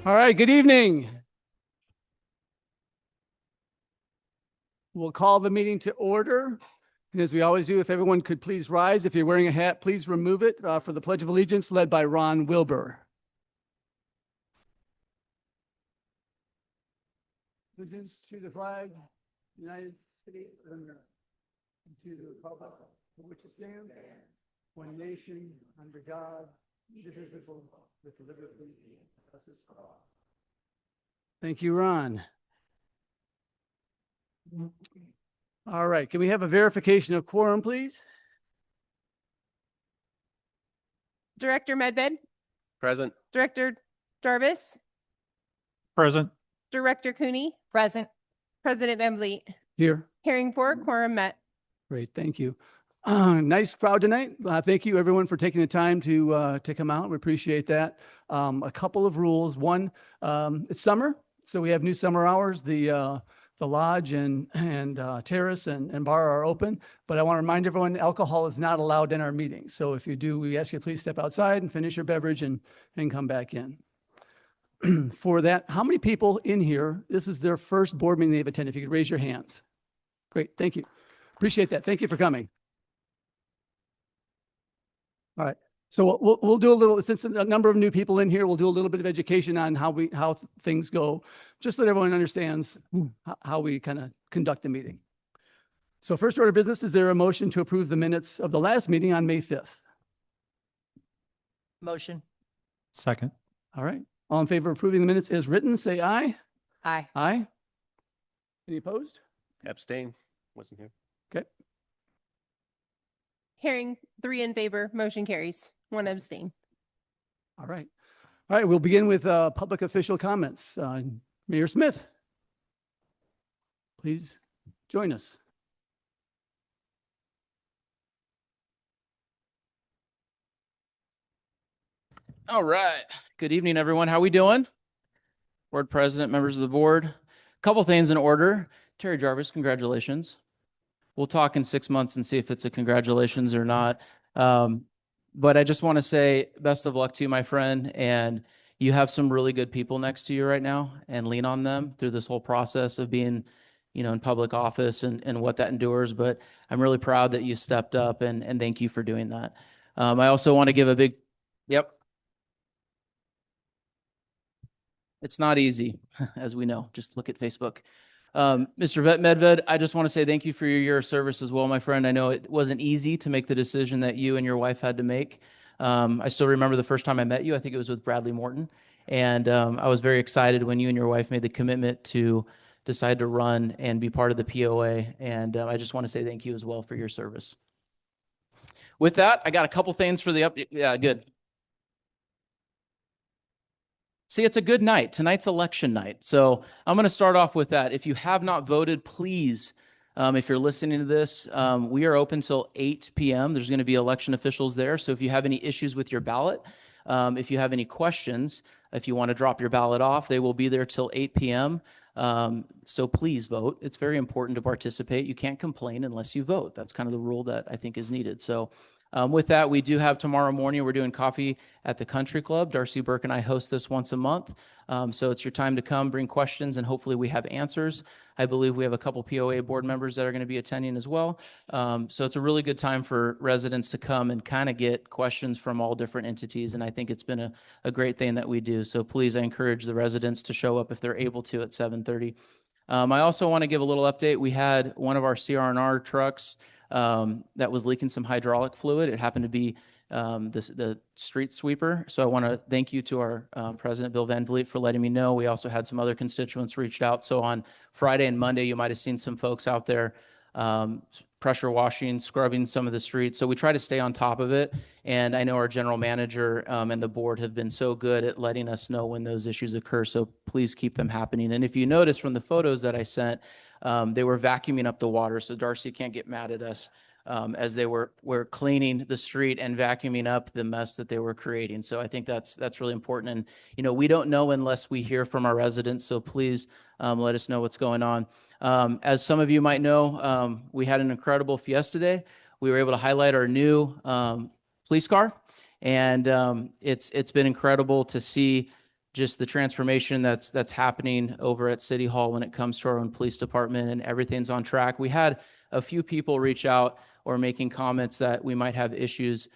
All right, good evening. We'll call the meeting to order. And as we always do, if everyone could please rise. If you're wearing a hat, please remove it for the Pledge of Allegiance led by Ron Wilbur. Allegiance to the flag, United States of America, and to the republic for which it stands, one nation, under God, indivisible, with liberty and justice for all. Thank you, Ron. All right, can we have a verification of quorum, please? Director Medved? Present. Director Jarvis? Present. Director Cooney? Present. President Van Vliet? Here. Hearing for quorum met. Great, thank you. Nice crowd tonight. Thank you, everyone, for taking the time to come out. We appreciate that. A couple of rules. One, it's summer, so we have new summer hours. The lodge and terrace and bar are open, but I want to remind everyone alcohol is not allowed in our meetings. So if you do, we ask you to please step outside and finish your beverage and come back in. For that, how many people in here, this is their first board meeting they've attended? If you could raise your hands. Great, thank you. Appreciate that. Thank you for coming. All right. So we'll do a little, since a number of new people in here, we'll do a little bit of education on how things go, just so that everyone understands how we kind of conduct the meeting. So first order of business, is there a motion to approve the minutes of the last meeting on May 5th? Motion. Second. All right. All in favor of approving the minutes as written, say aye. Aye. Aye. Any opposed? Abstain. Wasn't here. Okay. Hearing 3 in favor, motion carries. 1 abstain. All right. All right. We'll begin with public official comments. Mayor Smith, please join us. All right. Good evening, everyone. How we doing? Board President, members of the board. A couple things in order. Terry Jarvis, congratulations. We'll talk in 6 months and see if it's a congratulations or not. But I just want to say best of luck to you, my friend. And you have some really good people next to you right now, and lean on them through this whole process of being, in public office and what that endures. But I'm really proud that you stepped up, and thank you for doing that. I also want to give a big, yep. It's not easy, as we know. Just look at Facebook. Mr. Medved, I just want to say thank you for your year of service as well, my friend. I know it wasn't easy to make the decision that you and your wife had to make. I still remember the first time I met you. I think it was with Bradley Morton. And I was very excited when you and your wife made the commitment to decide to run and be part of the POA. And I just want to say thank you as well for your service. With that, I got a couple things for the update. Yeah, good. See, it's a good night. Tonight's election night. So I'm going to start off with that. If you have not voted, please, if you're listening to this, we are open till 8 p.m. There's going to be election officials there. So if you have any issues with your ballot, if you have any questions, if you want to drop your ballot off, they will be there till 8 p.m. So please vote. It's very important to participate. You can't complain unless you vote. That's kind of the rule that I think is needed. So with that, we do have tomorrow morning, we're doing coffee at the country club. Darcy Burke and I host this once a month. So it's your time to come, bring questions, and hopefully we have answers. I believe we have a couple POA board members that are going to be attending as well. So it's a really good time for residents to come and kind of get questions from all different entities. And I think it's been a great thing that we do. So please, I encourage the residents to show up if they're able to at 7:30. I also want to give a little update. We had one of our CR&R trucks that was leaking some hydraulic fluid. It happened to be the street sweeper. So I want to thank you to our President Bill Van Vliet for letting me know. We also had some other constituents reached out. So on Friday and Monday, you might have seen some folks out there pressure washing, scrubbing some of the streets. So we try to stay on top of it. And I know our general manager and the board have been so good at letting us know when those issues occur. So please keep them happening. And if you notice from the photos that I sent, they were vacuuming up the water. So Darcy can't get mad at us as they were cleaning the street and vacuuming up the mess that they were creating. So I think that's really important. And, we don't know unless we hear from our residents. So please let us know what's going on. As some of you might know, we had an incredible Fiesta Day. We were able to highlight our new police car. And it's been incredible to see just the transformation that's happening over at City Hall when it comes to our own police department, and everything's on track. We had a few people reach out or making comments that we might have issues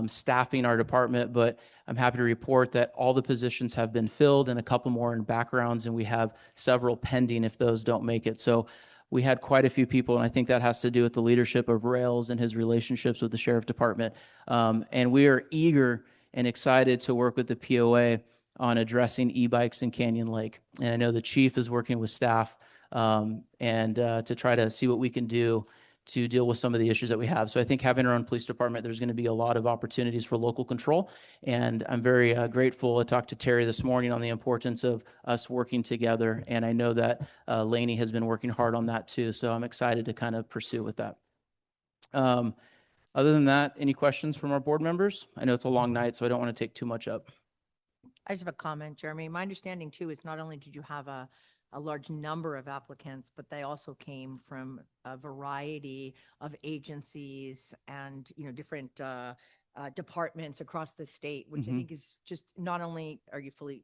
staffing our department, but I'm happy to report that all the positions have been filled and a couple more in backgrounds, and we have several pending if those don't make it. So we had quite a few people, and I think that has to do with the leadership of Rails and his relationships with the sheriff department. And we are eager and excited to work with the POA on addressing e-bikes in Canyon Lake. And I know the chief is working with staff to try to see what we can do to deal with some of the issues that we have. So I think having our own police department, there's going to be a lot of opportunities for local control. And I'm very grateful. I talked to Terry this morning on the importance of us working together. And I know that Laney has been working hard on that too. So I'm excited to kind of pursue with that. Other than that, any questions from our board members? I know it's a long night, so I don't want to take too much up. I just have a comment, Jeremy. My understanding too is not only did you have a large number of applicants, but they also came from a variety of agencies and, different departments across the state, which I think is just not only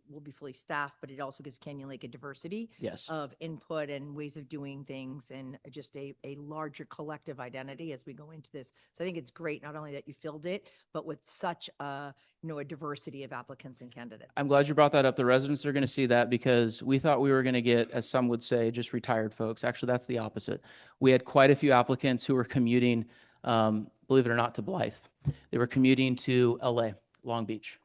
will be fully staffed, but it also gives Canyon Lake a diversity Yes. of input and ways of doing things and just a larger collective identity as we go into this. So I think it's great not only that you filled it, but with such a diversity of applicants and candidates. I'm glad you brought that up. The residents are going to see that because we thought we were going to get, as some would say, just retired folks. Actually, that's the opposite. We had quite a few applicants who were commuting, believe it or not, to Blythe. They were commuting to LA, Long Beach,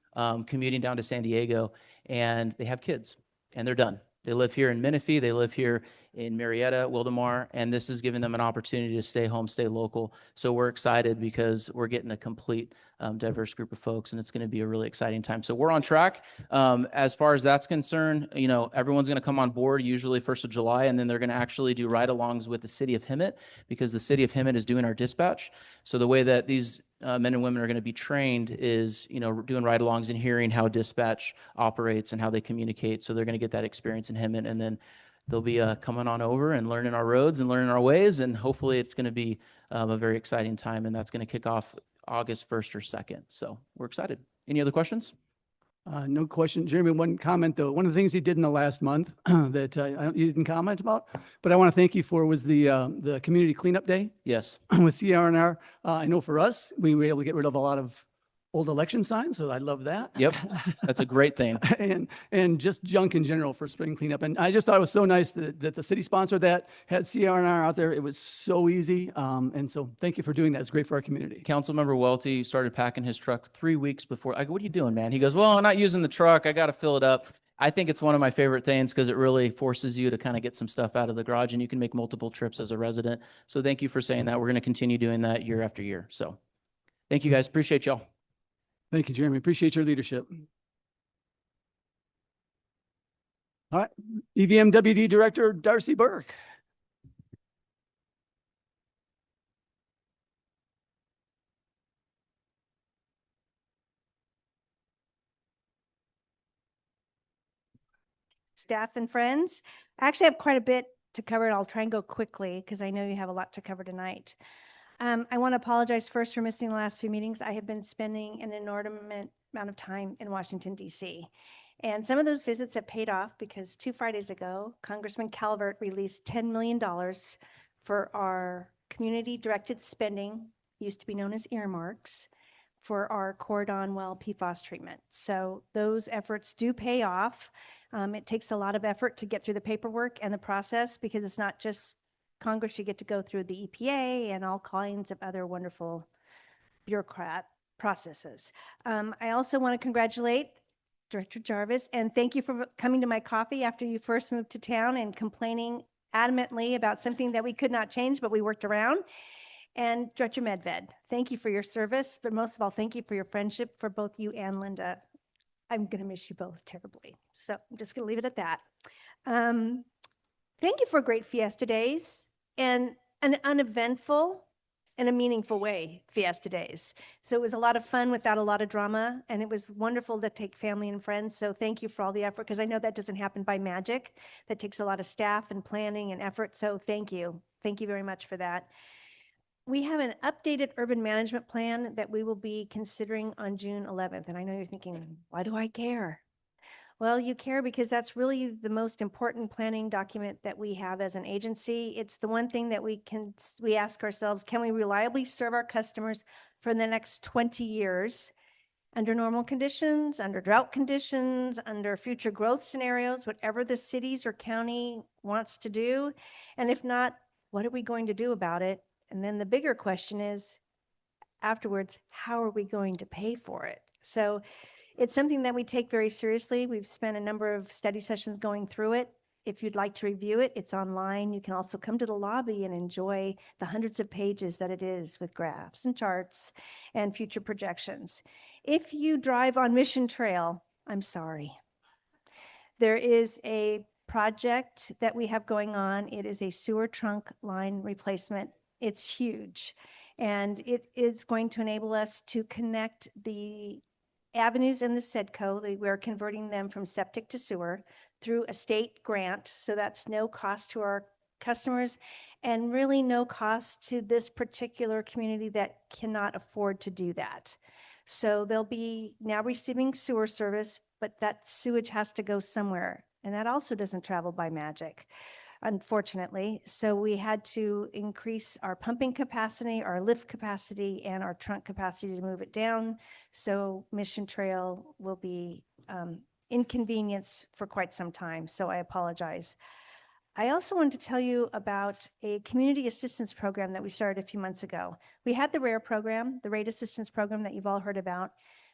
commuting down to San Diego, and they have kids, and they're done. They live here in Menifee. They live here in Marietta, Wildomar, and this is giving them an opportunity to stay home, stay local. So we're excited because we're getting a complete diverse group of folks, and it's going to be a really exciting time. So we're on track. As far as that's concerned, everyone's going to come on board usually 1st of July, and then they're going to actually do ride-alongs with the city of Hemet because the city of Hemet is doing our dispatch. So the way that these men and women are going to be trained is, doing ride-alongs and hearing how dispatch operates and how they communicate. So they're going to get that experience in Hemet, and then they'll be coming on over and learning our roads and learning our ways, and hopefully it's going to be a very exciting time, and that's going to kick off August 1st or 2nd. So we're excited. Any other questions? No question. Jeremy, one comment though. One of the things he did in the last month that you didn't comment about, but I want to thank you for was the community cleanup day Yes. with CRNR. I know for us, we were able to get rid of a lot of old election signs, so I love that. Yep. That's a great thing. and just junk in general for spring cleanup. And I just thought it was so nice that the city sponsored that, had CRNR out there. It was so easy. And so thank you for doing that. It's great for our community. Councilmember Welty started packing his truck 3 weeks before. I go, what are you doing, man? He goes, well, I'm not using the truck. I got to fill it up. I think it's one of my favorite things because it really forces you to kind of get some stuff out of the garage, and you can make multiple trips as a resident. So thank you for saying that. We're going to continue doing that year after year. So thank you guys. Appreciate y'all. Thank you, Jeremy. Appreciate your leadership. All right. EVM WD Director Darcy Burke. Staff and friends. I actually have quite a bit to cover, and I'll try and go quickly because I know you have a lot to cover tonight. I want to apologize first for missing the last few meetings. I have been spending an inordinate amount of time in Washington, D.C. And some of those visits have paid off because 2 Fridays ago, Congressman Calvert released $10 million for our community-directed spending, used to be known as earmarks, for our Cordon Well PFAS treatment. So those efforts do pay off. It takes a lot of effort to get through the paperwork and the process because it's not just Congress. You get to go through the EPA and all kinds of other wonderful bureaucrat processes. I also want to congratulate Director Jarvis and thank you for coming to my coffee after you first moved to town and complaining adamantly about something that we could not change, but we worked around. And Director Medved, thank you for your service, but most of all, thank you for your friendship for both you and Linda. I'm going to miss you both terribly. So I'm just going to leave it at that. Thank you for great Fiesta Days and an uneventful and a meaningful way Fiesta Days. So it was a lot of fun without a lot of drama, and it was wonderful to take family and friends. So thank you for all the effort, because I know that doesn't happen by magic. That takes a lot of staff and planning and effort. So thank you. Thank you very much for that. We have an updated urban management plan that we will be considering on June 11th. And I know you're thinking, why do I care? Well, you care because that's really the most important planning document that we have as an agency. It's the one thing that we ask ourselves, can we reliably serve our customers for the next 20 years under normal conditions, under drought conditions, under future growth scenarios, whatever the cities or county wants to do? And if not, what are we going to do about it? And then the bigger question is, afterwards, how are we going to pay for it? So it's something that we take very seriously. We've spent a number of study sessions going through it. If you'd like to review it, it's online. You can also come to the lobby and enjoy the hundreds of pages that it is with graphs and charts and future projections. If you drive on Mission Trail, I'm sorry. There is a project that we have going on. It is a sewer trunk line replacement. It's huge. And it is going to enable us to connect the avenues in the SEDCO. We're converting them from septic to sewer through a state grant. So that's no cost to our customers and really no cost to this particular community that cannot afford to do that. So they'll be now receiving sewer service, but that sewage has to go somewhere. And that also doesn't travel by magic, unfortunately. So we had to increase our pumping capacity, our lift capacity, and our trunk capacity to move it down. So Mission Trail will be inconvenience for quite some time. So I apologize. I also wanted to tell you about a community assistance program that we started a few months ago. We had the RARE program, the Rate Assistance Program that you've all heard about.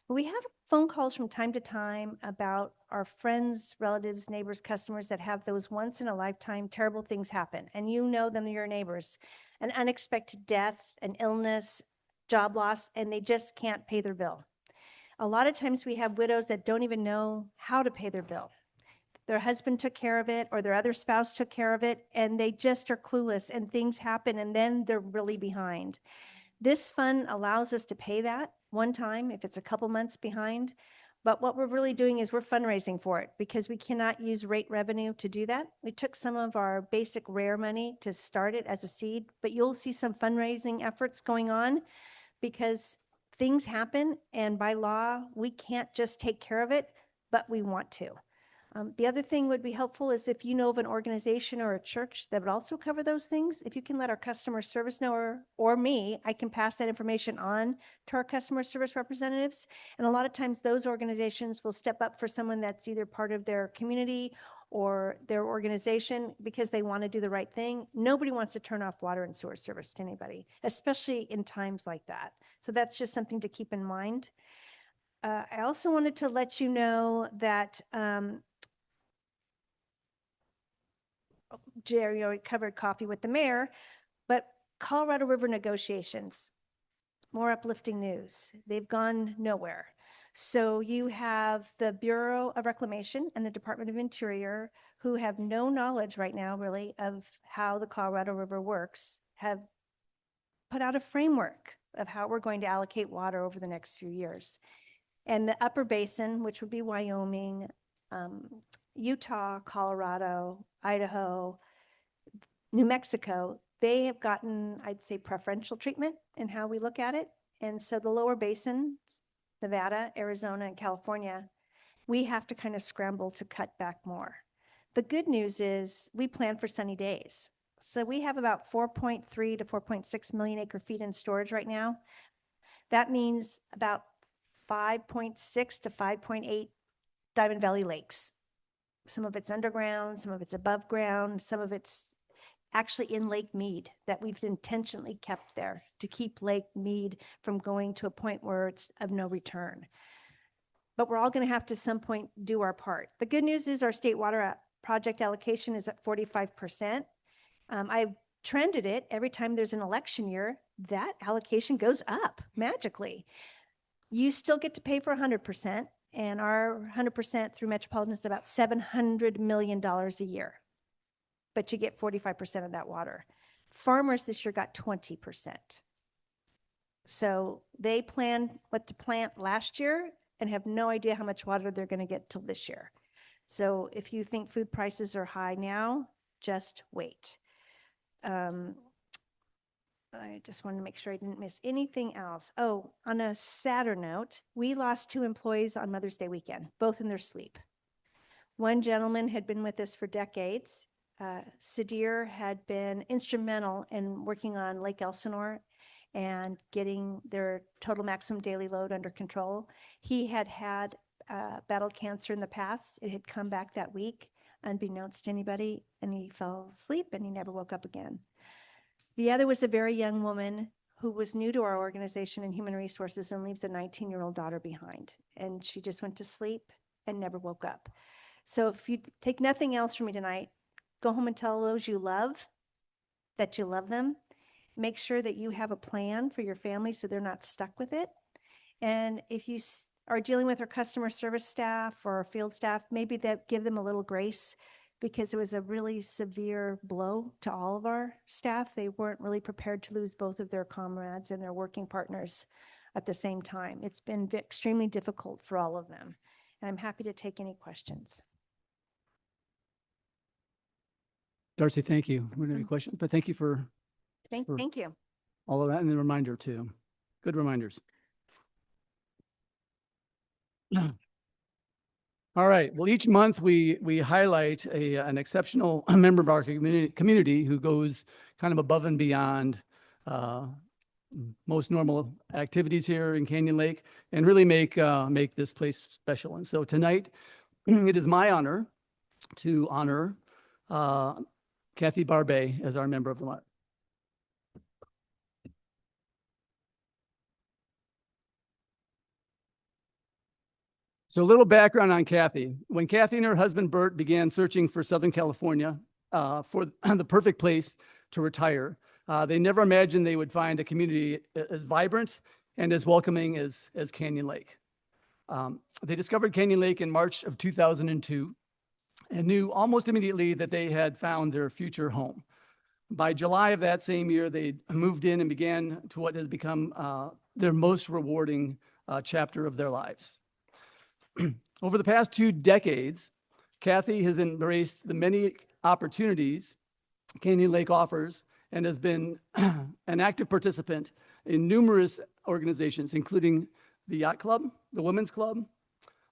But we have phone calls from time to time about our friends, relatives, neighbors, customers that have those once in a lifetime terrible things happen. And you know them, your neighbors, an unexpected death, an illness, job loss, and they just can't pay their bill. A lot of times we have widows that don't even know how to pay their bill. Their husband took care of it or their other spouse took care of it, and they just are clueless and things happen and then they're really behind. This fund allows us to pay that one time if it's a couple months behind. But what we're really doing is we're fundraising for it because we cannot use rate revenue to do that. We took some of our basic RARE money to start it as a seed, but you'll see some fundraising efforts going on because things happen and by law, we can't just take care of it, but we want to. The other thing would be helpful is if you know of an organization or a church that would also cover those things, if you can let our customer service know or me, I can pass that information on to our customer service representatives. And a lot of times those organizations will step up for someone that's either part of their community or their organization because they want to do the right thing. Nobody wants to turn off water and sewer service to anybody, especially in times like that. So that's just something to keep in mind. I also wanted to let you know that Jerry already covered coffee with the mayor, but Colorado River negotiations, more uplifting news. They've gone nowhere. So you have the Bureau of Reclamation and the Department of Interior, who have no knowledge right now really of how the Colorado River works, have put out a framework of how we're going to allocate water over the next few years. And the upper basin, which would be Wyoming, Utah, Colorado, Idaho, New Mexico, they have gotten, I'd say, preferential treatment in how we look at it. And so the lower basins, Nevada, Arizona, and California, we have to kind of scramble to cut back more. The good news is we plan for sunny days. So we have about 4.3 to 4.6 million acre feet in storage right now. That means about 5.6 to 5.8 Diamond Valley lakes. Some of it's underground, some of it's above ground, some of it's actually in Lake Mead that we've intentionally kept there to keep Lake Mead from going to a point where it's of no return. But we're all going to have to some point do our part. The good news is our state water project allocation is at 45%. I've trended it every time there's an election year, that allocation goes up magically. You still get to pay for 100%, and our 100% through Metropolitan is about $700 million a year. But you get 45% of that water. Farmers this year got 20%. So they planned what to plant last year and have no idea how much water they're going to get till this year. So if you think food prices are high now, just wait. I just wanted to make sure I didn't miss anything else. Oh, on a sadder note, we lost 2 employees on Mother's Day weekend, both in their sleep. One gentleman had been with us for decades. Sadir had been instrumental in working on Lake Elsinore and getting their total maximum daily load under control. He had battled cancer in the past. It had come back that week, unbeknownst to anybody, and he fell asleep and he never woke up again. The other was a very young woman who was new to our organization in human resources and leaves a 19-year-old daughter behind. And she just went to sleep and never woke up. So if you take nothing else from me tonight, go home and tell those you love that you love them. Make sure that you have a plan for your family so they're not stuck with it. And if you are dealing with our customer service staff or our field staff, maybe that give them a little grace, because it was a really severe blow to all of our staff. They weren't really prepared to lose both of their comrades and their working partners at the same time. It's been extremely difficult for all of them. And I'm happy to take any questions. Darcy, thank you. We don't have any questions, but thank you for Sure. Thank you. all of that and the reminder too. Good reminders. All right. Well, each month we highlight an exceptional member of our community who goes kind of above and beyond most normal activities here in Canyon Lake and really make this place special. And so tonight, it is my honor to honor Kathy Barbet as our member of the month. So a little background on Kathy. When Kathy and her husband Bert began searching for Southern California for the perfect place to retire, they never imagined they would find a community as vibrant and as welcoming as Canyon Lake. They discovered Canyon Lake in March of 2002 and knew almost immediately that they had found their future home. By July of that same year, they moved in and began to what has become their most rewarding chapter of their lives. Over the past 2 decades, Kathy has embraced the many opportunities Canyon Lake offers and has been an active participant in numerous organizations, including the Yacht Club, the Women's Club,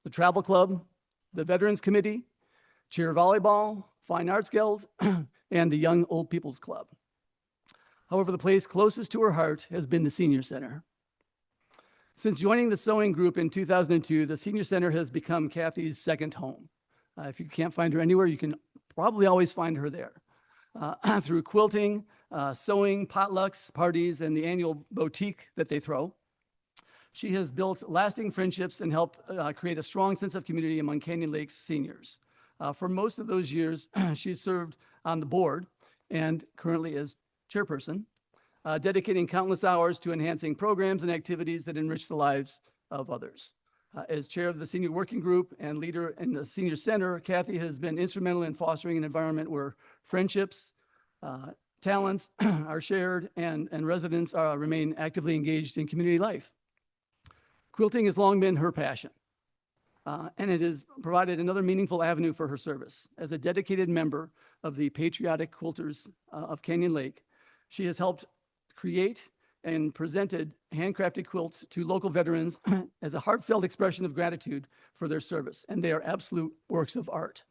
the Travel Club, the Veterans Committee, Cheer Volleyball, Fine Arts Guild, and the Young Old People's Club. However, the place closest to her heart has been the Senior Center. Since joining the sewing group in 2002, the Senior Center has become Kathy's second home. If you can't find her anywhere, you can probably always find her there. Through quilting, sewing, potlucks, parties, and the annual boutique that they throw, she has built lasting friendships and helped create a strong sense of community among Canyon Lake's seniors. For most of those years, she served on the board and currently is chairperson, dedicating countless hours to enhancing programs and activities that enrich the lives of others. As chair of the senior working group and leader in the senior center, Kathy has been instrumental in fostering an environment where friendships, talents are shared and residents remain actively engaged in community life. Quilting has long been her passion, and it has provided another meaningful avenue for her service. As a dedicated member of the Patriotic Quilters of Canyon Lake, she has helped create and presented handcrafted quilts to local veterans as a heartfelt expression of gratitude for their service, and they are absolute works of art.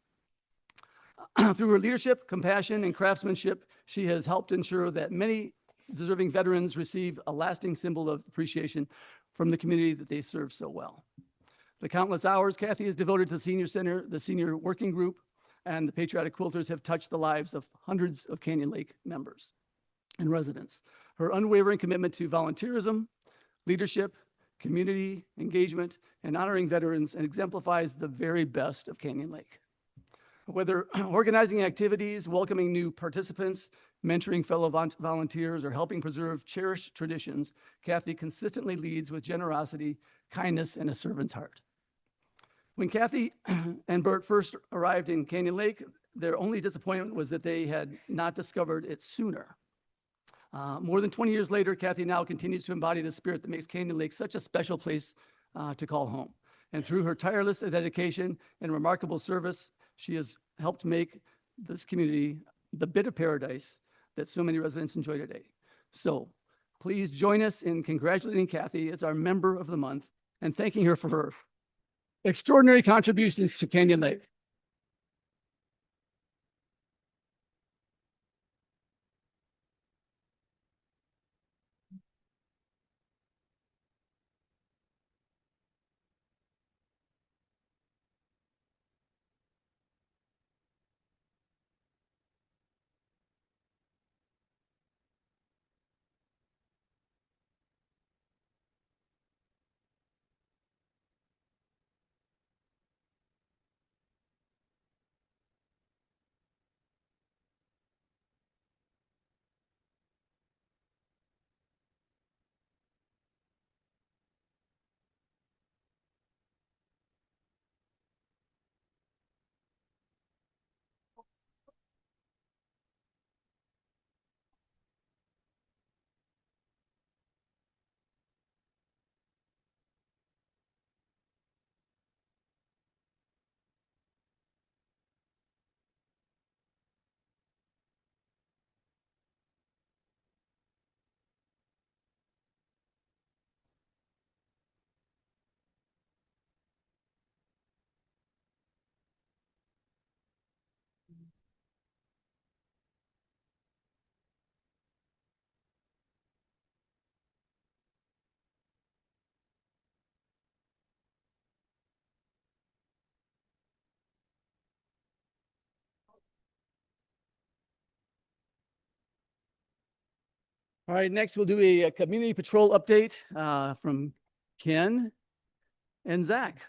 Through her leadership, compassion, and craftsmanship, she has helped ensure that many deserving veterans receive a lasting symbol of appreciation from the community that they serve so well. The countless hours Kathy has devoted to the Senior Center, the Senior Working Group, and the Patriotic Quilters have touched the lives of hundreds of Canyon Lake members and residents. Her unwavering commitment to volunteerism, leadership, community engagement, and honoring veterans exemplifies the very best of Canyon Lake. Whether organizing activities, welcoming new participants, mentoring fellow volunteers, or helping preserve cherished traditions, Kathy consistently leads with generosity, kindness, and a servant's heart. When Kathy and Bert first arrived in Canyon Lake, their only disappointment was that they had not discovered it sooner. More than 20 years later, Kathy now continues to embody the spirit that makes Canyon Lake such a special place to call home. And through her tireless dedication and remarkable service, she has helped make this community the bit of paradise that so many residents enjoy today. So please join us in congratulating Kathy as our member of the month and thanking her for her extraordinary contributions to Canyon Lake. All right, next we'll do a community patrol update from Ken and Zach.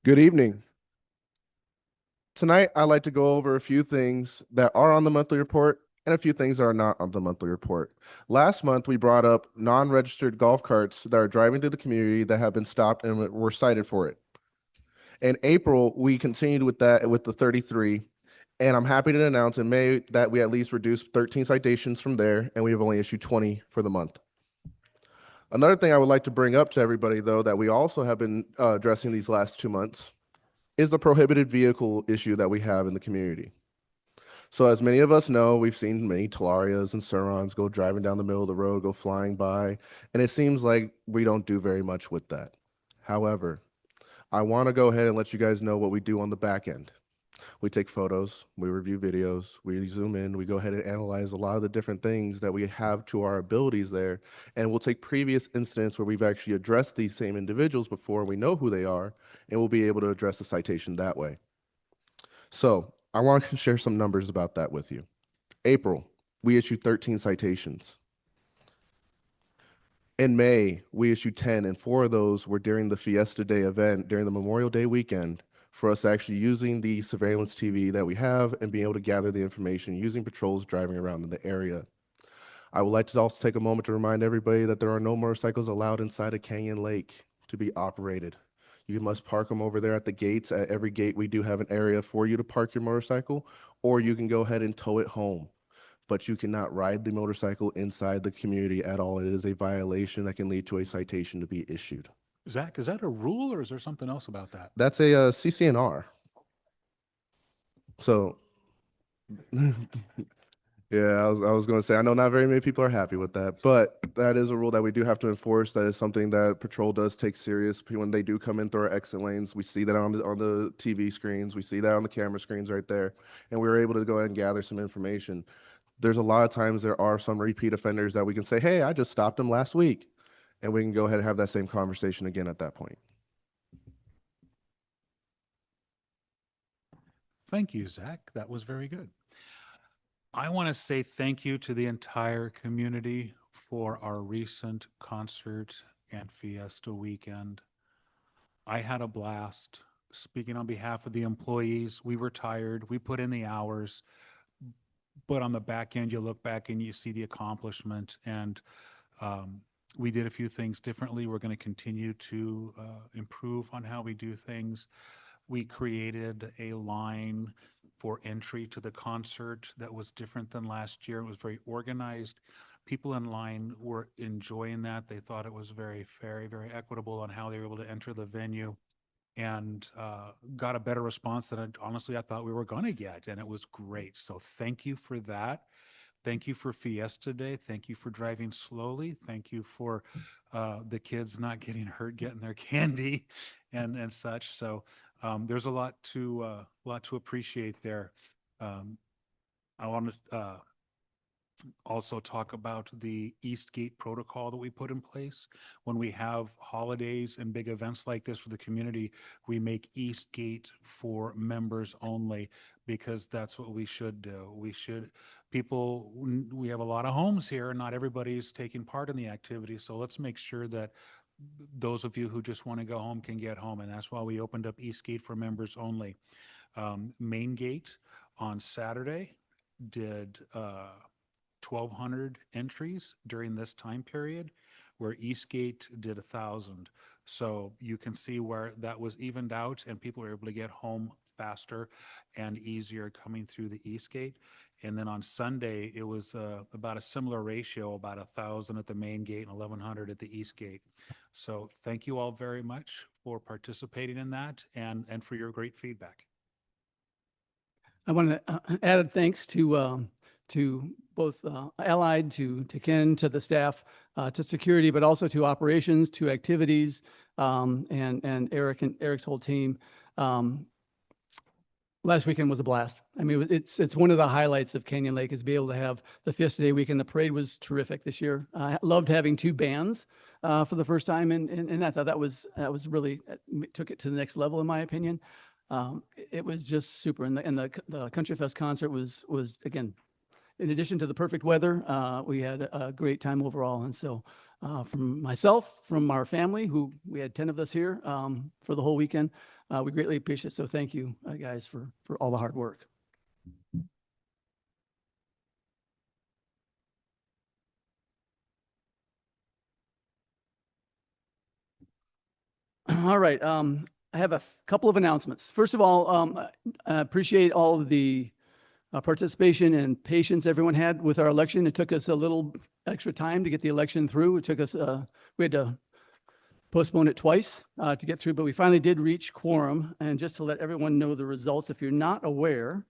Good evening. Tonight, I'd like to go over a few things that are on the monthly report and a few things that are not on the monthly report. Last month, we brought up non-registered golf carts that are driving through the community that have been stopped and were cited for it. In April, we continued with that with the 33, and I'm happy to announce in May that we at least reduced 13 citations from there, and we have only issued 20 for the month. Another thing I would like to bring up to everybody, though, that we also have been addressing these last 2 months is the prohibited vehicle issue that we have in the community. So as many of us know, we've seen many Talarias and Surons go driving down the middle of the road, go flying by, and it seems like we don't do very much with that. However, I want to go ahead and let you guys know what we do on the back end. We take photos, we review videos, we zoom in, we go ahead and analyze a lot of the different things that we have to our abilities there, and we'll take previous incidents where we've actually addressed these same individuals before, and we know who they are, and we'll be able to address the citation that way. So I want to share some numbers about that with you. April, we issued 13 citations. In May, we issued 10, and 4 of those were during the Fiesta Day event, during the Memorial Day weekend, for us actually using the surveillance TV that we have and being able to gather the information using patrols driving around in the area. I would like to also take a moment to remind everybody that there are no motorcycles allowed inside of Canyon Lake to be operated. You must park them over there at the gates. At every gate, we do have an area for you to park your motorcycle, or you can go ahead and tow it home. But you cannot ride the motorcycle inside the community at all. It is a violation that can lead to a citation to be issued. Zach, is that a rule or is there something else about that? That's a CCNR. So, yeah, I was going to say, I know not very many people are happy with that, but that is a rule that we do have to enforce. That is something that patrol does take serious when they do come in through our exit lanes. We see that on the TV screens, we see that on the camera screens right there, and we were able to go ahead and gather some information. There's a lot of times there are some repeat offenders that we can say, hey, I just stopped them last week, and we can go ahead and have that same conversation again at that point. Thank you, Zach. That was very good. I want to say thank you to the entire community for our recent concert and Fiesta weekend. I had a blast. Speaking on behalf of the employees, we were tired. We put in the hours, but on the back end, you look back and you see the accomplishment. And we did a few things differently. We're going to continue to improve on how we do things. We created a line for entry to the concert that was different than last year. It was very organized. People in line were enjoying that. They thought it was very fair, very equitable on how they were able to enter the venue, and got a better response than honestly I thought we were going to get. And it was great. So thank you for that. Thank you for Fiesta Day. Thank you for driving slowly. Thank you for the kids not getting hurt, getting their candy and such. So there's a lot to appreciate there. I want to also talk about the Eastgate protocol that we put in place. When we have holidays and big events like this for the community, we make Eastgate for members only, because that's what we should do. We have a lot of homes here, not everybody's taking part in the activity. So let's make sure that those of you who just want to go home can get home. And that's why we opened up Eastgate for members only. Main Gate on Saturday did 1,200 entries during this time period, where Eastgate did 1,000. So you can see where that was evened out and people were able to get home faster and easier coming through the Eastgate. And then on Sunday, it was about a similar ratio, about 1,000 at the main gate and 1,100 at the Eastgate. So thank you all very much for participating in that and for your great feedback. I want to add thanks to to both allied, to Ken, to the staff, to security, but also to operations, to activities, and Eric and Eric's whole team. Last weekend was a blast. I mean, it's one of the highlights of Canyon Lake is be able to have the Fiesta Day weekend. The parade was terrific this year. I loved having two bands for the first time, and I thought that was really took it to the next level in my opinion. It was just super, and the Country Fest concert was again, in addition to the perfect weather, we had a great time overall. And so, from myself, from our family, who we had 10 of us here for the whole weekend. We greatly appreciate it. So thank you, guys, for all the hard work. All right. I have a couple of announcements. First of all, I appreciate all of the participation and patience everyone had with our election. It took us a little extra time to get the election through. It took us, we had to postpone it twice to get through, but we finally did reach quorum. And just to let everyone know the results, if you're not aware,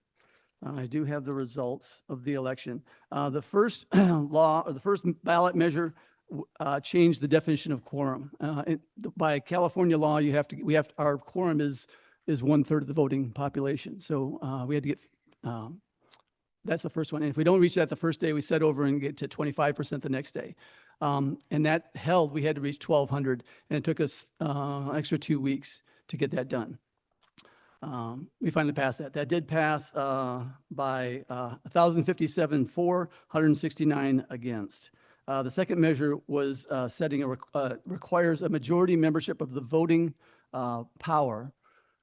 I do have the results of the election. The first law, or the first ballot measure, changed the definition of quorum. By California law, our quorum is 1/3 of the voting population. So we had to get, that's the first one. And if we don't reach that the first day, we set over and get to 25% the next day. And that held, we had to reach 1,200, and it took us an extra 2 weeks to get that done. We finally passed that. That did pass by 1,057 for, 169 against. The second measure was setting requires a majority membership of the voting power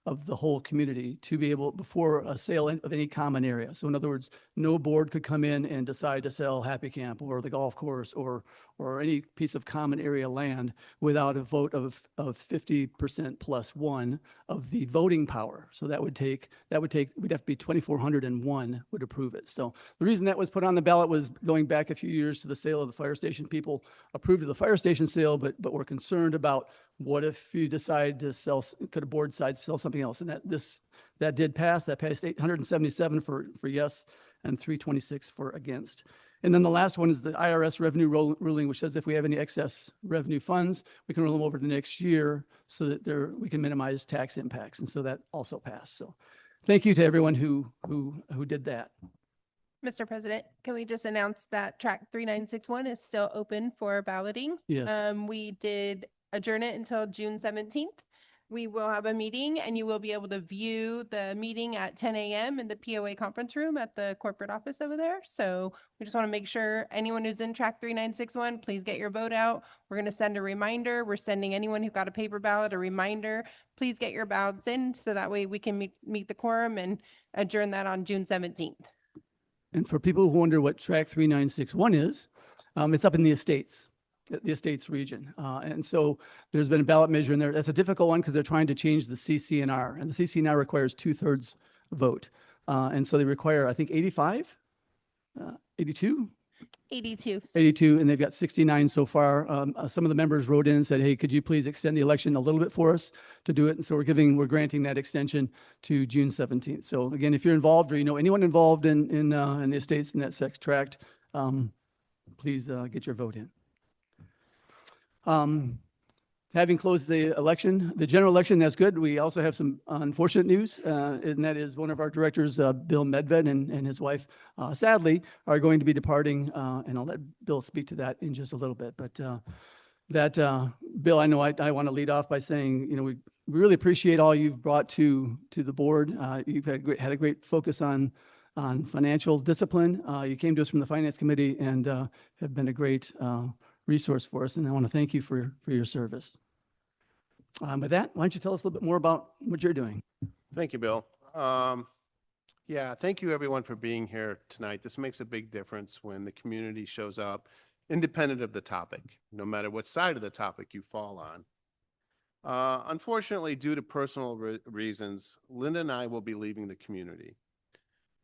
of the whole community to be able, before a sale of any common area. So in other words, no board could come in and decide to sell Happy Camp or the golf course or any piece of common area land without a vote of 50% plus one of the voting power. So we'd have to be 2,401 would approve it. So the reason that was put on the ballot was going back a few years to the sale of the fire station. People approved of the fire station sale, but were concerned about what if you decide to sell, could a board decide to sell something else? And that did pass. That passed 877 for yes and 326 for against. And then the last one is the IRS revenue ruling, which says if we have any excess revenue funds, we can roll them over to the next year so that we can minimize tax impacts. And so that also passed. So thank you to everyone who did that. Mr. President, can we just announce that track 3961 is still open for balloting? Yes. We did adjourn it until June 17th. We will have a meeting and you will be able to view the meeting at 10 a.m. in the POA conference room at the corporate office over there. So we just want to make sure anyone who's in track 3961, please get your vote out. We're going to send a reminder. We're sending anyone who got a paper ballot a reminder. Please get your ballots in so that way we can meet the quorum and adjourn that on June 17th. And for people who wonder what track 3961 is, it's up in the Estates region. And so there's been a ballot measure in there. That's a difficult one because they're trying to change the CC&R, and the CC&R requires 2/3 vote. And so they require, I think, 82, 82. and they've got 69 so far. Some of the members wrote in and said, hey, could you please extend the election a little bit for us to do it? And so we're granting that extension to June 17th. So again, if you're involved or you know anyone involved in the estates in that sex tract, please get your vote in. Having closed the election, the general election, that's good. We also have some unfortunate news, and that is one of our directors, Bill Medved, and his wife, sadly, are going to be departing, and I'll let Bill speak to that in just a little bit. But Bill, I know I want to lead off by saying, we really appreciate all you've brought to the board. You've had a great focus on financial discipline. You came to us from the Finance Committee and have been a great resource for us, and I want to thank you for your service. With that, why don't you tell us a little bit more about what you're doing? Thank you, Bill. Yeah, thank you everyone for being here tonight. This makes a big difference when the community shows up, independent of the topic, no matter what side of the topic you fall on. Unfortunately, due to personal reasons, Linda and I will be leaving the community.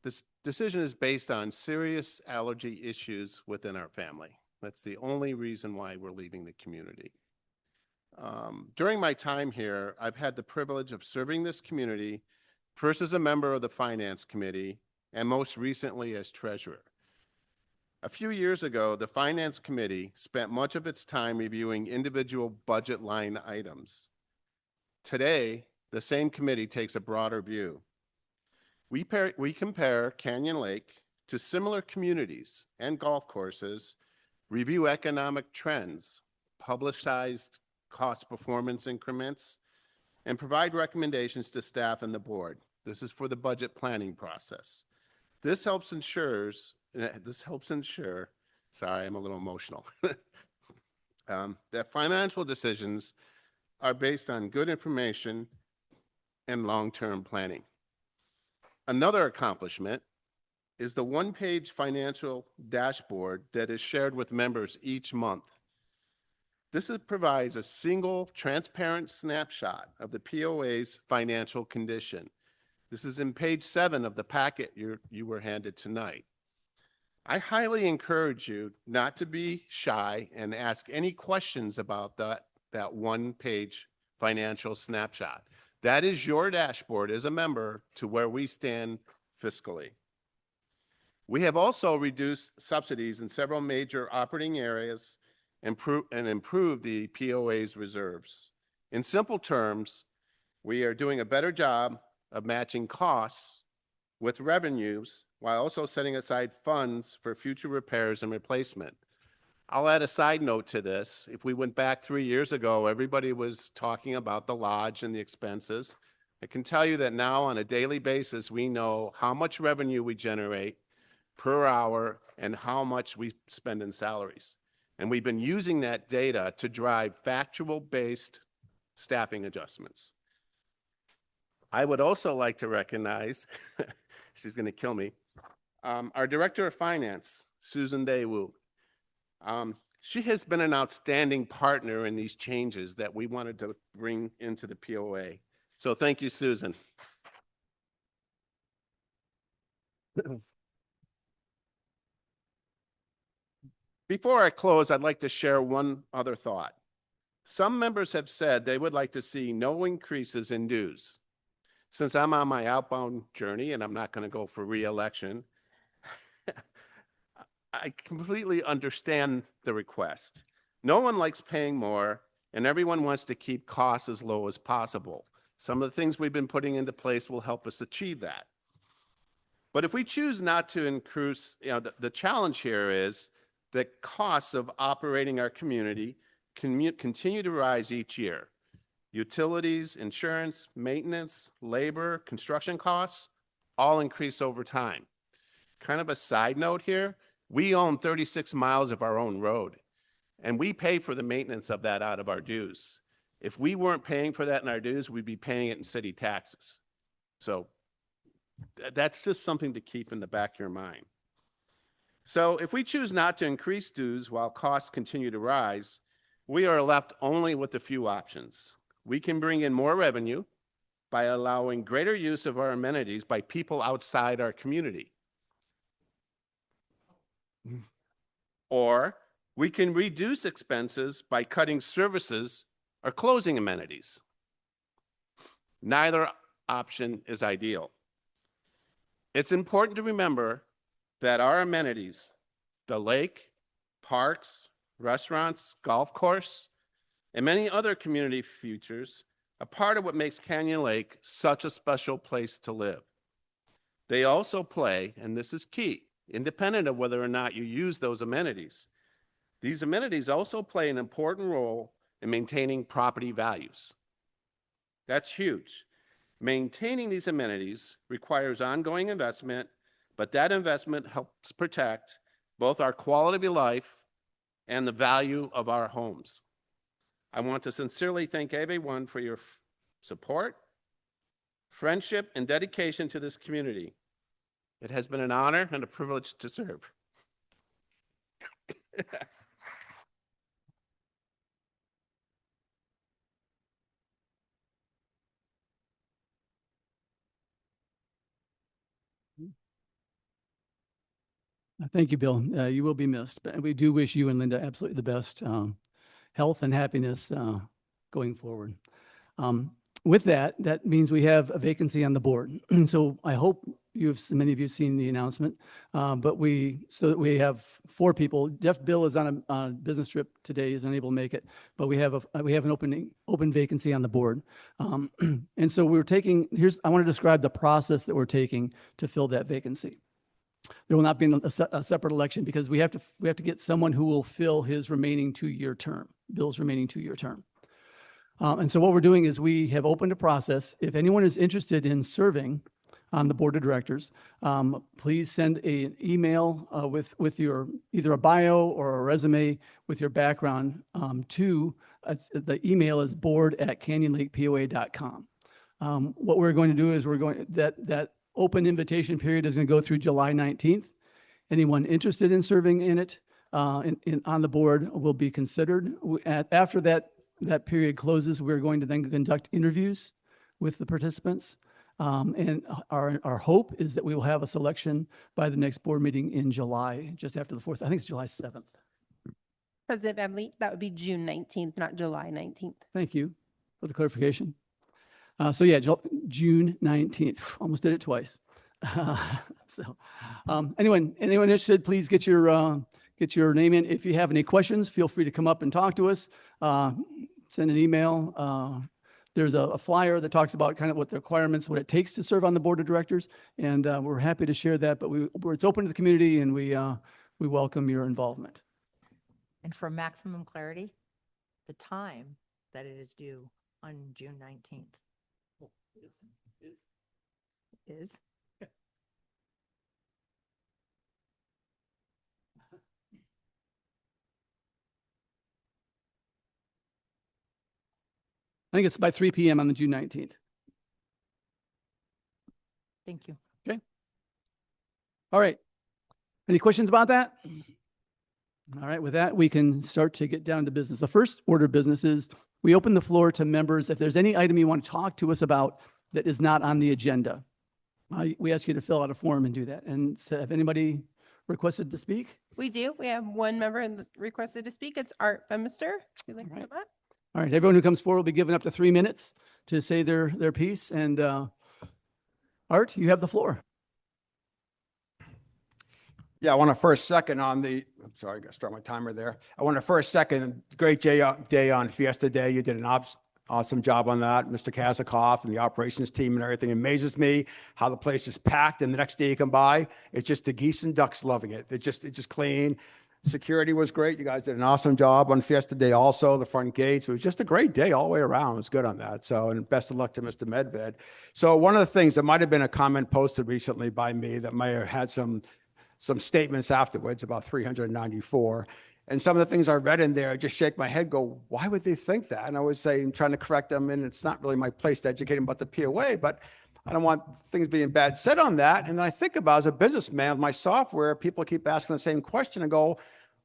This decision is based on serious allergy issues within our family. That's the only reason why we're leaving the community. During my time here, I've had the privilege of serving this community, first as a member of the Finance Committee, and most recently as treasurer. A few years ago, the Finance Committee spent much of its time reviewing individual budget line items. Today, the same committee takes a broader view. We compare Canyon Lake to similar communities and golf courses, review economic trends, publicized cost performance increments, and provide recommendations to staff and the board. This is for the budget planning process. This helps ensure, sorry, I'm a little emotional, that financial decisions are based on good information and long-term planning. Another accomplishment is the one-page financial dashboard that is shared with members each month. This provides a single, transparent snapshot of the POA's financial condition. This is in page 7 of the packet you were handed tonight. I highly encourage you not to be shy and ask any questions about that one-page financial snapshot. That is your dashboard as a member to where we stand fiscally. We have also reduced subsidies in several major operating areas and improved the POA's reserves. In simple terms, we are doing a better job of matching costs with revenues while also setting aside funds for future repairs and replacement. I'll add a side note to this. If we went back 3 years ago, everybody was talking about the lodge and the expenses. I can tell you that now on a daily basis, we know how much revenue we generate per hour and how much we spend in salaries. And we've been using that data to drive factual-based staffing adjustments. I would also like to recognize, she's going to kill me, our Director of Finance, Susan Daewoo. She has been an outstanding partner in these changes that we wanted to bring into the POA. So thank you, Susan. Before I close, I'd like to share one other thought. Some members have said they would like to see no increases in dues. Since I'm on my outbound journey and I'm not going to go for re-election, I completely understand the request. No one likes paying more, and everyone wants to keep costs as low as possible. Some of the things we've been putting into place will help us achieve that. But if we choose not to increase, the challenge here is that costs of operating our community continue to rise each year. Utilities, insurance, maintenance, labor, construction costs all increase over time. Kind of a side note here, we own 36 miles of our own road, and we pay for the maintenance of that out of our dues. If we weren't paying for that in our dues, we'd be paying it in city taxes. So that's just something to keep in the back of your mind. So if we choose not to increase dues while costs continue to rise, we are left only with a few options. We can bring in more revenue by allowing greater use of our amenities by people outside our community. Or we can reduce expenses by cutting services or closing amenities. Neither option is ideal. It's important to remember that our amenities, the lake, parks, restaurants, golf course, and many other community features are part of what makes Canyon Lake such a special place to live. They also play, and this is key, independent of whether or not you use those amenities. These amenities also play an important role in maintaining property values. That's huge. Maintaining these amenities requires ongoing investment, but that investment helps protect both our quality of life and the value of our homes. I want to sincerely thank everyone for your support, friendship, and dedication to this community. It has been an honor and a privilege to serve. Thank you, Bill. You will be missed, but we do wish you and Linda absolutely the best health and happiness going forward. With that, that means we have a vacancy on the board. So I hope many of you have seen the announcement, but we have 4 people. Jeff Bill is on a business trip today, is unable to make it, but we have an open vacancy on the board. And so I want to describe the process that we're taking to fill that vacancy. There will not be a separate election because we have to get someone who will fill his remaining 2-year term, Bill's remaining 2-year term. And so what we're doing is we have opened a process. If anyone is interested in serving on the board of directors, please send an email with your either a bio or a resume with your background to the email is board@canyonlakepoa.com. What we're going to do is that open invitation period is going to go through July 19th. Anyone interested in serving in it on the board will be considered. After that period closes, we're going to then conduct interviews with the participants. And our hope is that we will have a selection by the next board meeting in July, just after the 4th. I think it's July 7th. President Van Vliet, that would be June 19th, not July 19th. Thank you for the clarification. So yeah, June 19th. Almost did it twice. Anyone interested, please get your name in. If you have any questions, feel free to come up and talk to us. Send an email. There's a flyer that talks about kind of what the requirements, what it takes to serve on the board of directors, and we're happy to share that. But it's open to the community, and we welcome your involvement. And for maximum clarity, the time that it is due on June 19th is? I think it's by 3 p.m. on the June 19th. Thank you. Okay. All right. Any questions about that? All right. With that, we can start to get down to business. The first order of business is we open the floor to members. If there's any item you want to talk to us about that is not on the agenda, we ask you to fill out a form and do that. And so have anybody requested to speak? We do. We have one member requested to speak. It's Art Bemister. Would you like to All right. come up? All right. Everyone who comes forward will be given up to 3 minutes to say their piece. And Art, you have the floor. Yeah, I want to first second I'm sorry, I got to start my timer there. I want to first second, great day on Fiesta Day. You did an awesome job on that, Mr. Kazikoff and the operations team and everything. It amazes me how the place is packed, and the next day you come by, it's just the geese and ducks loving it. It's just clean. Security was great. You guys did an awesome job on Fiesta Day also, the front gates. It was just a great day all the way around. It was good on that. So, and best of luck to Mr. Medved. So one of the things, there might have been a comment posted recently by me that might have had some statements afterwards, about 394. And some of the things I read in there, I just shake my head, go, why would they think that? And I was saying, trying to correct them, and it's not really my place to educate them about the POA, but I don't want things being bad said on that. And then I think about, as a businessman with my software, people keep asking the same question and go,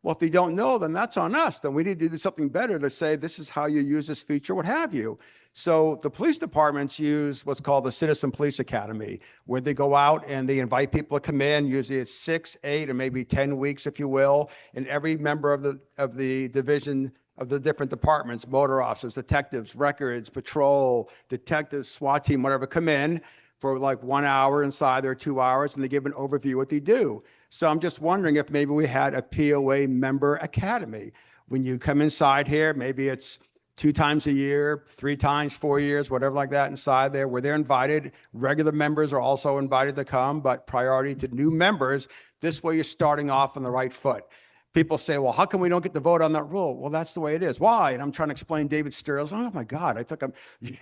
well, if they don't know, then that's on us. Then we need to do something better to say, this is how you use this feature, what have you. So the police departments use what's called the Citizen Police Academy, where they go out and they invite people to come in. Usually it's 6, 8, or maybe 10 weeks, if you will. And every member of the division of the different departments, motor officers, detectives, records, patrol, detectives, SWAT team, whatever, come in for like 1 hour inside there, 2 hours, and they give an overview of what they do. So I'm just wondering if maybe we had a POA member academy. When you come inside here, maybe it's 2 times a year, 3 times, 4 years, whatever like that inside there, where they're invited. Regular members are also invited to come, but priority to new members. This way you're starting off on the right foot. People say, well, how come we don't get to vote on that rule? Well, that's the way it is. Why? And I'm trying to explain David Sturls. Oh my God, I think I'm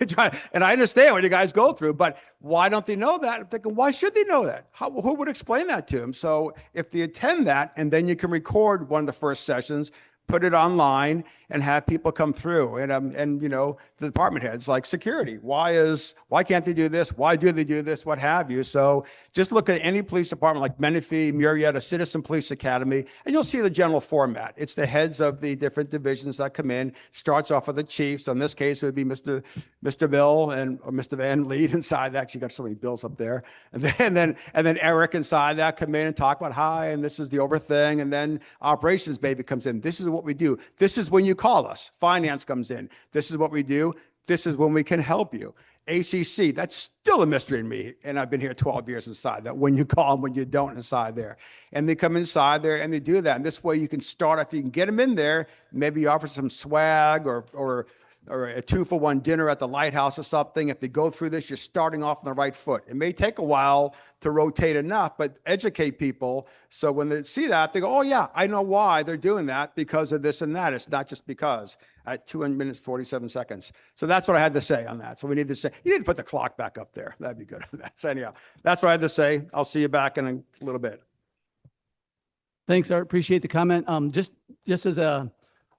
trying, and I understand what you guys go through, but why don't they know that? I'm thinking, why should they know that? Who would explain that to them? So if they attend that, and then you can record one of the first sessions, put it online, and have people come through. And you know, the department heads, like security, why can't they do this? Why do they do this? What have you? So just look at any police department like Menifee, Murrieta, Citizen Police Academy, and you'll see the general format. It's the heads of the different divisions that come in. Starts off with the chief. So in this case, it would be Mr. Bill or Mr. Van Lead inside that. Actually got so many bills up there. And then Eric inside that come in and talk about, hi, and this is the over thing. And then operations baby comes in. This is what we do. This is when you call us. Finance comes in. This is what we do. This is when we can help you. ACC, that's still a mystery to me. And I've been here 12 years inside that, when you call them, when you don't inside there. And they come inside there and they do that. And this way you can start, if you can get them in there, maybe offer some swag or a 2-for-1 dinner at the lighthouse or something. If they go through this, you're starting off on the right foot. It may take a while to rotate enough, but educate people. So when they see that, they go, oh yeah, I know why they're doing that, because of this and that. It's not just because. At 2 minutes, 47 seconds. So that's what I had to say on that. So we need to say, you need to put the clock back up there. That'd be good. That's anyhow. That's what I had to say. I'll see you back in a little bit. Thanks, Art. Appreciate the comment. Just as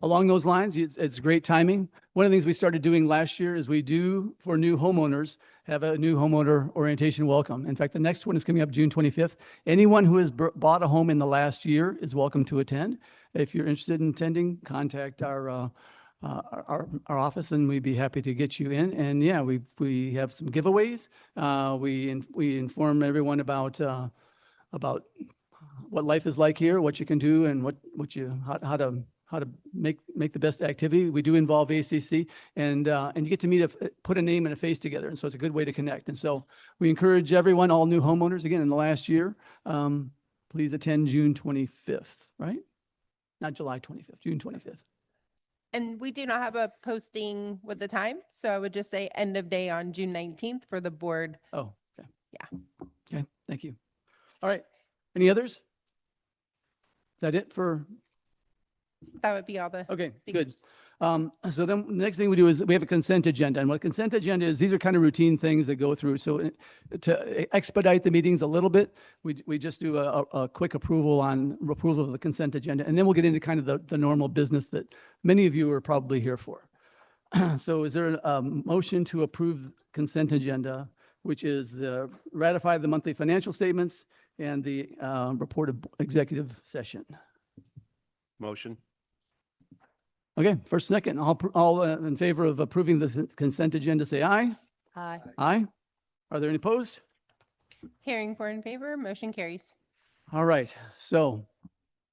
along those lines, it's great timing. One of the things we started doing last year is we do, for new homeowners, have a new homeowner orientation welcome. In fact, the next one is coming up June 25th. Anyone who has bought a home in the last year is welcome to attend. If you're interested in attending, contact our office, and we'd be happy to get you in. And yeah, we have some giveaways. We inform everyone about what life is like here, what you can do, and how to make the best activity. We do involve ACC, and you get to put a name and a face together, and so it's a good way to connect. And so we encourage everyone, all new homeowners, again in the last year, please attend June 25th, right? Not July 25th, June 25th. And we do not have a posting with the time, so I would just say end of day on June 19th for the board. Oh, okay. Yeah. Okay, thank you. All right, any others? Is that it for? That would be all the. Okay, speakers. good. So then the next thing we do is we have a consent agenda. And what a consent agenda is, these are kind of routine things that go through. So to expedite the meetings a little bit, we just do a quick approval of the consent agenda. And then we'll get into kind of the normal business that many of you are probably here for. So is there a motion to approve consent agenda, which is ratify the monthly financial statements and the reported executive session? Motion. Okay, first, second, all in favor of approving the consent agenda, say aye. Aye. Aye. Are there any opposed? Hearing four in favor, motion carries. All right, so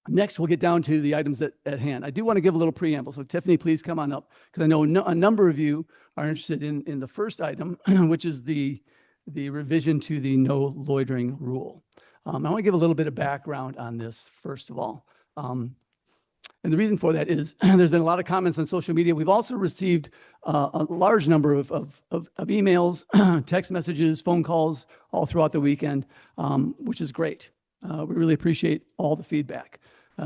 next we'll get down to the items at hand. I do want to give a little preamble. So Tiffany, please come on up, because I know a number of you are interested in the first item, which is the revision to the no loitering rule. I want to give a little bit of background on this, first of all. And the reason for that is there's been a lot of comments on social media. We've also received a large number of emails, text messages, phone calls all throughout the weekend, which is great. We really appreciate all the feedback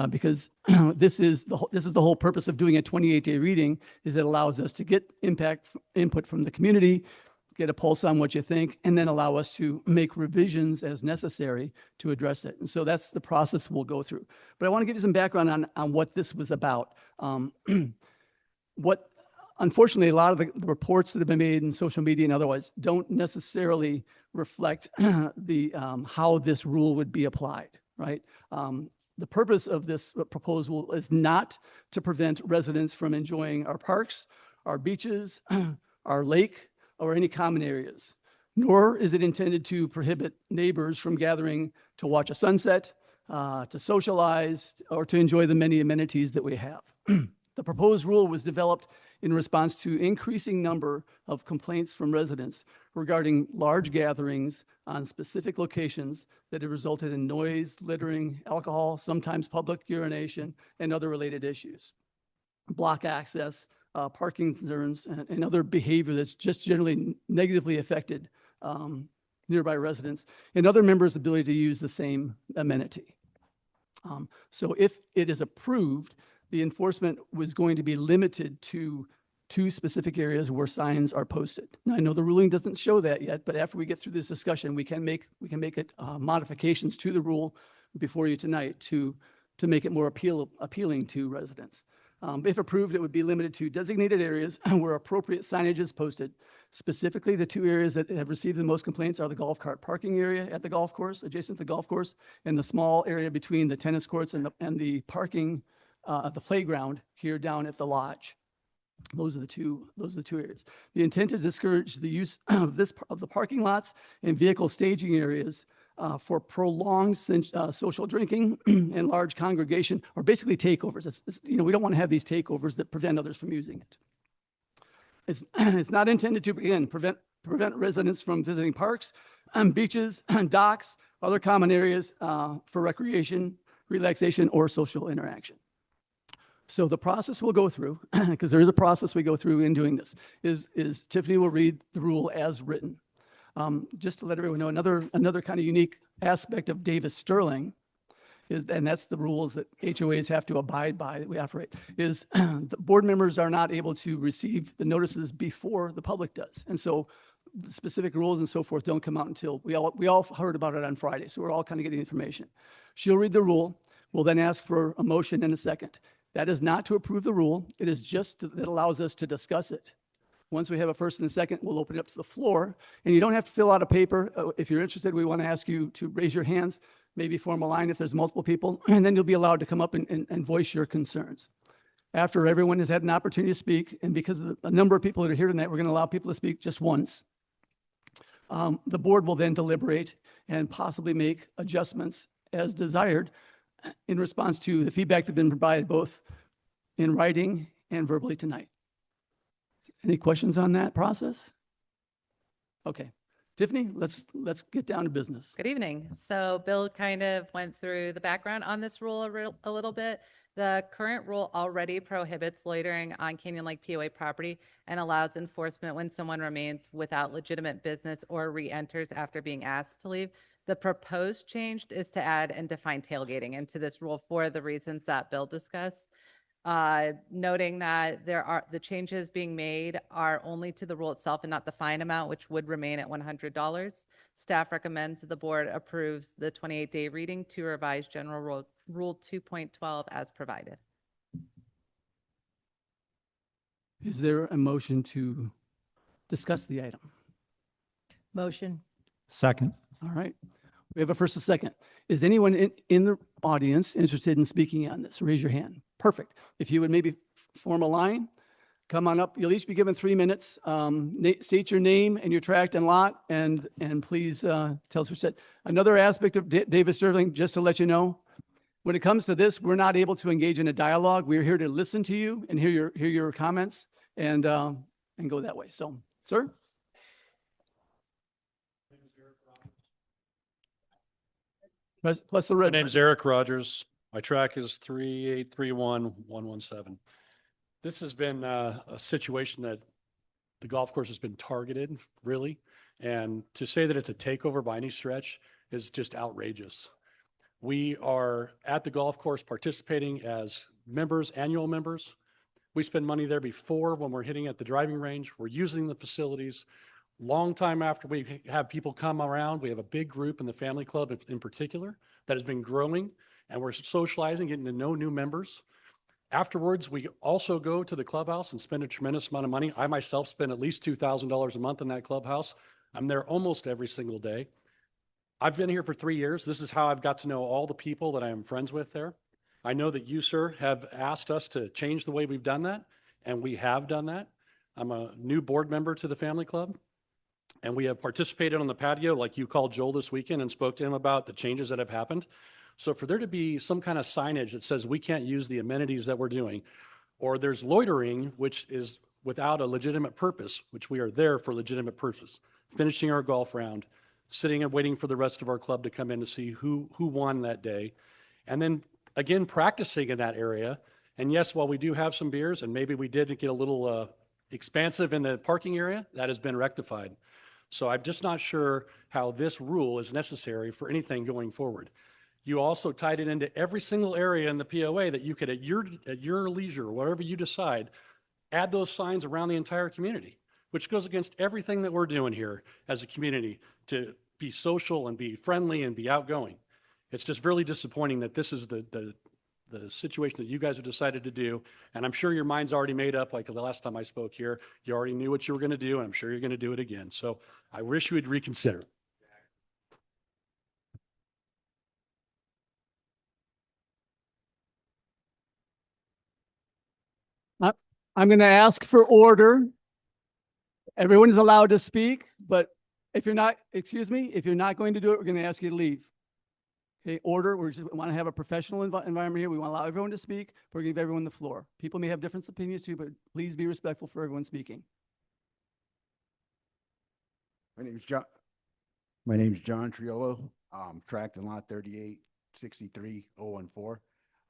because this is the whole purpose of doing a 28-day reading, is it allows us to get input from the community, get a pulse on what you think, and then allow us to make revisions as necessary to address it. And so that's the process we'll go through. But I want to give you some background on what this was about. Unfortunately, a lot of the reports that have been made in social media and otherwise don't necessarily reflect how this rule would be applied, right? The purpose of this proposal is not to prevent residents from enjoying our parks, our beaches, our lake, or any common areas, nor is it intended to prohibit neighbors from gathering to watch a sunset, to socialize, or to enjoy the many amenities that we have. The proposed rule was developed in response to increasing number of complaints from residents regarding large gatherings on specific locations that have resulted in noise, littering, alcohol, sometimes public urination, and other related issues. Block access, parking concerns, and other behavior that's just generally negatively affected nearby residents and other members' ability to use the same amenity. So if it is approved, the enforcement was going to be limited to 2 specific areas where signs are posted. Now, I know the ruling doesn't show that yet, but after we get through this discussion, we can make it modifications to the rule before you tonight to make it more appealing to residents. If approved, it would be limited to designated areas where appropriate signage is posted. Specifically, the 2 areas that have received the most complaints are the golf cart parking area at the golf course, adjacent to the golf course, and the small area between the tennis courts and the parking of the playground here down at the lodge. Those are the two areas. The intent is to discourage the use of the parking lots and vehicle staging areas for prolonged social drinking and large congregation, or basically takeovers. We don't want to have these takeovers that prevent others from using it. It's not intended to, again, prevent prevent residents from visiting parks, beaches, docks, other common areas for recreation, relaxation, or social interaction. So the process we'll go through, because there is a process we go through in doing this, is Tiffany will read the rule as written. Just to let everyone know, another kind of unique aspect of Davis Sterling is, and that's the rules that HOAs have to abide by that we operate, is the board members are not able to receive the notices before the public does. And so the specific rules and so forth don't come out until we all heard about it on Friday. So we're all kind of getting information. She'll read the rule. We'll then ask for a motion in a second. That is not to approve the rule. It is just that allows us to discuss it. Once we have a first and a second, we'll open it up to the floor. And you don't have to fill out a paper. If you're interested, we want to ask you to raise your hands, maybe form a line if there's multiple people, and then you'll be allowed to come up and voice your concerns. After everyone has had an opportunity to speak, and because of the number of people that are here tonight, we're going to allow people to speak just once. The board will then deliberate and possibly make adjustments as desired in response to the feedback that's been provided both in writing and verbally tonight. Any questions on that process? Okay. Tiffany, let's get down to business. Good evening. So Bill kind of went through the background on this rule a little bit. The current rule already prohibits loitering on Canyon Lake POA property and allows enforcement when someone remains without legitimate business or re-enters after being asked to leave. The proposed change is to add and define tailgating into this rule for the reasons that Bill discussed. Noting that the changes being made are only to the rule itself and not the fine amount, which would remain at $100. Staff recommends that the board approves the 28-day reading to revise General Rule 2.12 as provided. Is there a motion to discuss the item? Motion. Second. All right. We have a first and second. Is anyone in the audience interested in speaking on this? Raise your hand. Perfect. If you would maybe form a line, come on up. You'll each be given 3 minutes. State your name and your tract and lot, and please tell us your set. Another aspect of Davis Sterling, just to let you know, when it comes to this, we're not able to engage in a dialogue. We're here to listen to you and hear your comments and go that way. So, sir. Plus the My red. name's Eric Rogers. My track is 3831117. This has been a situation that the golf course has been targeted, really. And to say that it's a takeover by any stretch is just outrageous. We are at the golf course participating as members, annual members. We spend money there before when we're hitting at the driving range. We're using the facilities. Long time after we have people come around, we have a big group in the family club in particular that has been growing, and we're socializing, getting to know new members. Afterwards, we also go to the clubhouse and spend a tremendous amount of money. I myself spend at least $2,000 a month in that clubhouse. I'm there almost every single day. I've been here for 3 years. This is how I've got to know all the people that I am friends with there. I know that you, sir, have asked us to change the way we've done that, and we have done that. I'm a new board member to the family club. And we have participated on the patio, like you called Joel this weekend and spoke to him about the changes that have happened. So for there to be some kind of signage that says we can't use the amenities that we're doing, or there's loitering, which is without a legitimate purpose, which we are there for legitimate purpose, finishing our golf round, sitting and waiting for the rest of our club to come in to see who won that day, and then again practicing in that area. And yes, while we do have some beers, and maybe we did get a little expansive in the parking area, that has been rectified. So I'm just not sure how this rule is necessary for anything going forward. You also tied it into every single area in the POA that you could, at your leisure, whatever you decide, add those signs around the entire community, which goes against everything that we're doing here as a community to be social and be friendly and be outgoing. It's just really disappointing that this is the situation that you guys have decided to do. And I'm sure your mind's already made up. Like the last time I spoke here, you already knew what you were going to do, and I'm sure you're going to do it again. So I wish you would reconsider. I'm going to ask for order. Everyone is allowed to speak, but if you're not, excuse me, if you're not going to do it, we're going to ask you to leave. Okay, order. We want to have a professional environment here. We want to allow everyone to speak. We're going to give everyone the floor. People may have different opinions too, but please be respectful for everyone speaking. My name's John. My name's John Triolo. Tracked in lot 3863014.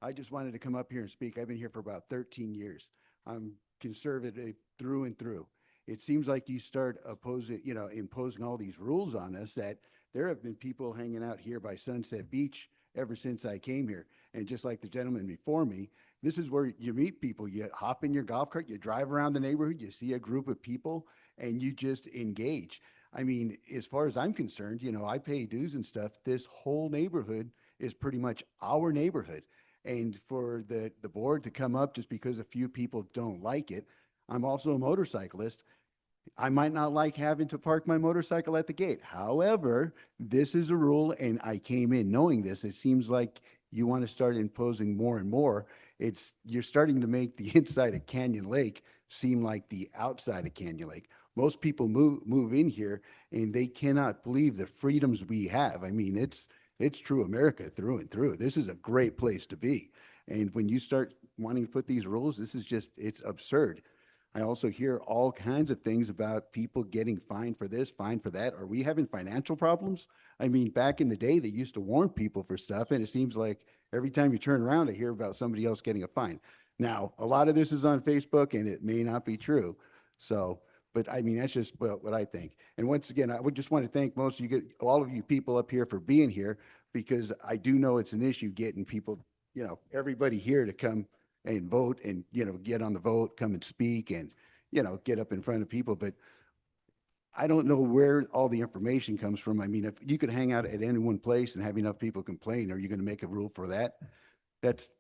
I just wanted to come up here and speak. I've been here for about 13 years. I'm conservative through and through. It seems like you start imposing all these rules on us that there have been people hanging out here by Sunset Beach ever since I came here. And just like the gentleman before me, this is where you meet people. You hop in your golf cart, you drive around the neighborhood, you see a group of people, and you just engage. I mean, as far as I'm concerned, I pay dues and stuff. This whole neighborhood is pretty much our neighborhood. And for the board to come up just because a few people don't like it, I'm also a motorcyclist. I might not like having to park my motorcycle at the gate. However, this is a rule, and I came in knowing this. It seems like you want to start imposing more and more. You're starting to make the inside of Canyon Lake seem like the outside of Canyon Lake. Most people move in here, and they cannot believe the freedoms we have. I mean, it's true America through and through. This is a great place to be. And when you start wanting to put these rules, it's absurd. I also hear all kinds of things about people getting fined for this, fined for that. Are we having financial problems? I mean, back in the day, they used to warn people for stuff, and it seems like every time you turn around, I hear about somebody else getting a fine. Now, a lot of this is on Facebook, and it may not be true. So, but I mean, that's just what I think. And once again, I would just want to thank all of you people up here for being here, because I do know it's an issue getting people, everybody here to come and vote and, get on the vote, come and speak and, get up in front of people. But I don't know where all the information comes from. I mean, if you could hang out at any one place and have enough people complain, are you going to make a rule for that? That's,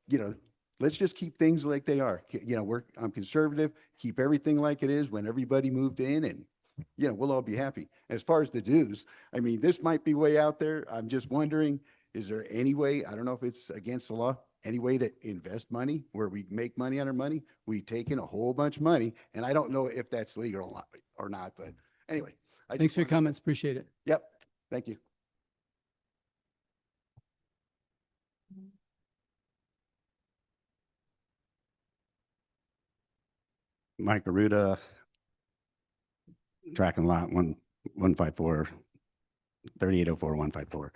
let's just keep things like they are. I'm conservative, keep everything like it is when everybody moved in, and, we'll all be happy. As far as the dues, I mean, this might be way out there. I'm just wondering, is there any way, I don't know if it's against the law, any way to invest money where we make money on our money? We take in a whole bunch of money, and I don't know if that's legal or not, but anyway. Thanks for your comments. Appreciate it. Yep. Thank you. Mike Aruda, tracking lot 154, 3804-154.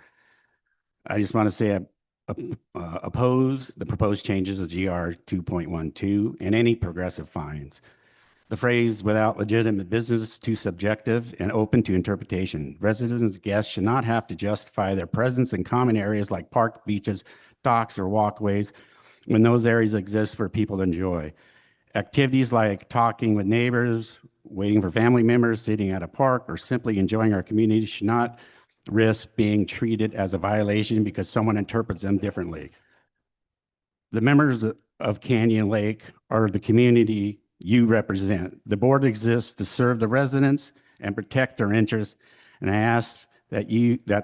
I just want to say oppose the proposed changes of GR 2.12 and any progressive fines. The phrase "without legitimate business" is too subjective and open to interpretation. Residents and guests should not have to justify their presence in common areas like parks, beaches, docks, or walkways when those areas exist for people to enjoy. Activities like talking with neighbors, waiting for family members, sitting at a park, or simply enjoying our community should not risk being treated as a violation because someone interprets them differently. The members of Canyon Lake are the community you represent. The board exists to serve the residents and protect their interests, and I ask that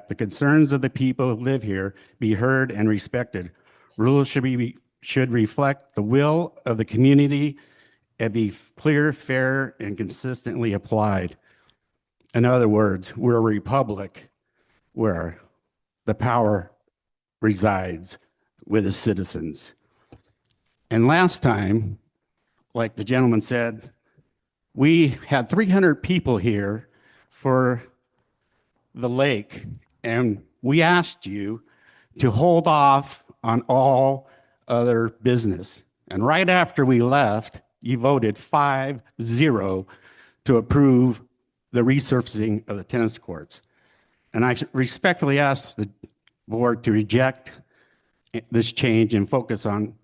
the concerns of the people who live here be heard and respected. Rules should reflect the will of the community and be clear, fair, and consistently applied. In other words, we're a republic where the power resides with the citizens. And last time, like the gentleman said, we had 300 people here for the lake, and we asked you to hold off on all other business. And right after we left, you voted 5-0 to approve the resurfacing of the tennis courts. And I respectfully ask the board to reject this change and focus on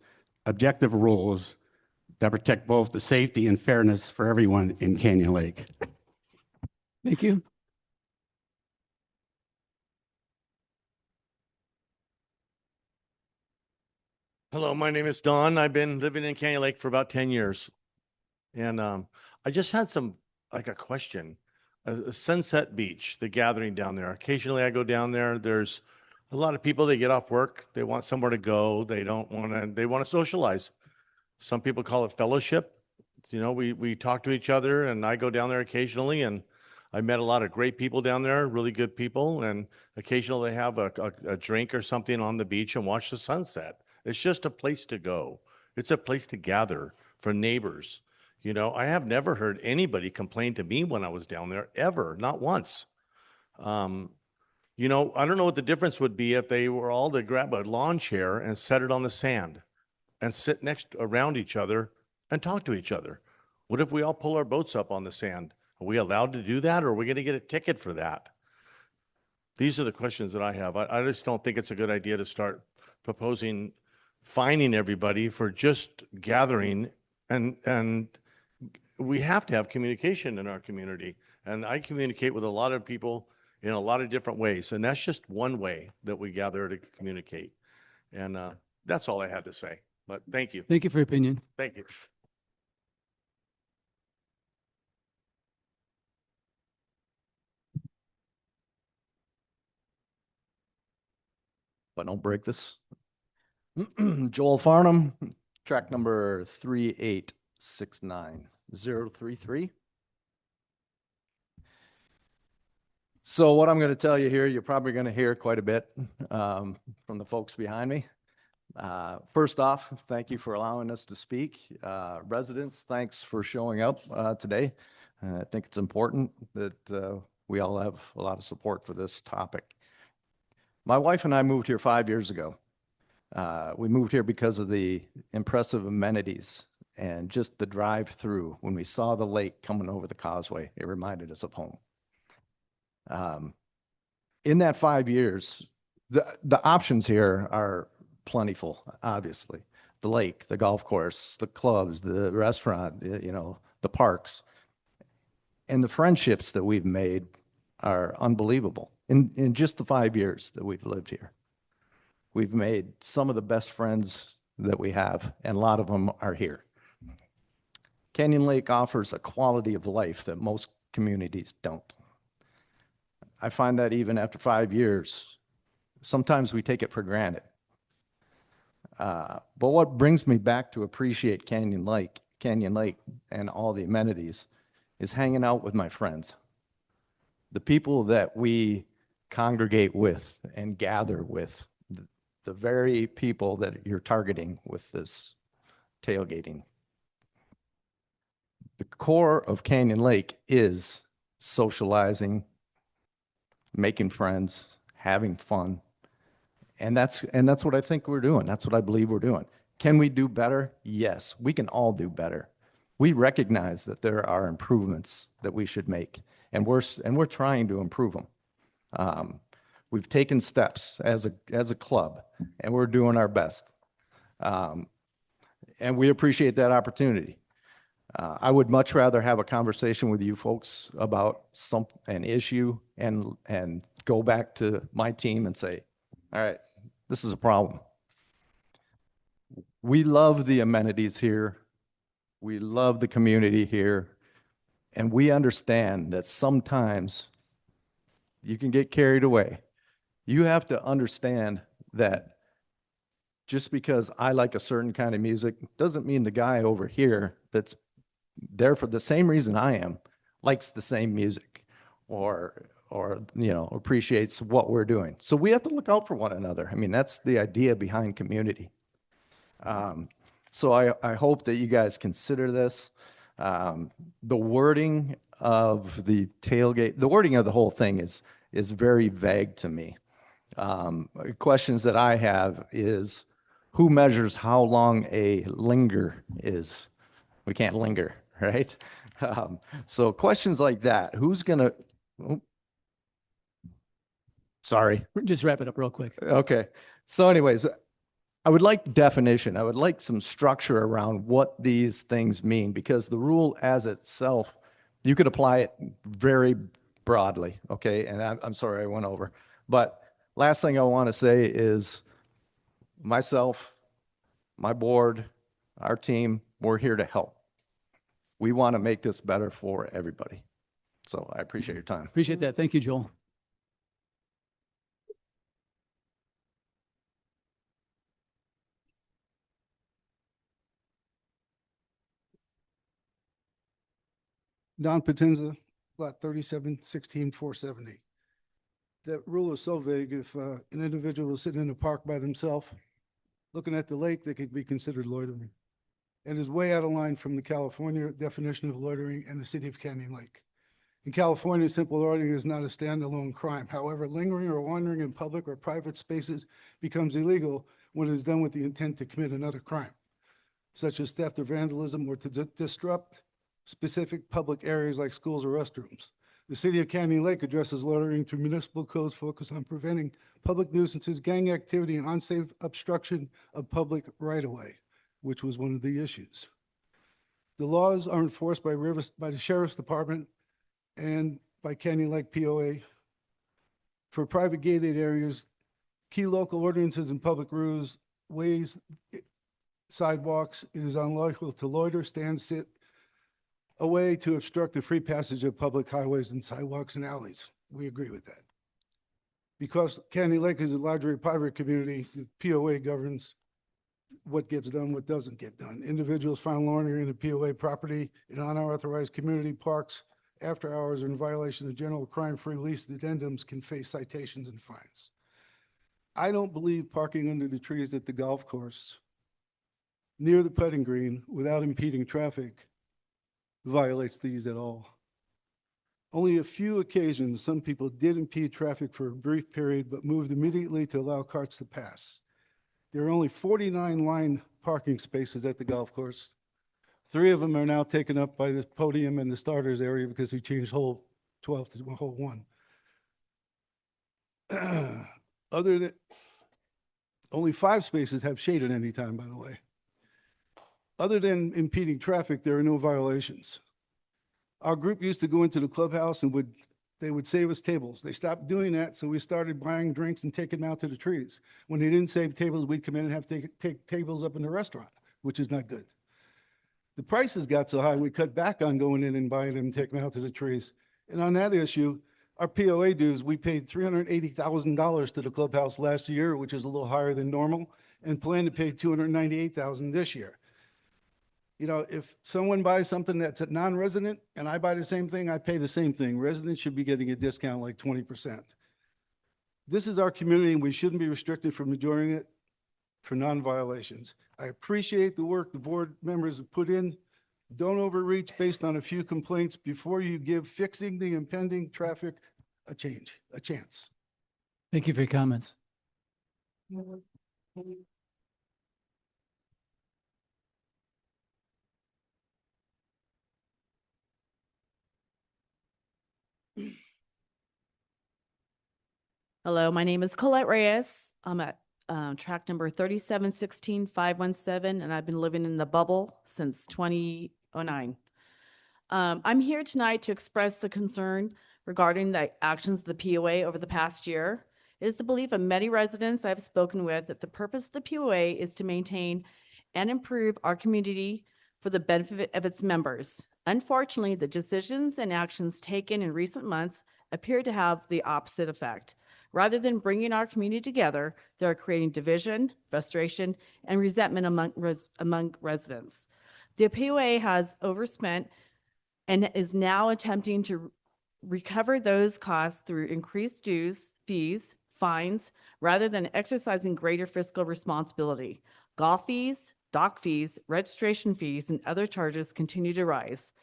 objective rules that protect both the safety and fairness for everyone in Canyon Lake. Thank you. Hello, my name is Don. I've been living in Canyon Lake for about 10 years. And I just had a question. Sunset Beach, the gathering down there. Occasionally I go down there. There's a lot of people, they get off work. They want somewhere to go. They want to socialize. Some people call it fellowship. We talk to each other, and I go down there occasionally, and I met a lot of great people down there, really good people. And occasionally they have a drink or something on the beach and watch the sunset. It's just a place to go. It's a place to gather for neighbors. I have never heard anybody complain to me when I was down there, ever, not once. You know, I don't know what the difference would be if they were all to grab a lawn chair and set it on the sand and sit around each other and talk to each other. What if we all pull our boats up on the sand? Are we allowed to do that, or are we going to get a ticket for that? These are the questions that I have. I just don't think it's a good idea to start proposing fining everybody for just gathering, and we have to have communication in our community. And I communicate with a lot of people in a lot of different ways, and that's just one way that we gather to communicate. And that's all I had to say. But thank you. Thank you for your opinion. Thank you. But don't break this. Joel Farnham, track number 3869033. So what I'm going to tell you here, you're probably going to hear quite a bit from the folks behind me. First off, thank you for allowing us to speak. Residents, thanks for showing up today. I think it's important that we all have a lot of support for this topic. My wife and I moved here 5 years ago. We moved here because of the impressive amenities and just the drive through. When we saw the lake coming over the causeway, it reminded us of home. In that 5 years, the options here are plentiful, obviously. The lake, the golf course, the clubs, the restaurant, you know, the parks. And the friendships that we've made are unbelievable. In just the 5 years that we've lived here, we've made some of the best friends that we have, and a lot of them are here. Canyon Lake offers a quality of life that most communities don't. I find that even after 5 years, sometimes we take it for granted. But what brings me back to appreciate Canyon Lake and all the amenities is hanging out with my friends. The people that we congregate with and gather with, the very people that you're targeting with this tailgating. The core of Canyon Lake is socializing, making friends, having fun. And that's what I think we're doing. That's what I believe we're doing. Can we do better? Yes, we can all do better. We recognize that there are improvements that we should make, and we're trying to improve them. We've taken steps as a club, and we're doing our best. And we appreciate that opportunity. I would much rather have a conversation with you folks about an issue and go back to my team and say, all right, this is a problem. We love the amenities here. We love the community here. And we understand that sometimes you can get carried away. You have to understand that just because I like a certain kind of music doesn't mean the guy over here that's there for the same reason I am likes the same music or you know, appreciates what we're doing. So we have to look out for one another. I mean, that's the idea behind community. So I hope that you guys consider this. The wording of the tailgate, the wording of the whole thing is very vague to me. Questions that I have is, who measures how long a linger is? We can't linger, right? So questions like that, who's gonna, sorry. Just wrap it up real quick. Okay. So anyways, I would like definition. I would like some structure around what these things mean, because the rule as itself, you could apply it very broadly, okay? And I'm sorry I went over. But last thing I want to say is myself, my board, our team, we're here to help. We want to make this better for everybody. So I appreciate your time. Appreciate that. Thank you, Joel. Don Potenza, lot 37-16-470. That rule is so vague. If an individual is sitting in a park by themselves, looking at the lake, they could be considered loitering. And is way out of line from the California definition of loitering and the city of Canyon Lake. In California, simple loitering is not a standalone crime. However, lingering or wandering in public or private spaces becomes illegal when it is done with the intent to commit another crime, such as theft or vandalism, or to disrupt specific public areas like schools or restrooms. The city of Canyon Lake addresses loitering through municipal codes focused on preventing public nuisances, gang activity, and unsafe obstruction of public right-of-way, which was one of the issues. The laws are enforced by the Sheriff's Department and by Canyon Lake POA. For private gated areas, key local ordinances and public rules, ways, sidewalks, it is unlawful to loiter, stand, sit, a way to obstruct the free passage of public highways and sidewalks and alleys. We agree with that. Because Canyon Lake is a largely private community, the POA governs what gets done, what doesn't get done. Individuals found loitering in the POA property in unauthorized community parks after hours or in violation of general crime-free lease addendums can face citations and fines. I don't believe parking under the trees at the golf course near the putting green without impeding traffic violates these at all. Only a few occasions, some people did impede traffic for a brief period, but moved immediately to allow carts to pass. There are only 49 line parking spaces at the golf course. 3 of them are now taken up by the podium and the starters area because we changed hole 12 to hole 1. Other than, only 5 spaces have shade at any time, by the way. Other than impeding traffic, there are no violations. Our group used to go into the clubhouse and they would save us tables. They stopped doing that, so we started buying drinks and taking them out to the trees. When they didn't save tables, we'd come in and have to take tables up in the restaurant, which is not good. The prices got so high, we cut back on going in and buying them and taking them out to the trees. And on that issue, our POA dues, we paid $380,000 to the clubhouse last year, which is a little higher than normal, and plan to pay $298,000 this year. You know, if someone buys something that's a non-resident and I buy the same thing, I pay the same thing. Residents should be getting a discount like 20%. This is our community and we shouldn't be restricted from enjoying it for non-violations. I appreciate the work the board members have put in. Don't overreach based on a few complaints before you give fixing the impending traffic a chance. Thank you for your comments. Hello, my name is Colette Reyes. I'm at track number 3716517, and I've been living in the bubble since 2009. I'm here tonight to express the concern regarding the actions of the POA over the past year. It is the belief of many residents I've spoken with that the purpose of the POA is to maintain and improve our community for the benefit of its members. Unfortunately, the decisions and actions taken in recent months appear to have the opposite effect. Rather than bringing our community together, they are creating division, frustration, and resentment among residents. The POA has overspent and is now attempting to recover those costs through increased dues, fees, fines, rather than exercising greater fiscal responsibility. Golf fees, dock fees, registration fees, and other charges continue to rise.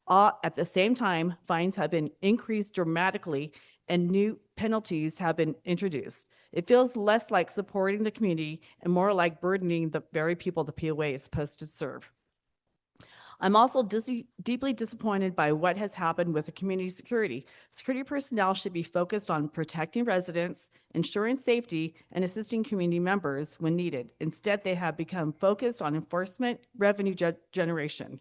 At the same time, fines have been increased dramatically and new penalties have been introduced. It feels less like supporting the community and more like burdening the very people the POA is supposed to serve. I'm also deeply disappointed by what has happened with the community security. Security personnel should be focused on protecting residents, ensuring safety, and assisting community members when needed. Instead, they have become focused on enforcement, revenue generation.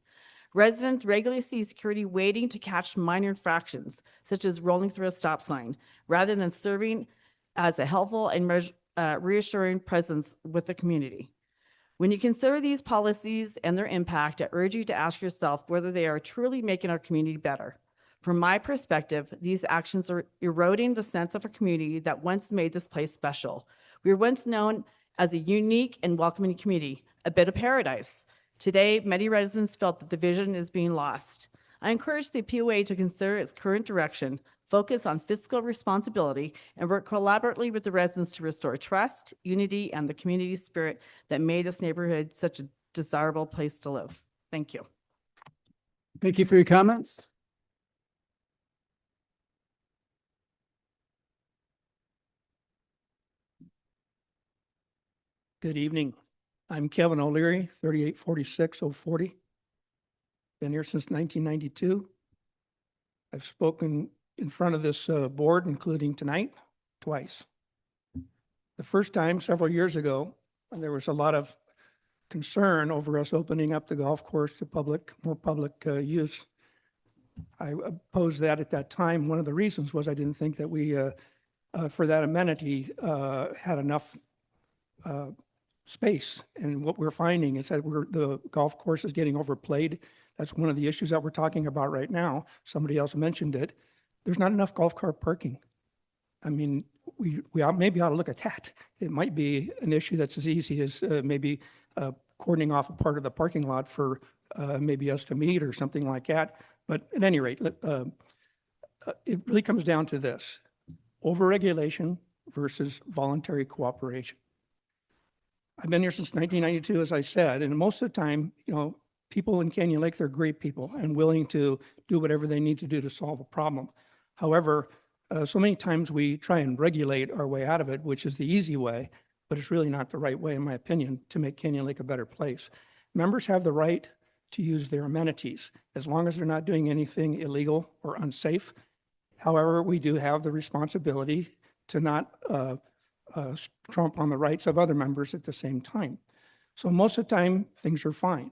Residents regularly see security waiting to catch minor infractions, such as rolling through a stop sign, rather than serving as a helpful and reassuring presence with the community. When you consider these policies and their impact, I urge you to ask yourself whether they are truly making our community better. From my perspective, these actions are eroding the sense of a community that once made this place special. We were once known as a unique and welcoming community, a bit of paradise. Today, many residents felt that the vision is being lost. I encourage the POA to consider its current direction, focus on fiscal responsibility, and work collaboratively with the residents to restore trust, unity, and the community spirit that made this neighborhood such a desirable place to live. Thank you. Thank you for your comments. Good evening. I'm Kevin O'Leary, 3846-040. Been here since 1992. I've spoken in front of this board, including tonight, twice. The first time, several years ago, when there was a lot of concern over us opening up the golf course to more public use. I opposed that at that time. One of the reasons was I didn't think that we, for that amenity, had enough space. And what we're finding is that the golf course is getting overplayed. That's one of the issues that we're talking about right now. Somebody else mentioned it. There's not enough golf cart parking. I mean, we maybe ought to look at that. It might be an issue that's as easy as maybe cordoning off a part of the parking lot for maybe us to meet or something like that. But at any rate, it really comes down to this: overregulation versus voluntary cooperation. I've been here since 1992, as I said, and most of the time, people in Canyon Lake, they're great people and willing to do whatever they need to do to solve a problem. However, so many times we try and regulate our way out of it, which is the easy way, but it's really not the right way, in my opinion, to make Canyon Lake a better place. Members have the right to use their amenities, as long as they're not doing anything illegal or unsafe. However, we do have the responsibility to not trump on the rights of other members at the same time. So most of the time, things are fine.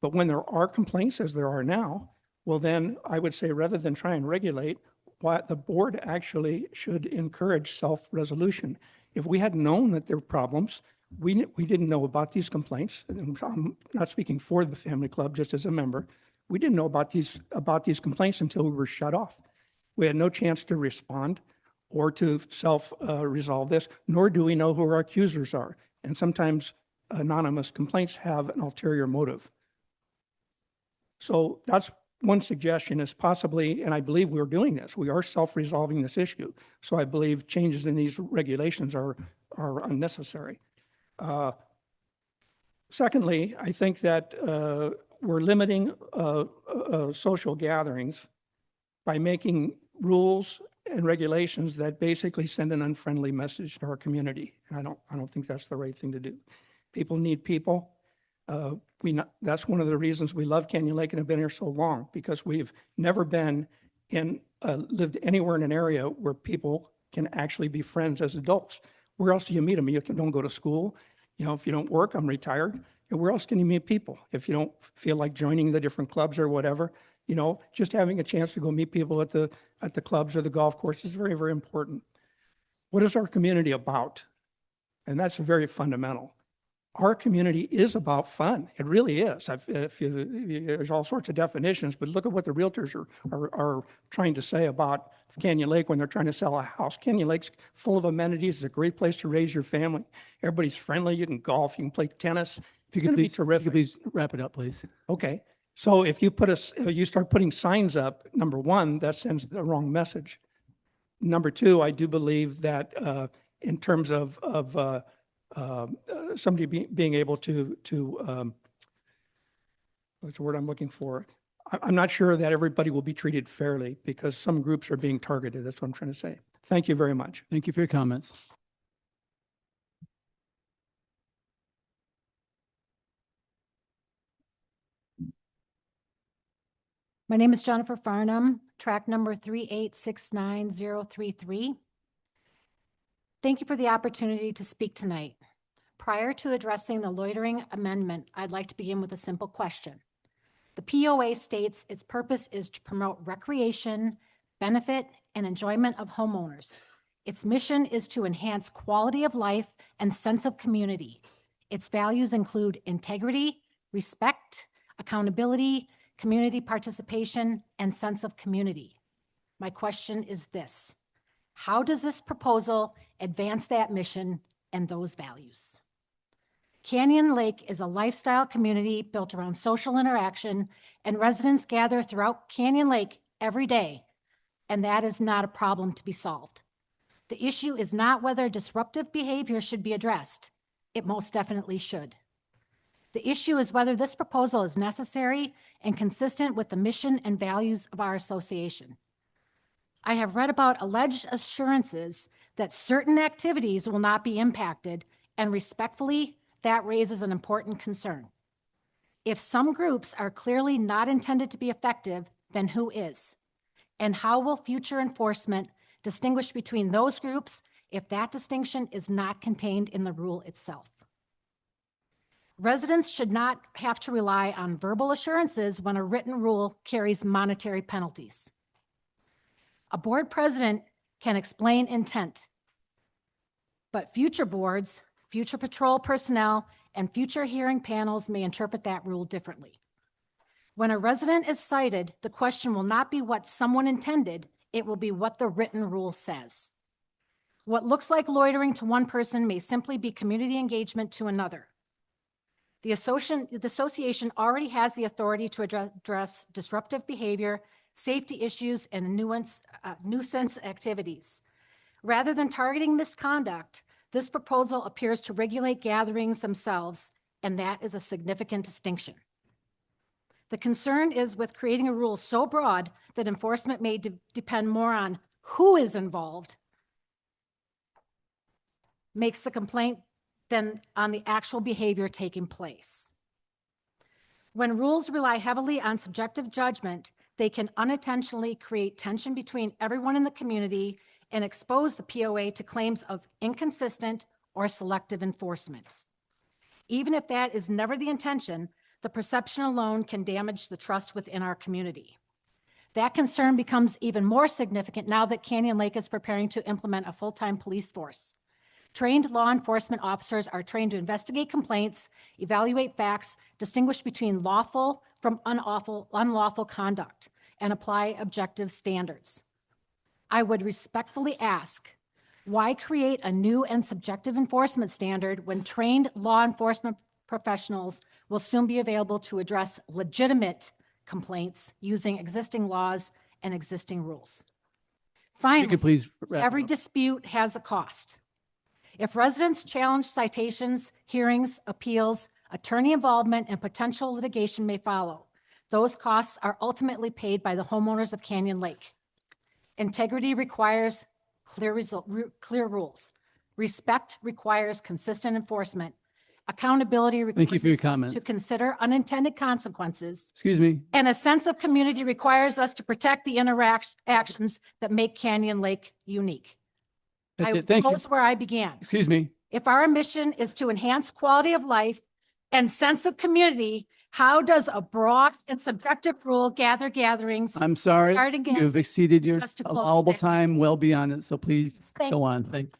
But when there are complaints, as there are now, well, then I would say rather than try and regulate, what the board actually should encourage self-resolution. If we had known that there were problems, we didn't know about these complaints. And I'm not speaking for the family club, just as a member. We didn't know about these complaints until we were shut off. We had no chance to respond or to self-resolve this, nor do we know who our accusers are. And sometimes anonymous complaints have an ulterior motive. So that's one suggestion, is possibly, and I believe we're doing this, we are self-resolving this issue. So I believe changes in these regulations are unnecessary. Secondly, I think that we're limiting social gatherings by making rules and regulations that basically send an unfriendly message to our community. And I don't think that's the right thing to do. People need people. That's one of the reasons we love Canyon Lake and have been here so long, because we've never been lived anywhere in an area where people can actually be friends as adults. Where else do you meet them? You don't go to school. If you don't work, I'm retired. Where else can you meet people? If you don't feel like joining the different clubs or whatever, just having a chance to go meet people at the clubs or the golf course is very, very important. What is our community about? And that's very fundamental. Our community is about fun. It really is. There's all sorts of definitions, but look at what the realtors are trying to say about Canyon Lake when they're trying to sell a house. Canyon Lake's full of amenities. It's a great place to raise your family. Everybody's friendly. You can golf. You can play tennis. If you could please wrap it up, please. Okay. So if you start putting signs up, number one, that sends the wrong message. Number two, I do believe that in terms of somebody being able to what's the word I'm looking for? I'm not sure that everybody will be treated fairly, because some groups are being targeted. That's what I'm trying to say. Thank you very much. Thank you for your comments. My name is Jennifer Farnham, track number 3869033. Thank you for the opportunity to speak tonight. Prior to addressing the loitering amendment, I'd like to begin with a simple question. The POA states its purpose is to promote recreation, benefit, and enjoyment of homeowners. Its mission is to enhance quality of life and sense of community. Its values include integrity, respect, accountability, community participation, and sense of community. My question is this: how does this proposal advance that mission and those values? Canyon Lake is a lifestyle community built around social interaction, and residents gather throughout Canyon Lake every day, and that is not a problem to be solved. The issue is not whether disruptive behavior should be addressed. It most definitely should. The issue is whether this proposal is necessary and consistent with the mission and values of our association. I have read about alleged assurances that certain activities will not be impacted, and respectfully, that raises an important concern. If some groups are clearly not intended to be effective, then who is? And how will future enforcement distinguish between those groups if that distinction is not contained in the rule itself? Residents should not have to rely on verbal assurances when a written rule carries monetary penalties. A board president can explain intent, but future boards, future patrol personnel, and future hearing panels may interpret that rule differently. When a resident is cited, the question will not be what someone intended, it will be what the written rule says. What looks like loitering to one person may simply be community engagement to another. The association already has the authority to address disruptive behavior, safety issues, and nuisance activities. Rather than targeting misconduct, this proposal appears to regulate gatherings themselves, and that is a significant distinction. The concern is with creating a rule so broad that enforcement may depend more on who is involved, makes the complaint, than on the actual behavior taking place. When rules rely heavily on subjective judgment, they can unintentionally create tension between everyone in the community and expose the POA to claims of inconsistent or selective enforcement. Even if that is never the intention, the perception alone can damage the trust within our community. That concern becomes even more significant now that Canyon Lake is preparing to implement a full-time police force. Trained law enforcement officers are trained to investigate complaints, evaluate facts, distinguish between lawful from unlawful conduct, and apply objective standards. I would respectfully ask, why create a new and subjective enforcement standard when trained law enforcement professionals will soon be available to address legitimate complaints using existing laws and existing rules? You Finally, could please wrap every up. dispute has a cost. If residents challenge citations, hearings, appeals, attorney involvement, and potential litigation may follow. Those costs are ultimately paid by the homeowners of Canyon Lake. Integrity requires clear rules. Respect requires consistent enforcement. Accountability Thank you for your requires us comment. to consider unintended consequences. Excuse me. And a sense of community requires us to protect the interactions that make Canyon Lake unique. I will Thank you. close where I began. Excuse me. If our mission is to enhance quality of life and sense of community, how does a broad and subjective rule gatherings? I'm sorry. Start again. You've exceeded your Just to close allowable that. time well beyond it, so please Thank go you. on. Thank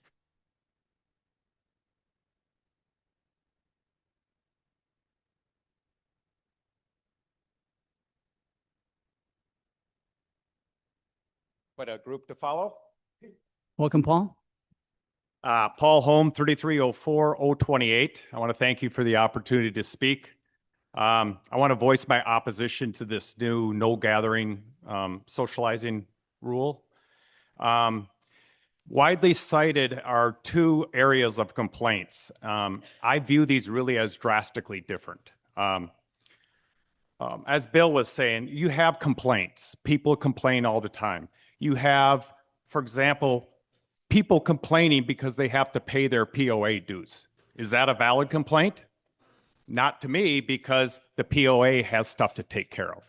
What a group to follow. Welcome, Paul. Paul Holm, 3304-028. I want to thank you for the opportunity to speak. I want to voice my opposition to this new no gathering socializing rule. Widely cited are two areas of complaints. I view these really as drastically different. As Bill was saying, you have complaints. People complain all the time. You have, for example, people complaining because they have to pay their POA dues. Is that a valid complaint? Not to me, because the POA has stuff to take care of.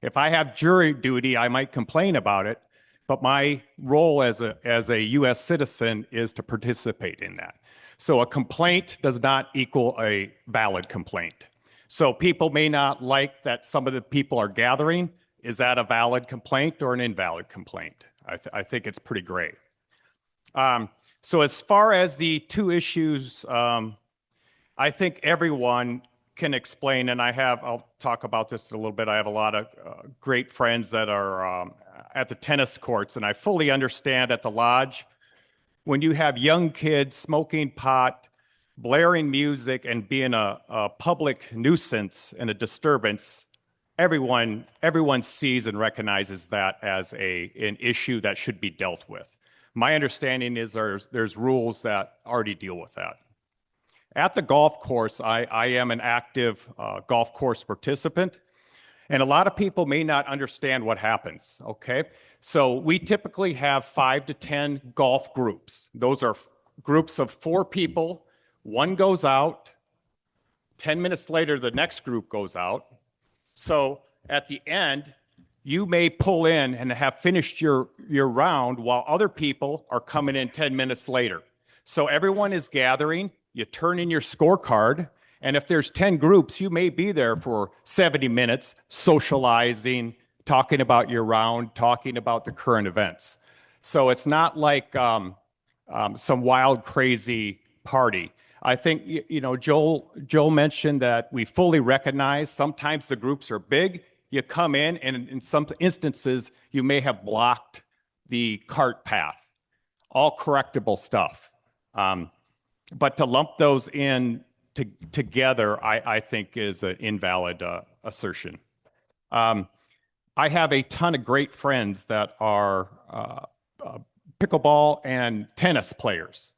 If I have jury duty, I might complain about it, but my role as a U.S. citizen is to participate in that. So a complaint does not equal a valid complaint. So people may not like that some of the people are gathering. Is that a valid complaint or an invalid complaint? I think it's pretty gray. So as far as the two issues, I think everyone can explain, and I'll talk about this a little bit. I have a lot of great friends that are at the tennis courts, and I fully understand at the lodge, when you have young kids smoking pot, blaring music, and being a public nuisance and a disturbance, everyone sees and recognizes that as an issue that should be dealt with. My understanding is there's rules that already deal with that. At the golf course, I am an active golf course participant, and a lot of people may not understand what happens, okay? So we typically have 5 to 10 golf groups. Those are groups of 4 people. One goes out, 10 minutes later, the next group goes out. So at the end, you may pull in and have finished your round while other people are coming in 10 minutes later. So everyone is gathering, you turn in your scorecard, and if there's 10 groups, you may be there for 70 minutes socializing, talking about your round, talking about the current events. So it's not like some wild, crazy party. I think, Joel mentioned that we fully recognize sometimes the groups are big. You come in, and in some instances, you may have blocked the cart path. All correctable stuff. But to lump those in together, I think is an invalid assertion. I have a ton of great friends that are pickleball and tennis players.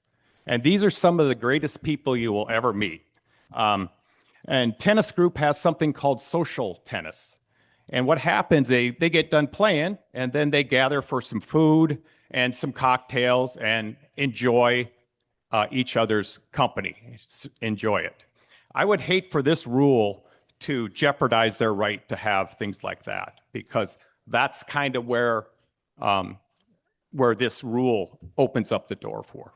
And these are some of the greatest people you will ever meet. And tennis group has something called social tennis. And what happens, they get done playing, and then they gather for some food and some cocktails and enjoy each other's company, enjoy it. I would hate for this rule to jeopardize their right to have things like that, because that's kind of where this rule opens up the door for.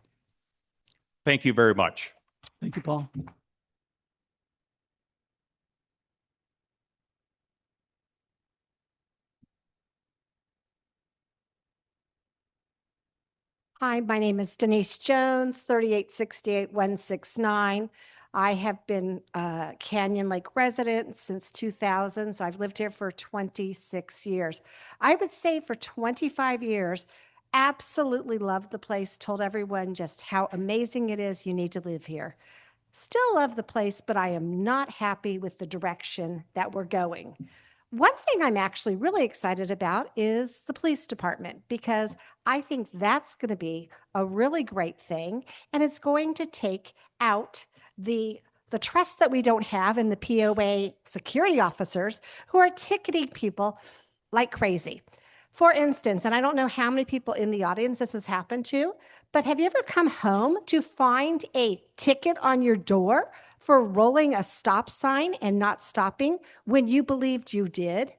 Thank you very much. Thank you, Paul. Hi, my name is Denise Jones, 3868169. I have been a Canyon Lake resident since 2000, so I've lived here for 26 years. I would say for 25 years, absolutely loved the place, told everyone just how amazing it is, you need to live here. Still love the place, but I am not happy with the direction that we're going. One thing I'm actually really excited about is the police department, because I think that's going to be a really great thing, and it's going to take out the trust that we don't have in the POA security officers who are ticketing people like crazy. For instance, and I don't know how many people in the audience this has happened to, but have you ever come home to find a ticket on your door for rolling a stop sign and not stopping when you believed you did?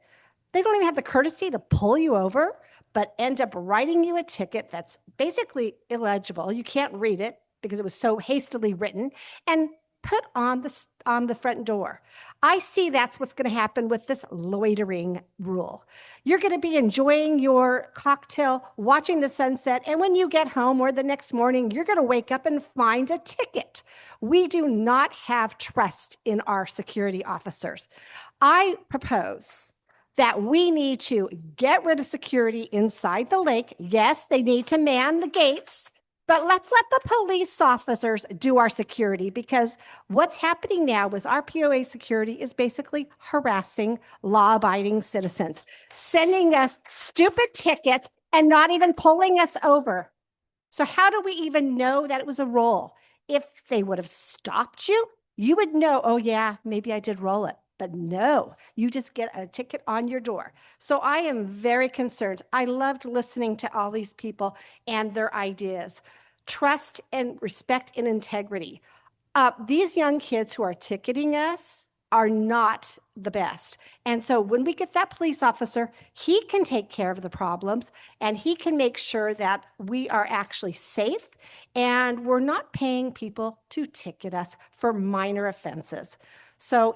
They don't even have the courtesy to pull you over, but end up writing you a ticket that's basically illegible. You can't read it because it was so hastily written, and put on the front door. I see that's what's going to happen with this loitering rule. You're going to be enjoying your cocktail, watching the sunset, and when you get home or the next morning, you're going to wake up and find a ticket. We do not have trust in our security officers. I propose that we need to get rid of security inside the lake. Yes, they need to man the gates, but let's let the police officers do our security, because what's happening now is our POA security is basically harassing law-abiding citizens, sending us stupid tickets and not even pulling us over. So how do we even know that it was a roll? If they would have stopped you, you would know, oh yeah, maybe I did roll it. But no, you just get a ticket on your door. So I am very concerned. I loved listening to all these people and their ideas. Trust and respect and integrity. These young kids who are ticketing us are not the best. And so when we get that police officer, he can take care of the problems, and he can make sure that we are actually safe and we're not paying people to ticket us for minor offenses. So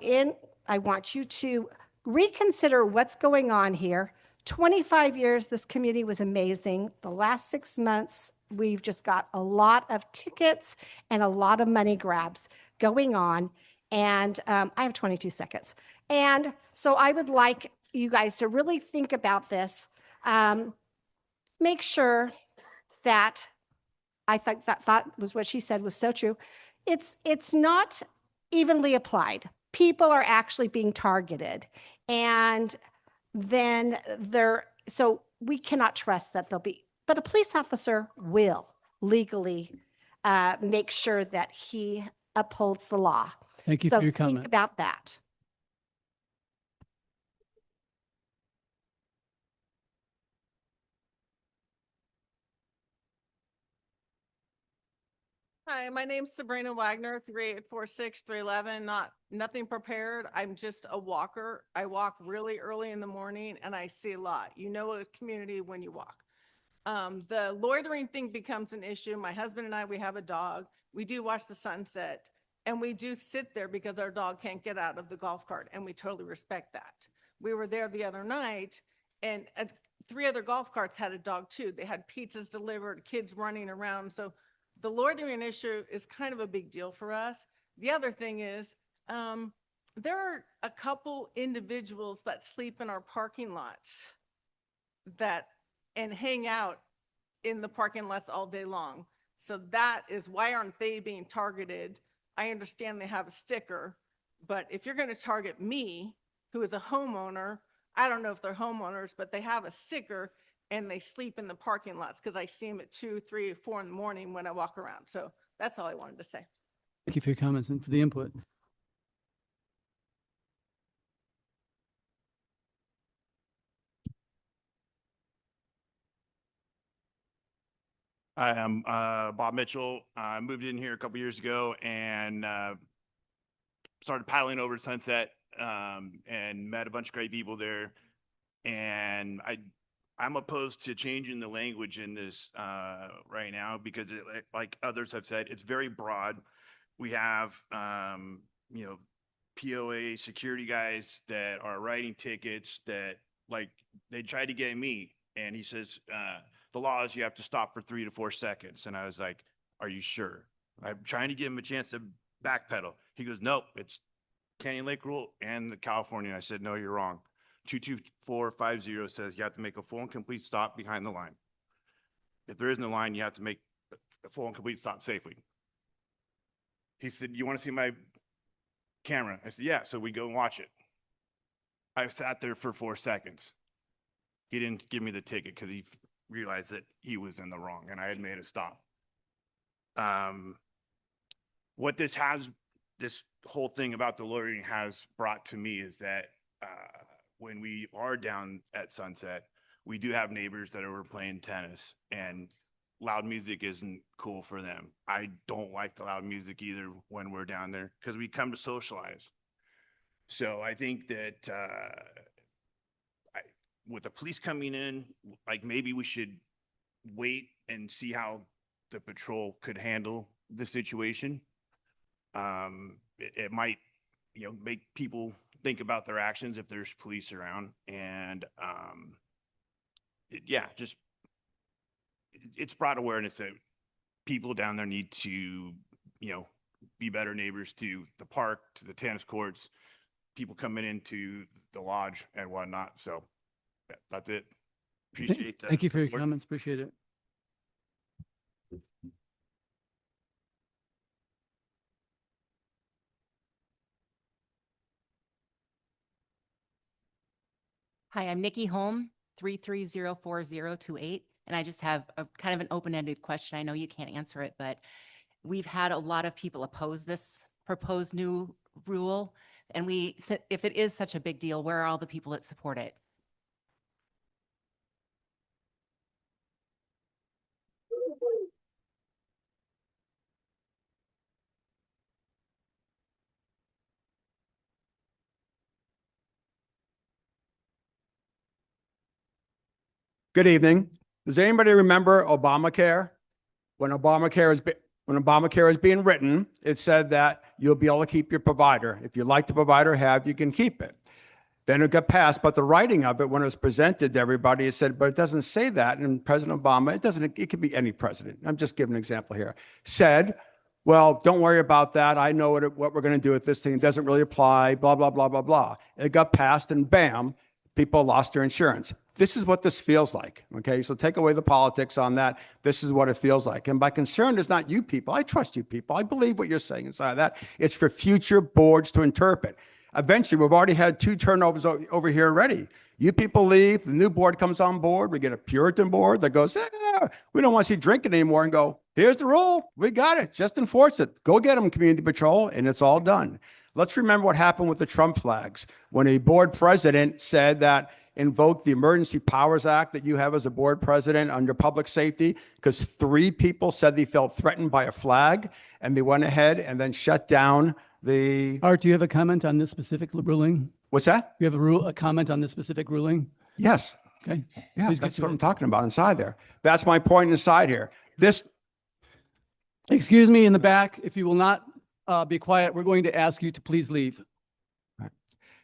I want you to reconsider what's going on here. 25 years, this community was amazing. The last 6 months, we've just got a lot of tickets and a lot of money grabs going on. And I have 22 seconds. And so I would like you guys to really think about this. Make sure that I think that thought was what she said was so true. It's not evenly applied. People are actually being targeted, and then so we cannot trust that they'll be, but a police officer will legally make sure that he upholds the law. Thank you So for your think comment. about that. Hi, my name's Sabrina Wagner, 3846-311. Nothing prepared. I'm just a walker. I walk really early in the morning and I see a lot. You know a community when you walk. The loitering thing becomes an issue. My husband and I, we have a dog. We do watch the sunset and we do sit there because our dog can't get out of the golf cart, and we totally respect that. We were there the other night and 3 other golf carts had a dog too. They had pizzas delivered, kids running around. So the loitering issue is kind of a big deal for us. The other thing is, there are a couple individuals that sleep in our parking lots and hang out in the parking lots all day long. So that is, why aren't they being targeted? I understand they have a sticker, but if you're going to target me, who is a homeowner, I don't know if they're homeowners, but they have a sticker and they sleep in the parking lots because I see them at 2, 3, 4 in the morning when I walk around. So that's all I wanted to say. Thank you for your comments and for the input. Hi, I'm Bob Mitchell. I moved in here a couple years ago and started paddling over to Sunset and met a bunch of great people there. And I'm opposed to changing the language in this right now because, like others have said, it's very broad. We have, POA security guys that are writing tickets that, like, they tried to get me. And he says, the law is you have to stop for 3 to 4 seconds. And I was like, are you sure? I'm trying to give him a chance to backpedal. He goes, nope, it's Canyon Lake rule and the California. I said, no, you're wrong. 22450 says you have to make a full and complete stop behind the line. If there isn't a line, you have to make a full and complete stop safely. He said, you want to see my camera? I said, yeah. So we go and watch it. I sat there for 4 seconds. He didn't give me the ticket because he realized that he was in the wrong and I had made a stop. What this whole thing about the loitering has brought to me is that when we are down at Sunset, we do have neighbors that are playing tennis and loud music isn't cool for them. I don't like the loud music either when we're down there because we come to socialize. So I think that with the police coming in, like maybe we should wait and see how the patrol could handle the situation. It might, make people think about their actions if there's police around, and it's brought awareness that people down there need to, be better neighbors to the park, to the tennis courts, people coming into the lodge and whatnot. So that's it. Appreciate that. Thank you for your comments. Appreciate it. Hi, I'm Nikki Holm, 3304028, and I just have a kind of an open-ended question. I know you can't answer it, but we've had a lot of people oppose this proposed new rule, and if it is such a big deal, where are all the people that support it? Good evening. Does anybody remember Obamacare? When Obamacare is being written, it said that you'll be able to keep your provider. If you like the provider you can keep it. Then it got passed, but the writing of it, when it was presented to everybody, it said, but it doesn't say that. And President Obama, it could be any president. I'm just giving an example here. Said, well, don't worry about that. I know what we're going to do with this thing. It doesn't really apply, blah, blah, blah, blah, blah. It got passed and bam, people lost their insurance. This is what this feels like, okay? So take away the politics on that. This is what it feels like. And my concern is not you people. I trust you people. I believe what you're saying inside of that. It's for future boards to interpret. Eventually, we've already had 2 turnovers over here already. You people leave, the new board comes on board, we get a Puritan board that goes, we don't want to see drinking anymore, and go, here's the rule, we got it, just enforce it. Go get them, community patrol, and it's all done. Let's remember what happened with the Trump flags when a board president said that invoke the Emergency Powers Act that you have as a board president under public safety, because 3 people said they felt threatened by a flag, and they went ahead and then shut down the, Art, do you have a comment on this specific ruling? what's that? Do you have a comment on this specific ruling? Yes. Okay. Yeah, Please get that's to what it. I'm talking about inside there. That's my point inside here. This, Excuse me in the back. If you will not be quiet, we're going to ask you to please leave.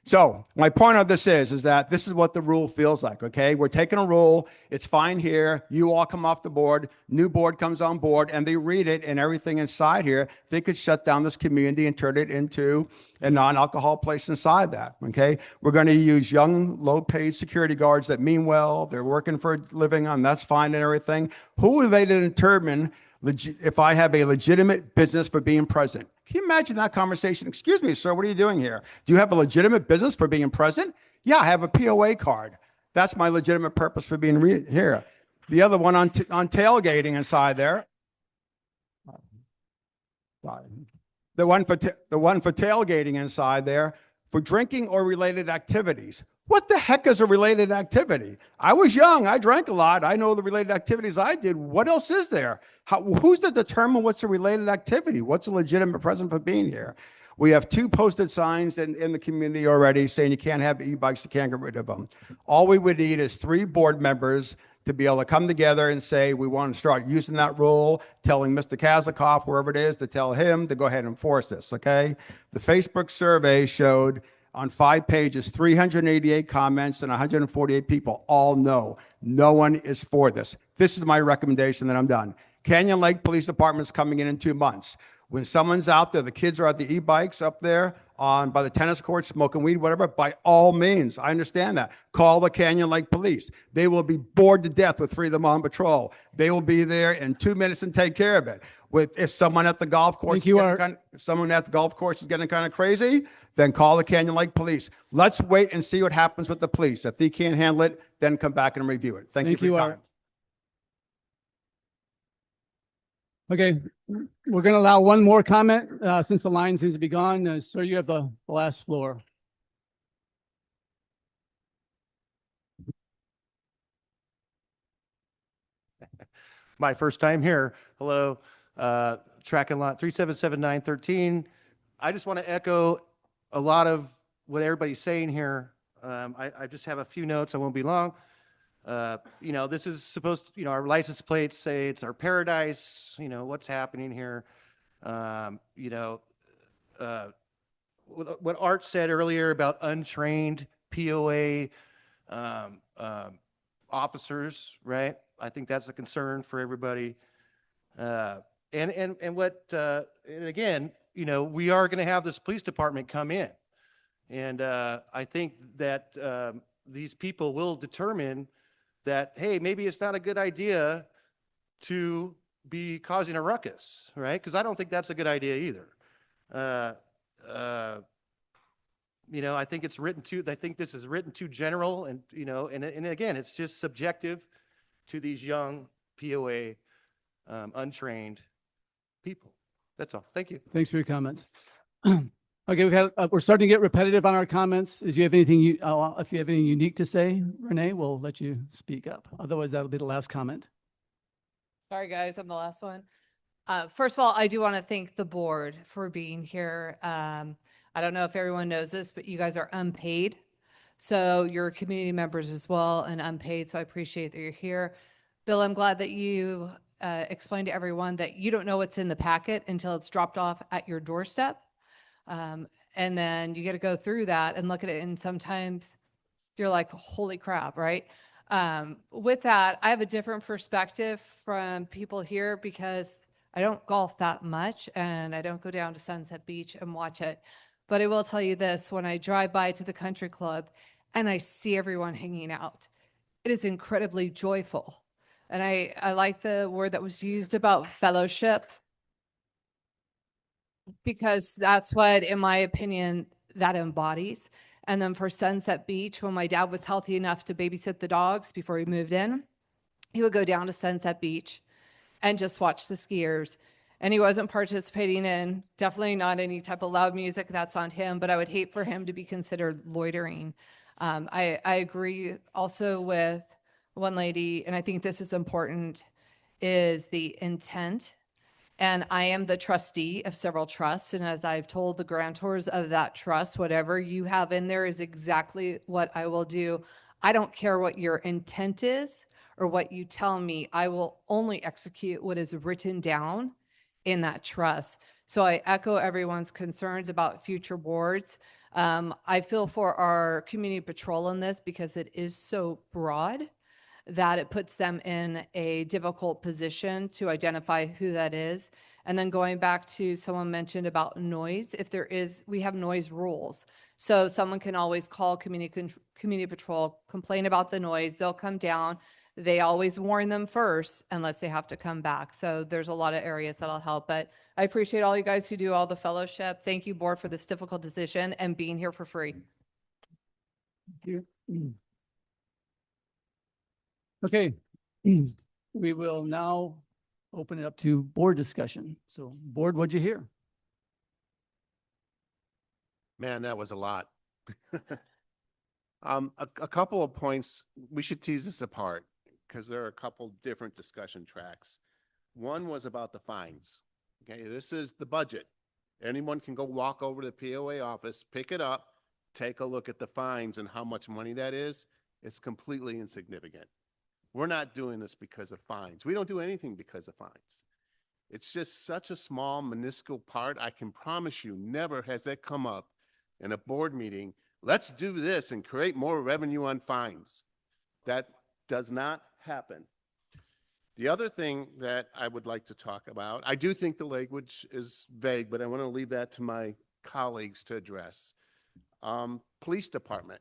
so my point of this is that this is what the rule feels like, okay? We're taking a rule, it's fine here, you all come off the board, new board comes on board, and they read it, and everything inside here, they could shut down this community and turn it into a non-alcohol place inside that, okay? We're going to use young, low-paid security guards that mean well, they're working for a living, and that's fine and everything. Who are they to determine if I have a legitimate business for being present? Can you imagine that conversation? Excuse me, sir, what are you doing here? Do you have a legitimate business for being present? Yeah, I have a POA card. That's my legitimate purpose for being here. The other one on tailgating inside there. The one for tailgating inside there for drinking or related activities. What the heck is a related activity? I was young. I drank a lot. I know the related activities I did. What else is there? Who's to determine what's a related activity? What's a legitimate reason for being here? We have 2 posted signs in the community already saying you can't have e-bikes, you can't get rid of them. All we would need is 3 board members to be able to come together and say, we want to start using that rule, telling Mr. Kazikoff, wherever it is, to tell him to go ahead and enforce this, okay? The Facebook survey showed on 5 pages, 388 comments and 148 people all know no one is for this. This is my recommendation, that I'm done. Canyon Lake Police Department's coming in 2 months. When someone's out there, the kids are at the e-bikes up there by the tennis court, smoking weed, whatever, by all means, I understand that. Call the Canyon Lake Police. They will be bored to death with 3 of them on patrol. They will be there in 2 minutes and take care of it. If someone at the golf course, if someone at the golf course is getting kind of crazy, then call the Canyon Lake Police. Let's wait and see what happens with the police. If they can't handle it, then come back and review it. Thank you for your time. Okay, we're going to allow one more comment since the line seems to be gone. Sir, you have the last floor. My first time here. Hello, track and lot 377-913. I just want to echo a lot of what everybody's saying here. I just have a few notes. I won't be long. This is supposed to, our license plates say it's our paradise. What's happening here? What Art said earlier about untrained POA officers, right? I think that's a concern for everybody. And again, we are going to have this police department come in. And I think that these people will determine that, hey, maybe it's not a good idea to be causing a ruckus, right? Because I don't think that's a good idea either. I think this is written too general, and and again, it's just subjective to these young POA untrained people. That's all. Thank you. Thanks for your comments. Okay, we're starting to get repetitive on our comments. If you have anything unique to say, Renee, we'll let you speak up. Otherwise, that'll be the last comment. Sorry, guys, I'm the last one. First of all, I do want to thank the board for being here. I don't know if everyone knows this, but you guys are unpaid. So you're community members as well and unpaid. So I appreciate that you're here. Bill, I'm glad that you explained to everyone that you don't know what's in the packet until it's dropped off at your doorstep. And then you get to go through that and look at it. And sometimes you're like, holy crap, right? With that, I have a different perspective from people here because I don't golf that much and I don't go down to Sunset Beach and watch it. But I will tell you this, when I drive by to the country club and I see everyone hanging out, it is incredibly joyful. And I like the word that was used about fellowship, because that's what, in my opinion, that embodies. And then for Sunset Beach, when my dad was healthy enough to babysit the dogs before he moved in, he would go down to Sunset Beach and just watch the skiers. And he wasn't participating in, definitely not any type of loud music. That's on him, but I would hate for him to be considered loitering. I agree also with one lady, and I think this is important, is the intent. And I am the trustee of several trusts. And as I've told the grantors of that trust, whatever you have in there is exactly what I will do. I don't care what your intent is or what you tell me. I will only execute what is written down in that trust. So I echo everyone's concerns about future boards. I feel for our community patrol on this because it is so broad that it puts them in a difficult position to identify who that is. And then going back to someone mentioned about noise, if there is, we have noise rules. So someone can always call community patrol, complain about the noise, they'll come down. They always warn them first unless they have to come back. So there's a lot of areas that'll help, but I appreciate all you guys who do all the fellowship. Thank you, board, for this difficult decision and being here for free. Thank you. Okay, we will now open it up to board discussion. So board, what'd you hear? Man, that was a lot. A couple of points, we should tease this apart because there are a couple different discussion tracks. One was about the fines. Okay, this is the budget. Anyone can go walk over to the POA office, pick it up, take a look at the fines and how much money that is. It's completely insignificant. We're not doing this because of fines. We don't do anything because of fines. It's just such a small, minuscule part. I can promise you, never has that come up in a board meeting. Let's do this and create more revenue on fines. That does not happen. The other thing that I would like to talk about, I do think the language is vague, but I want to leave that to my colleagues to address. Police department.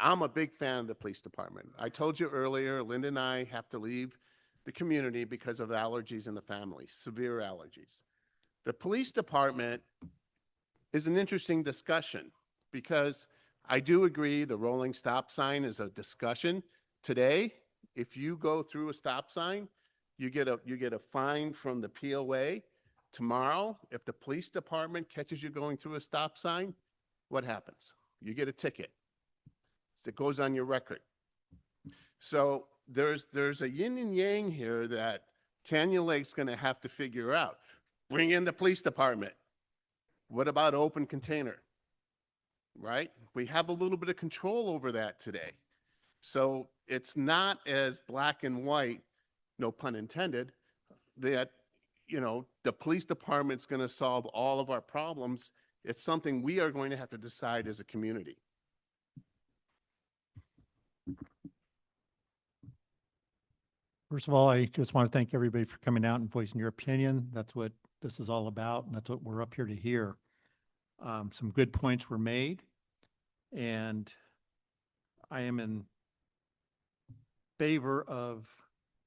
I'm a big fan of the police department. I told you earlier, Linda and I have to leave the community because of allergies in the family, severe allergies. The police department is an interesting discussion because I do agree the rolling stop sign is a discussion. Today, if you go through a stop sign, you get a fine from the POA. Tomorrow, if the police department catches you going through a stop sign, what happens? You get a ticket. It goes on your record. So there's a yin and yang here that Canyon Lake's going to have to figure out. Bring in the police department. What about open container? Right? We have a little bit of control over that today. So it's not as black and white, no pun intended, that, you know, the police department's going to solve all of our problems. It's something we are going to have to decide as a community. First of all, I just want to thank everybody for coming out and voicing your opinion. That's what this is all about, and that's what we're up here to hear. Some good points were made, and I am in favor of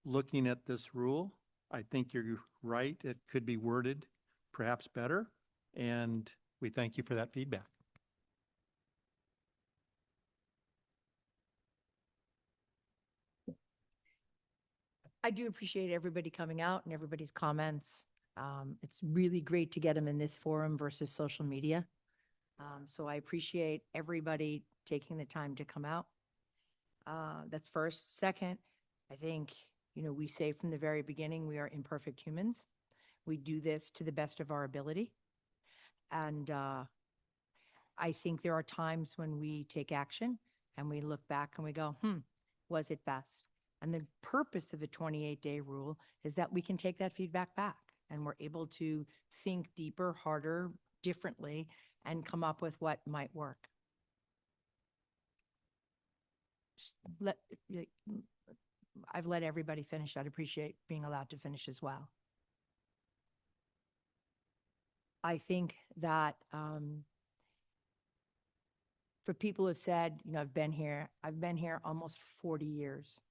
looking at this rule. I think you're right. It could be worded perhaps better, and we thank you for that feedback. I do appreciate everybody coming out and everybody's comments. It's really great to get them in this forum versus social media. So I appreciate everybody taking the time to come out. That's first. Second, I think, you know, we say from the very beginning, we are imperfect humans. We do this to the best of our ability. And I think there are times when we take action and we look back and we go, was it best? And the purpose of a 28-day rule is that we can take that feedback back and we're able to think deeper, harder, differently, and come up with what might work. I've let everybody finish. I'd appreciate being allowed to finish as well. I think that for people who have said, you know, I've been here almost 40 years.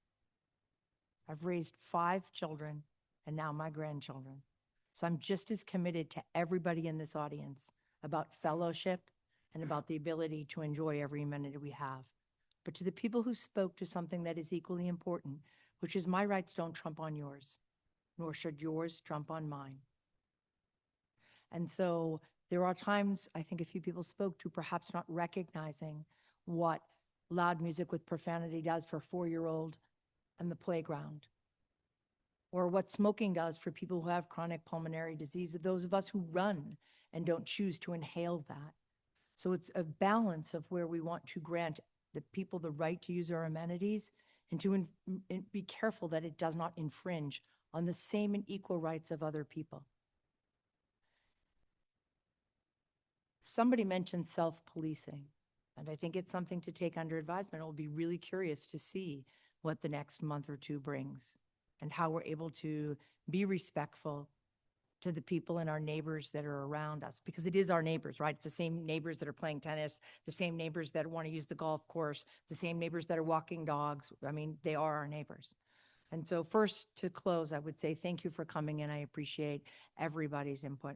I've raised 5 children and now my grandchildren. So I'm just as committed to everybody in this audience about fellowship and about the ability to enjoy every minute we have. But to the people who spoke to something that is equally important, which is my rights don't trump on yours, nor should yours trump on mine. And so there are times, I think a few people spoke to perhaps not recognizing what loud music with profanity does for a 4-year-old on the playground, or what smoking does for people who have chronic pulmonary disease, those of us who run and don't choose to inhale that. So it's a balance of where we want to grant the people the right to use our amenities and to be careful that it does not infringe on the same and equal rights of other people. Somebody mentioned self-policing, and I think it's something to take under advisement. I'll be really curious to see what the next month or two brings and how we're able to be respectful to the people and our neighbors that are around us, because it is our neighbors, right? It's the same neighbors that are playing tennis, the same neighbors that want to use the golf course, the same neighbors that are walking dogs. I mean, they are our neighbors. And so first, to close, I would say thank you for coming in. I appreciate everybody's input.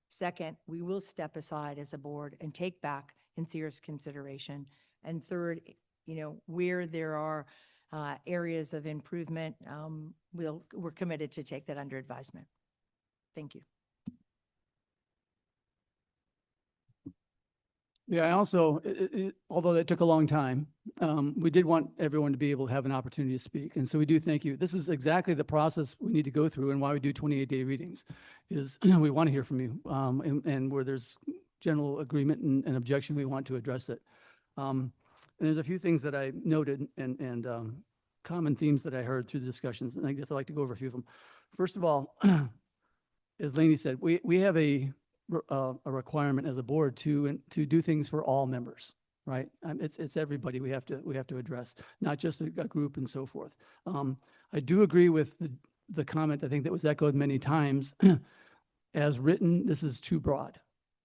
Second, we will step aside as a board and take back in serious consideration. And third, where there are areas of improvement, we're committed to take that under advisement. Thank you. Yeah, I also, although that took a long time, we did want everyone to be able to have an opportunity to speak. And so we do thank you. This is exactly the process we need to go through, and why we do 28-day readings is we want to hear from you, and where there's general agreement and objection, we want to address it. And there's a few things that I noted and common themes that I heard through the discussions, and I guess I'd like to go over a few of them. First of all, as Lainey said, we have a requirement as a board to do things for all members, right? It's everybody we have to address, not just a group and so forth. I do agree with the comment, I think, that was echoed many times. As written, this is too broad,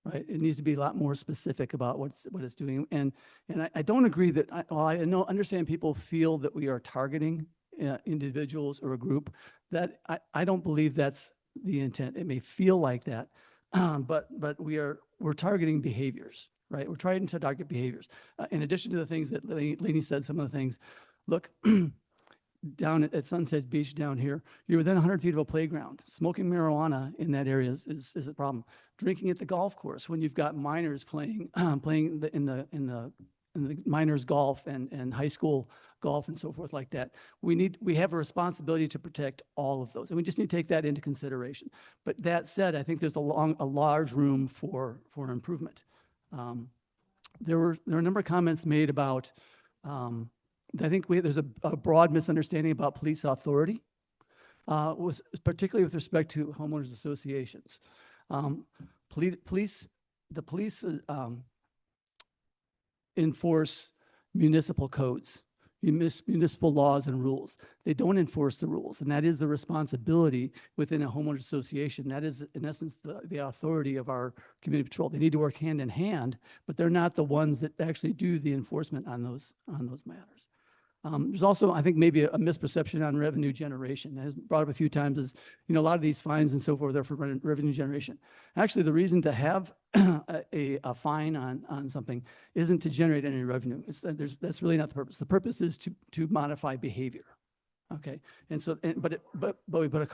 right? It needs to be a lot more specific about what it's doing. And I don't agree that, understand people feel that we are targeting individuals or a group. That I don't believe that's the intent. It may feel like that, but we're targeting behaviors, right? We're trying to target behaviors. In addition to the things that Lainey said, some of the things, look, down at Sunset Beach down here, you're within 100 feet of a playground. Smoking marijuana in that area is a problem. Drinking at the golf course when you've got minors playing in the minors golf and high school golf and so forth like that. We have a responsibility to protect all of those, and we just need to take that into consideration. But that said, I think there's a large room for improvement. There were a number of comments made about. I think there's a broad misunderstanding about police authority, was particularly with respect to homeowners associations. The police enforce municipal codes, municipal laws and rules. They don't enforce the rules, and that is the responsibility within a homeowners association. That is, in essence, the authority of our community patrol. They need to work hand in hand, but they're not the ones that actually do the enforcement on those matters. There's also, I think, maybe a misperception on revenue generation. It has brought up a few times is, a lot of these fines and so forth are for revenue generation. Actually, the reason to have a fine on something isn't to generate any revenue. That's really not the purpose. The purpose is to modify behavior. Okay, and so, but we put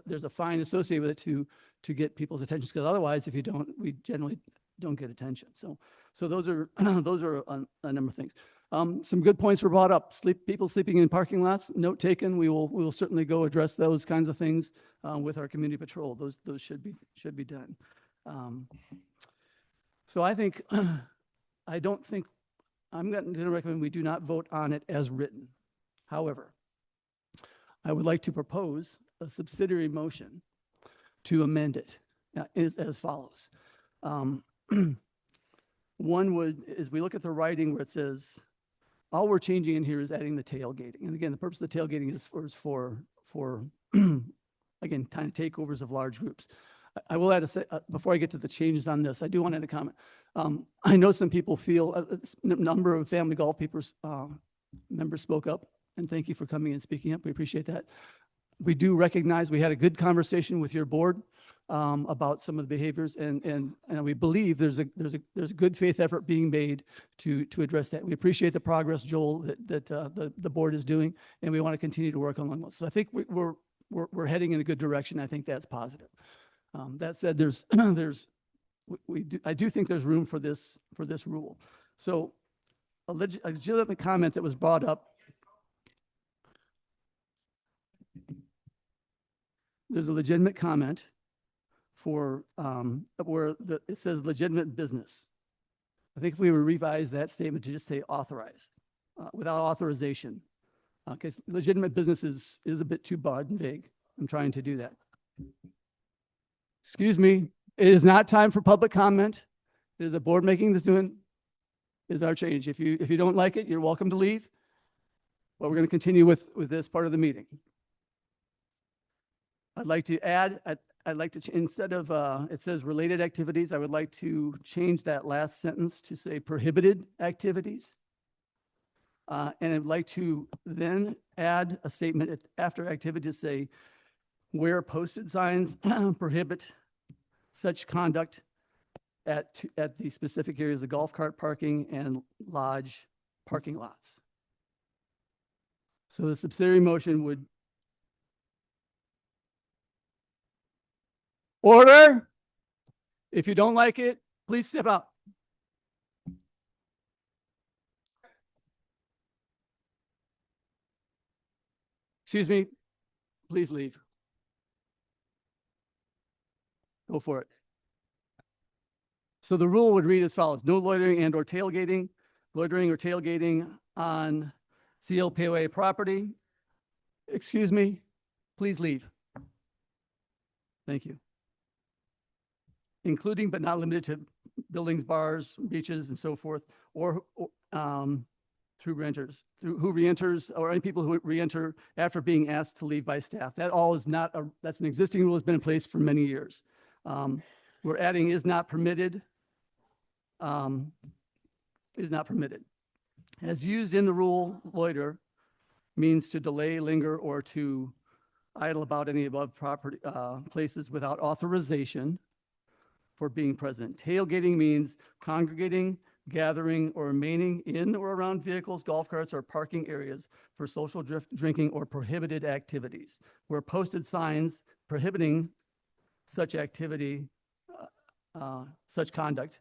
there's a fine associated with it to get people's attention, because otherwise, if you don't, we generally don't get attention. So those are a number of things. Some good points were brought up. People sleeping in parking lots, note taken. We will certainly go address those kinds of things with our community patrol. Those should be done. So I think I'm going to recommend we do not vote on it as written. However, I would like to propose a subsidiary motion to amend it as follows. One is we look at the writing where it says, all we're changing in here is adding the tailgating. And again, the purpose of the tailgating is for again, kind of takeovers of large groups. I will add before I get to the changes on this, I do want to add a comment. I know some people feel, a number of family golf members spoke up, and thank you for coming and speaking up. We appreciate that. We do recognize we had a good conversation with your board about some of the behaviors, and we believe there's a good faith effort being made to address that. We appreciate the progress, Joel, that the board is doing, and we want to continue to work along those. So I think we're heading in a good direction. I think that's positive. That said, I do think there's room for this rule. So a legitimate comment that was brought up. There's a legitimate comment for where it says legitimate business. I think if we would revise that statement to just say authorized, without authorization. Because legitimate business is a bit too broad and vague. I'm trying to do that. Excuse me, it is not time for public comment. It is a board making this is our change. If you don't like it, you're welcome to leave. But we're going to continue with this part of the meeting. I'd like to add, I'd like to, instead of, it says related activities, I would like to change that last sentence to say prohibited activities. And I'd like to then add a statement after activity to say, where posted signs prohibit such conduct at the specific areas of golf cart parking and lodge parking lots. So the subsidiary motion would. Order. If you don't like it, please step out. Excuse me, please leave. Go for it. So the rule would read as follows: no loitering and or tailgating, loitering or tailgating on CLPOA property. Excuse me, please leave. Thank you. Including but not limited to buildings, bars, beaches, and so forth, or through renters, who reenters, or any people who reenter after being asked to leave by staff. That all is not, that's an existing rule, has been in place for many years. We're adding is not permitted, is not permitted. As used in the rule, loiter means to delay, linger, or to idle about any above property places without authorization for being present. Tailgating means congregating, gathering, or remaining in or around vehicles, golf carts, or parking areas for social drinking or prohibited activities, where posted signs prohibiting such activity, such conduct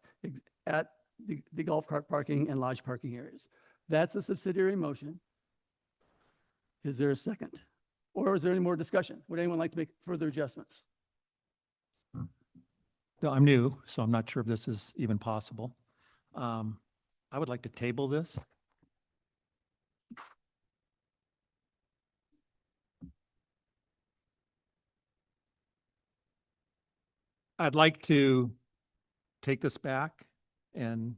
at the golf cart parking and lodge parking areas. That's a subsidiary motion. Is there a second? Or is there any more discussion? Would anyone like to make further adjustments? No, I'm new, so I'm not sure if this is even possible. I would like to table this. I'd like to take this back and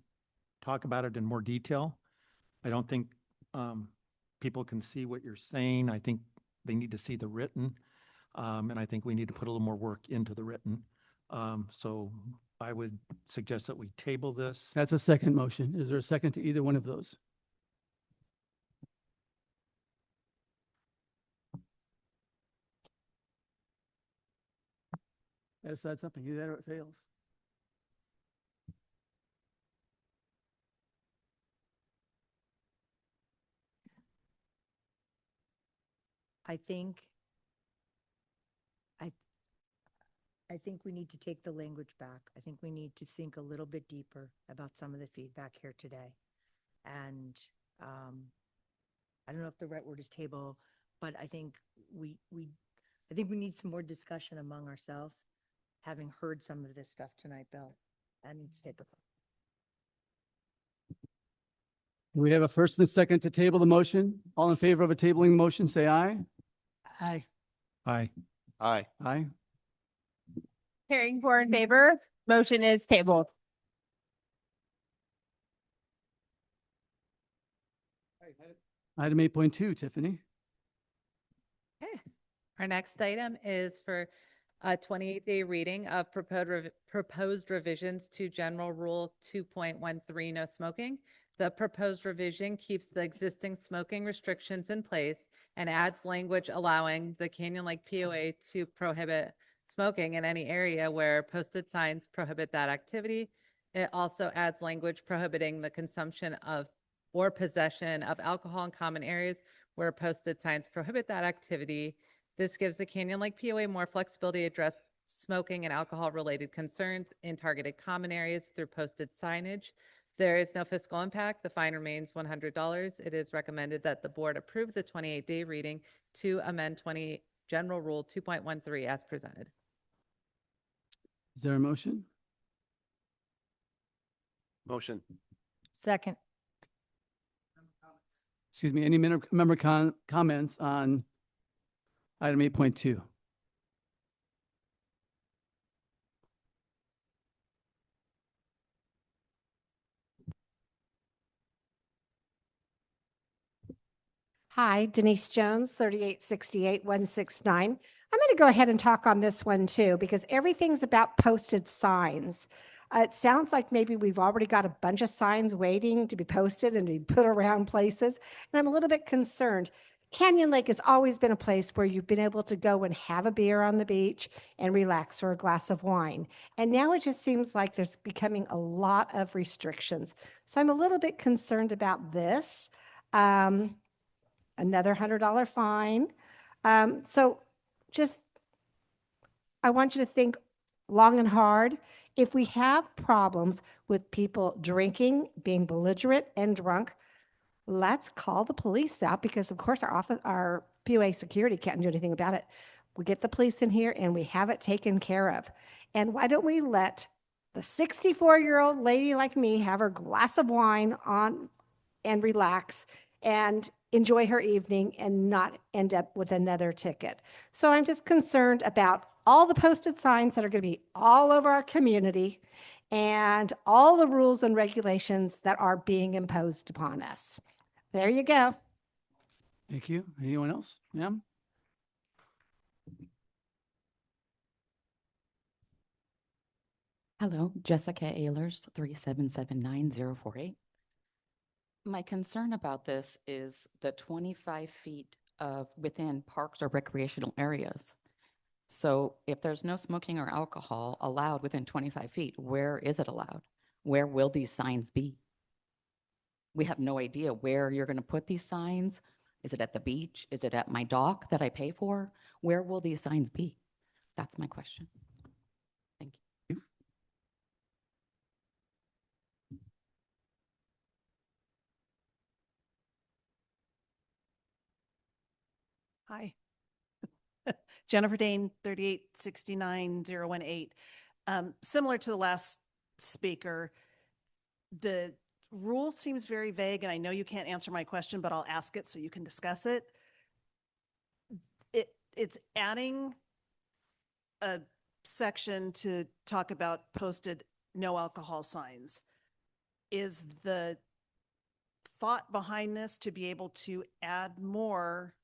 talk about it in more detail. I don't think people can see what you're saying. I think they need to see the written, and I think we need to put a little more work into the written. So I would suggest that we table this. That's a second motion. Is there a second to either one of those? That's something. Either that or it fails. I think we need to take the language back. I think we need to think a little bit deeper about some of the feedback here today. And I don't know if the right word is table, but I think we need some more discussion among ourselves, having heard some of this stuff tonight, Bill, and it's typical. We have a first and a second to table the motion. All in favor of a tabling motion, say aye. Aye. Aye. Aye. Aye. Hearing four in favor, motion is tabled. Item 8.2, Tiffany. Okay. Our next item is for a 28-day reading of proposed revisions to General Rule 2.13, no smoking. The proposed revision keeps the existing smoking restrictions in place and adds language allowing the Canyon Lake POA to prohibit smoking in any area where posted signs prohibit that activity. It also adds language prohibiting the consumption of or possession of alcohol in common areas where posted signs prohibit that activity. This gives the Canyon Lake POA more flexibility to address smoking and alcohol related concerns in targeted common areas through posted signage. There is no fiscal impact. The fine remains $100. It is recommended that the board approve the 28-day reading to amend General Rule 2.13 as presented. Is there a motion? Motion. Second. Excuse me, any member comments on item 8.2? Hi, Denise Jones, 3868-169. I'm going to go ahead and talk on this one too, because everything's about posted signs. It sounds like maybe we've already got a bunch of signs waiting to be posted and to be put around places. And I'm a little bit concerned. Canyon Lake has always been a place where you've been able to go and have a beer on the beach and relax, or a glass of wine. And now it just seems like there's becoming a lot of restrictions. So I'm a little bit concerned about this. Another $100 fine. So just, I want you to think long and hard. If we have problems with people drinking, being belligerent and drunk, let's call the police out, because of course our POA security can't do anything about it. We get the police in here and we have it taken care of. And why don't we let the 64-year-old lady like me have her glass of wine on and relax and enjoy her evening and not end up with another ticket. So I'm just concerned about all the posted signs that are going to be all over our community and all the rules and regulations that are being imposed upon us. There you go. Thank you. Anyone else? Ma'am? Hello, Jessica Ehlers, 3779048. My concern about this is the 25 feet of within parks or recreational areas. So if there's no smoking or alcohol allowed within 25 feet, where is it allowed? Where will these signs be? We have no idea where you're going to put these signs. Is it at the beach? Is it at my dock that I pay for? Where will these signs be? That's my question. Thank you. Hi. Jennifer Dane, 3869018. Similar to the last speaker, the rule seems very vague, and I know you can't answer my question, but I'll ask it so you can discuss it. It's adding a section to talk about posted no alcohol signs. Is the thought behind this to be able to add more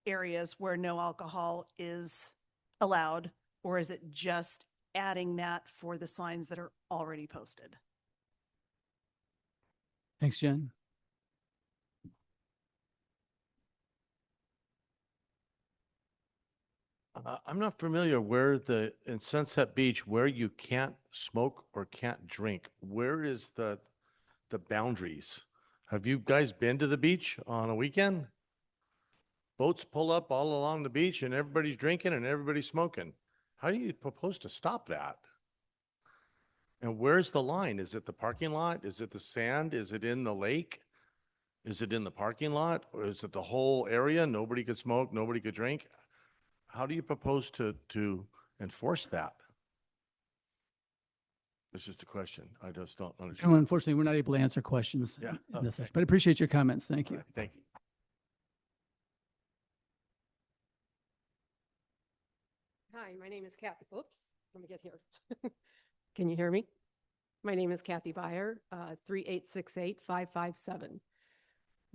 areas where no alcohol is allowed, or is it just adding that for the signs that are already posted? Thanks, Jen. I'm not familiar where in Sunset Beach, where you can't smoke or can't drink. Where is the boundaries? Have you guys been to the beach on a weekend? Boats pull up all along the beach and everybody's drinking and everybody's smoking. How do you propose to stop that? And where's the line? Is it the parking lot? Is it the sand? Is it in the lake? Is it in the parking lot? Or is it the whole area? Nobody could smoke, nobody could drink? How do you propose to enforce that? It's just a question. I just don't understand. Well, unfortunately, we're not able to answer questions Yeah, in this okay. session, but I appreciate your comments. Thank you. All right, thank you. Hi, my name is Kathy. Oops, let me get here. Can you hear me? My name is Kathy Byer, 3868557.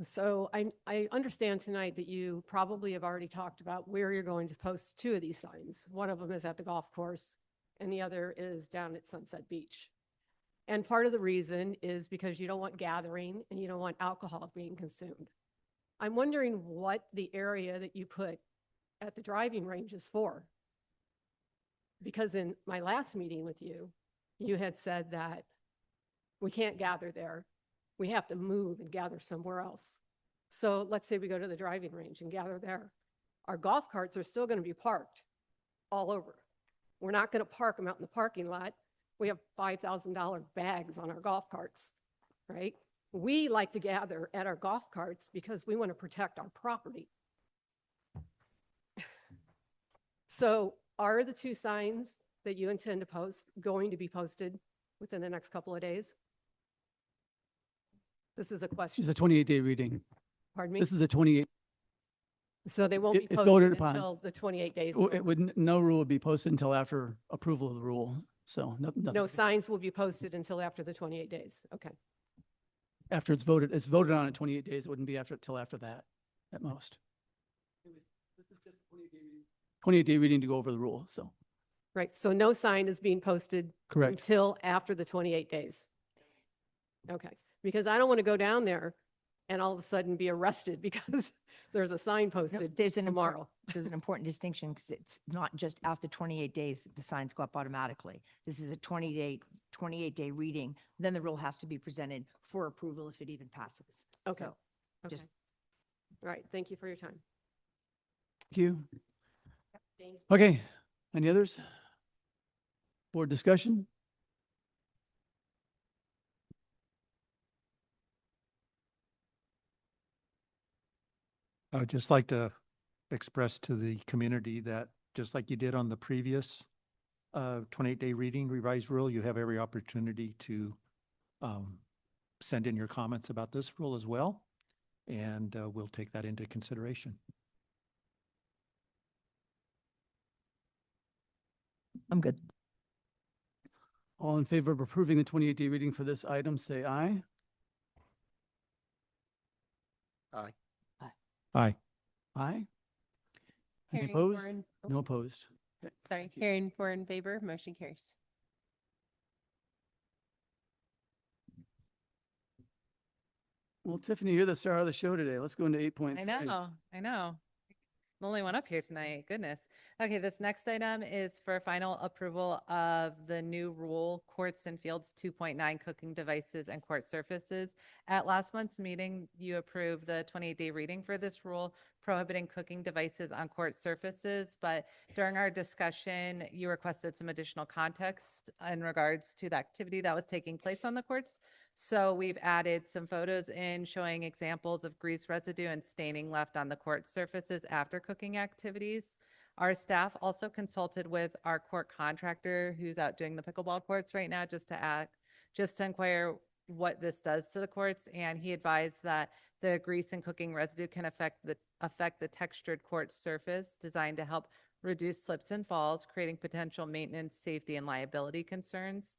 So I understand tonight that you probably have already talked about where you're going to post two of these signs. One of them is at the golf course and the other is down at Sunset Beach. And part of the reason is because you don't want gathering and you don't want alcohol being consumed. I'm wondering what the area that you put at the driving range is for. Because in my last meeting with you, you had said that we can't gather there. We have to move and gather somewhere else. So let's say we go to the driving range and gather there. Our golf carts are still going to be parked all over. We're not going to park them out in the parking lot. We have $5,000 bags on our golf carts. right? We like to gather at our golf carts because we want to protect our property. So are the 2 signs that you intend to post going to be posted within the next couple of days? This is a question. It's a 28-day reading. Pardon me? This is a 28, So they won't be If voted posted upon. until the 28 days. it would, no rule would be posted until after approval of the rule. So nothing. No signs will be posted until after the 28 days. Okay. After it's voted on in 28 days. It wouldn't be till after that at most. 28-day reading to go over the rule, so. Right. So no sign is being posted Correct. until after the 28 days. Okay. Because I don't want to go down there and all of a sudden be arrested because there's a sign No, posted there's an tomorrow. There's an important distinction because it's not just after 28 days, the signs go up automatically. This is a 28-day reading. Then the rule has to be presented for approval if it even passes. Okay. So Okay. just All right. Thank you for your time. Thank you. Thank you. Okay, any others? Board discussion? I would just like to express to the community that, just like you did on the previous 28-day reading revised rule, you have every opportunity to send in your comments about this rule as well, and we'll take that into consideration. I'm good. All in favor of approving the 28-day reading for this item, say aye. Aye. Aye. Aye. Any Hearing opposed? four in- No opposed. Okay, Sorry, thank you. hearing 4 in favor, motion carries. Well, Tiffany, you're the star of the show today. Let's go into 8.3. I know. The only one up here tonight, goodness. Okay, this next item is for final approval of the new rule, courts and fields 2.9 cooking devices and court surfaces. At last month's meeting, you approved the 28-day reading for this rule prohibiting cooking devices on court surfaces, but during our discussion, you requested some additional context in regards to the activity that was taking place on the courts. So we've added some photos in showing examples of grease residue and staining left on the court surfaces after cooking activities. Our staff also consulted with our court contractor who's out doing the pickleball courts right now just to inquire what this does to the courts. And he advised that the grease and cooking residue can affect the textured court surface designed to help reduce slips and falls, creating potential maintenance, safety, and liability concerns.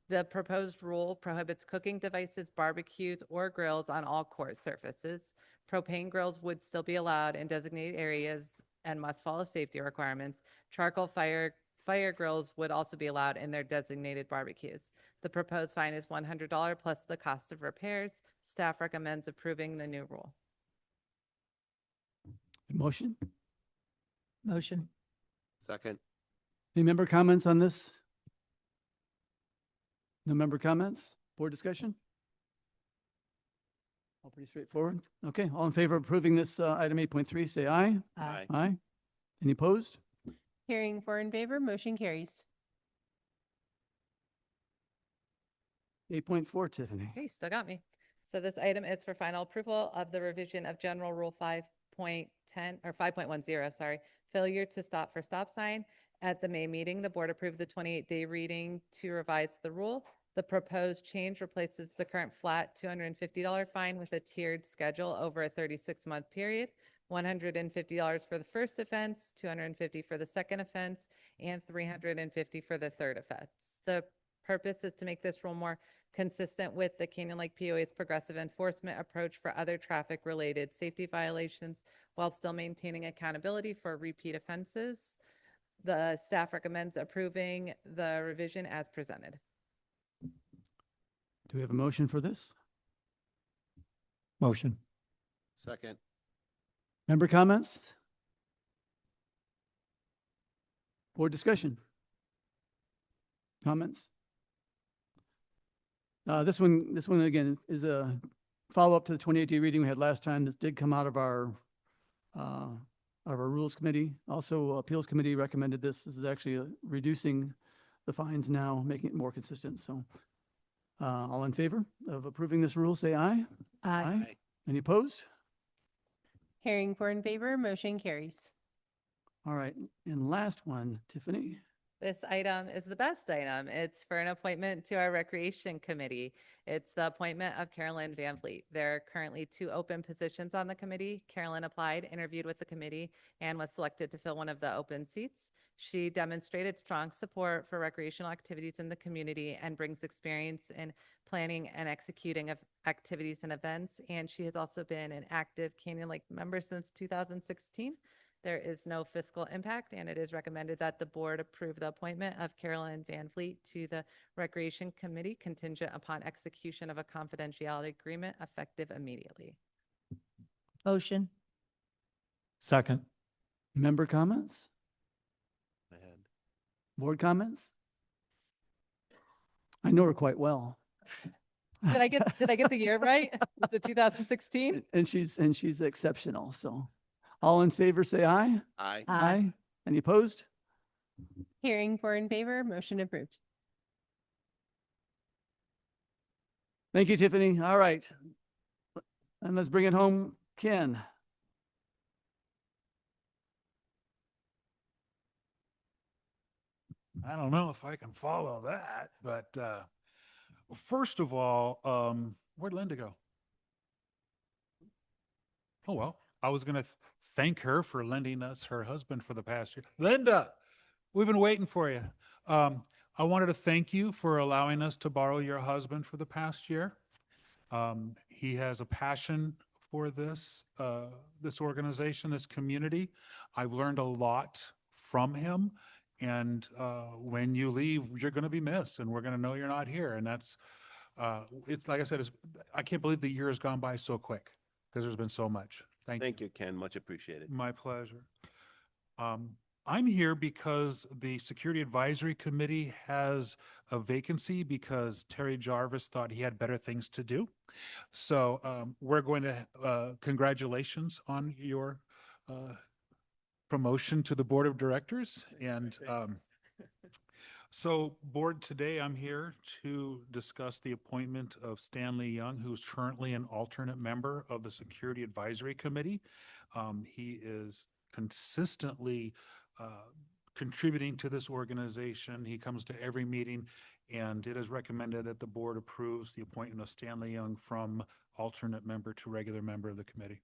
The proposed rule prohibits cooking devices, barbecues, or grills on all court surfaces. Propane grills would still be allowed in designated areas and must follow safety requirements. Charcoal fire grills would also be allowed in their designated barbecues. The proposed fine is $100 plus the cost of repairs. Staff recommends approving the new rule. Motion? Motion. Second. Any member comments on this? No member comments? Board discussion? All pretty straightforward. Okay, all in favor of approving this item 8.3, say aye. Aye. Aye. Any opposed? Hearing 4 in favor, motion carries. 8.4, Tiffany. Okay, still got me. So this item is for final approval of the revision of General Rule 5.10 or 5.10, sorry, failure to stop for stop sign. At the May meeting, the board approved the 28-day reading to revise the rule. The proposed change replaces the current flat $250 fine with a tiered schedule over a 36-month period, $150 for the first offense, $250 for the second offense, and $350 for the third offense. The purpose is to make this rule more consistent with the Canyon Lake POA's progressive enforcement approach for other traffic-related safety violations while still maintaining accountability for repeat offenses. The staff recommends approving the revision as presented. Do we have a motion for this? Motion. Second. Member comments? Board discussion? Comments? This one again is a follow-up to the 28-day reading we had last time. This did come out of our Rules Committee. Also, Appeals Committee recommended this. This is actually reducing the fines now, making it more consistent. So All in favor of approving this rule, say aye. Aye. Any opposed? Hearing four in favor, motion carries. All right, and last one, Tiffany. This item is the best item. It's for an appointment to our Recreation Committee. It's the appointment of Carolyn Van Fleet. There are currently 2 open positions on the committee. Carolyn applied, interviewed with the committee, and was selected to fill one of the open seats. She demonstrated strong support for recreational activities in the community and brings experience in planning and executing of activities and events. And she has also been an active Canyon Lake member since 2016. There is no fiscal impact, and it is recommended that the board approve the appointment of Carolyn Van Fleet to the Recreation Committee contingent upon execution of a confidentiality agreement effective immediately. Motion. Second. Member comments? Ahead. Board comments? I know her quite well. Did I get the year right? Was it 2016? And she's exceptional, so. All in favor, say aye. Aye. Aye. Any opposed? Hearing four in favor, motion approved. Thank you, Tiffany. All right. And let's bring it home, Ken. I don't know if I can follow that, but first of all, where'd Linda go? Oh, well, I was going to thank her for lending us her husband for the past year. Linda, we've been waiting for you. I wanted to thank you for allowing us to borrow your husband for the past year. He has a passion for this organization, this community. I've learned a lot from him. And when you leave, you're going to be missed, and we're going to know you're not here. And that's, it's like I said, I can't believe the year has gone by so quick because there's been so much. Thank you, Ken. Much appreciated. My pleasure. I'm here because the Security Advisory Committee has a vacancy because Terry Jarvis thought he had better things to do. So we're going to, congratulations on your promotion to the Board of Directors. And so board, today I'm here to discuss the appointment of Stanley Young, who's currently an alternate member of the Security Advisory Committee. He is consistently contributing to this organization. He comes to every meeting, and it is recommended that the board approves the appointment of Stanley Young from alternate member to regular member of the committee.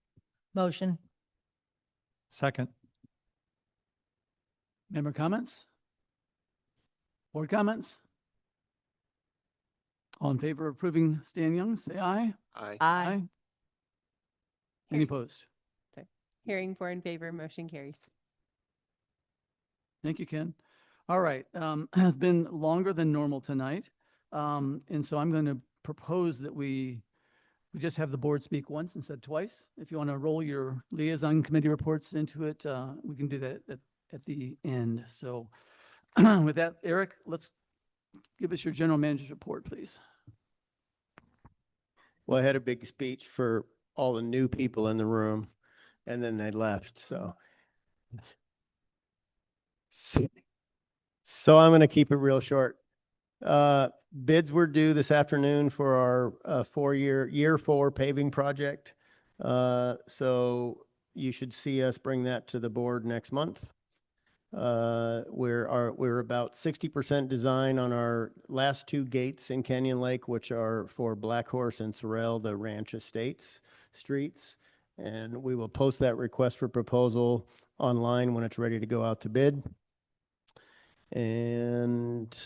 Motion. Second. Member comments? Board comments? All in favor of approving Stan Young, say aye. Aye. Any opposed? Hearing four in favor, motion carries. Thank you, Ken. All right, it has been longer than normal tonight. And so I'm going to propose that we just have the board speak once instead of twice. If you want to roll your liaison committee reports into it, we can do that at the end. So with that, Eric, let's give us your general manager's report, please. Well, I had a big speech for all the new people in the room, and then they left, so. So I'm going to keep it real short. Bids were due this afternoon for our year 4 paving project. So you should see us bring that to the board next month. We're about 60% design on our last 2 gates in Canyon Lake, which are for Black Horse and Sorrel, the Ranch Estates streets. And we will post that request for proposal online when it's ready to go out to bid. And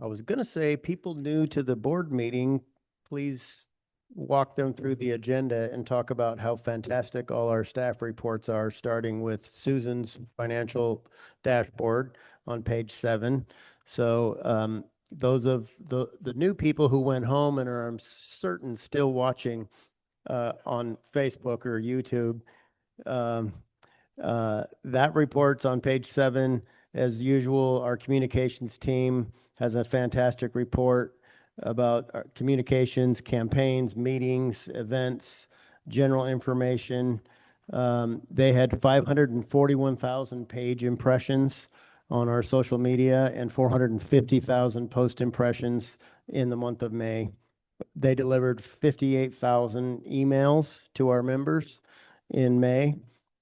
I was going to say, people new to the board meeting, please walk them through the agenda and talk about how fantastic all our staff reports are, starting with Susan's financial dashboard on page 7. So those of the new people who went home and are, I'm certain, still watching on Facebook or YouTube, that report's on page 7. As usual, our communications team has a fantastic report about our communications, campaigns, meetings, events, general information. They had 541,000 page impressions on our social media and 450,000 post impressions in the month of May. They delivered 58,000 emails to our members in May.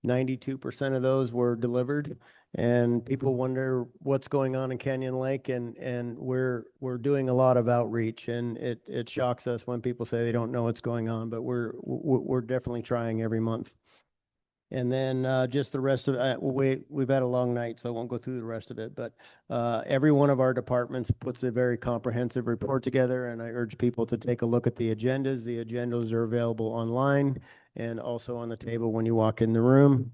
92% of those were delivered. And people wonder what's going on in Canyon Lake, and we're doing a lot of outreach, and it shocks us when people say they don't know what's going on, but we're definitely trying every month. And then just the rest of we've had a long night, so I won't go through the rest of it. But every one of our departments puts a very comprehensive report together, and I urge people to take a look at the agendas. The agendas are available online and also on the table when you walk in the room.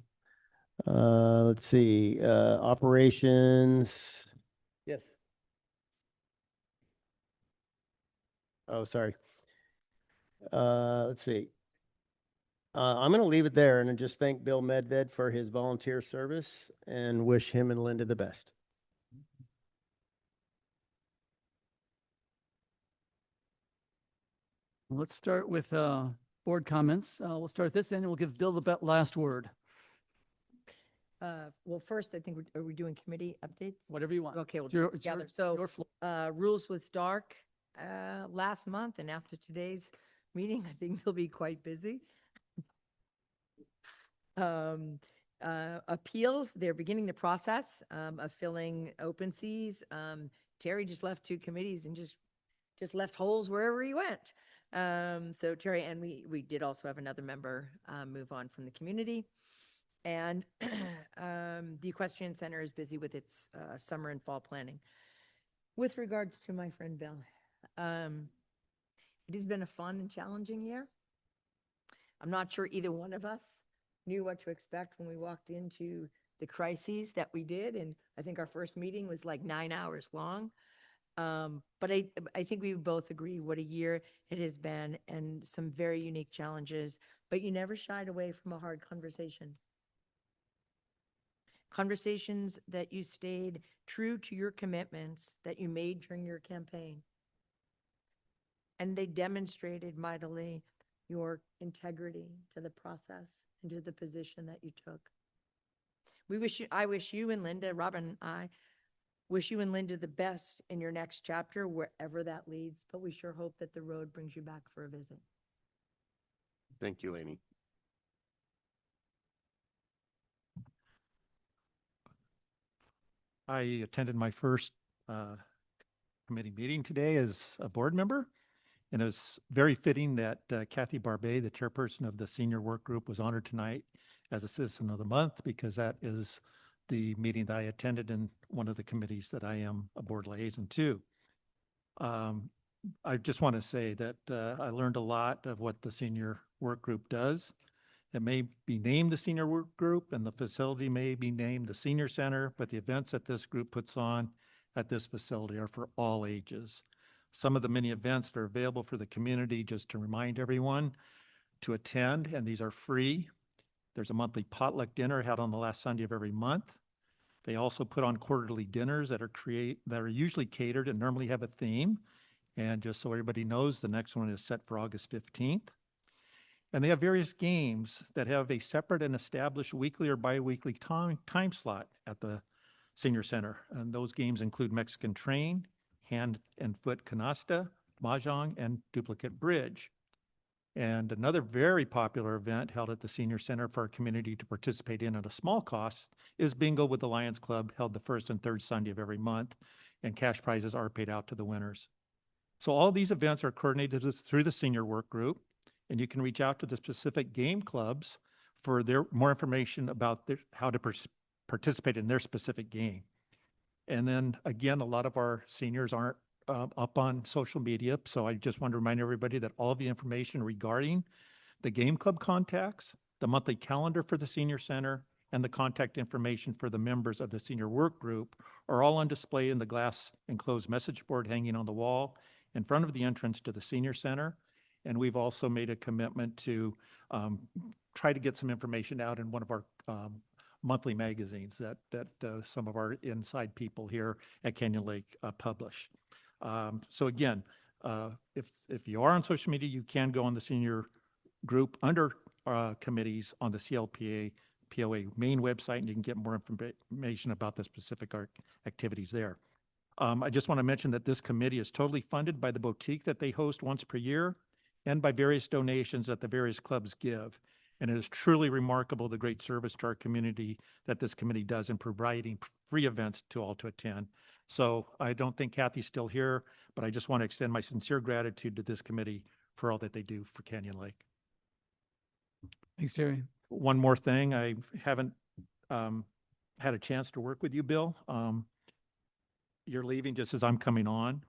Let's see, operations. Yes. Oh, sorry. Let's see. I'm going to leave it there and just thank Bill Medved for his volunteer service and wish him and Linda the best. Let's start with board comments. We'll start at this end and we'll give Bill the last word. Well, first, I think, are we doing committee updates? Whatever you want. Okay, we'll It's do your- it it's your- together. So, your floor. rules was dark last month, and after today's meeting, I think they'll be quite busy. Appeals, they're beginning the process of filling open seats. Terry just left 2 committees and just left holes wherever he went. So Terry, and we did also have another member move on from the community. And the Equestrian Center is busy with its summer and fall planning. With regards to my friend Bill, it has been a fun and challenging year. I'm not sure either one of us knew what to expect when we walked into the crises that we did. And I think our first meeting was like 9 hours long. But I think we both agree what a year it has been and some very unique challenges, but you never shied away from a hard conversation. Conversations that you stayed true to your commitments that you made during your campaign. And they demonstrated mightily your integrity to the process and to the position that you took. I wish you and Linda, Robin and I, wish you and Linda the best in your next chapter, wherever that leads, but we sure hope that the road brings you back for a visit. Thank you, Lainey. I attended my first committee meeting today as a board member, and it was very fitting that Kathy Barbet, the chairperson of the senior work group, was honored tonight as a Citizen of the Month, because that is the meeting that I attended in one of the committees that I am a board liaison to. I just want to say that I learned a lot of what the senior work group does. It may be named the senior work group and the facility may be named the senior center, but the events that this group puts on at this facility are for all ages. Some of the many events that are available for the community, just to remind everyone to attend, and these are free. There's a monthly potluck dinner held on the last Sunday of every month. They also put on quarterly dinners that are usually catered and normally have a theme. And just so everybody knows, the next one is set for August 15th. And they have various games that have a separate and established weekly or bi-weekly time slot at the senior center. And those games include Mexican Train, Hand and Foot Canasta, Mahjong, and Duplicate Bridge. And another very popular event held at the senior center for our community to participate in at a small cost is Bingo with the Lions Club, held the first and third Sunday of every month, and cash prizes are paid out to the winners. So all these events are coordinated through the senior work group, and you can reach out to the specific game clubs for more information about how to participate in their specific game. And then again, a lot of our seniors aren't up on social media, so I just want to remind everybody that all of the information regarding the game club contacts, the monthly calendar for the senior center, and the contact information for the members of the senior work group are all on display in the glass enclosed message board hanging on the wall in front of the entrance to the senior center. And we've also made a commitment to try to get some information out in one of our monthly magazines that some of our inside people here at Canyon Lake publish. So again, if you are on social media, you can go on the senior group under committees on the CLPA POA main website, and you can get more information about the specific activities there. I just want to mention that this committee is totally funded by the boutique that they host once per year and by various donations that the various clubs give. And it is truly remarkable the great service to our community that this committee does in providing free events to all to attend. So I don't think Kathy's still here, but I just want to extend my sincere gratitude to this committee for all that they do for Canyon Lake. Thanks, Terry. One more thing, I haven't had a chance to work with you, Bill. You're leaving just as I'm coming on,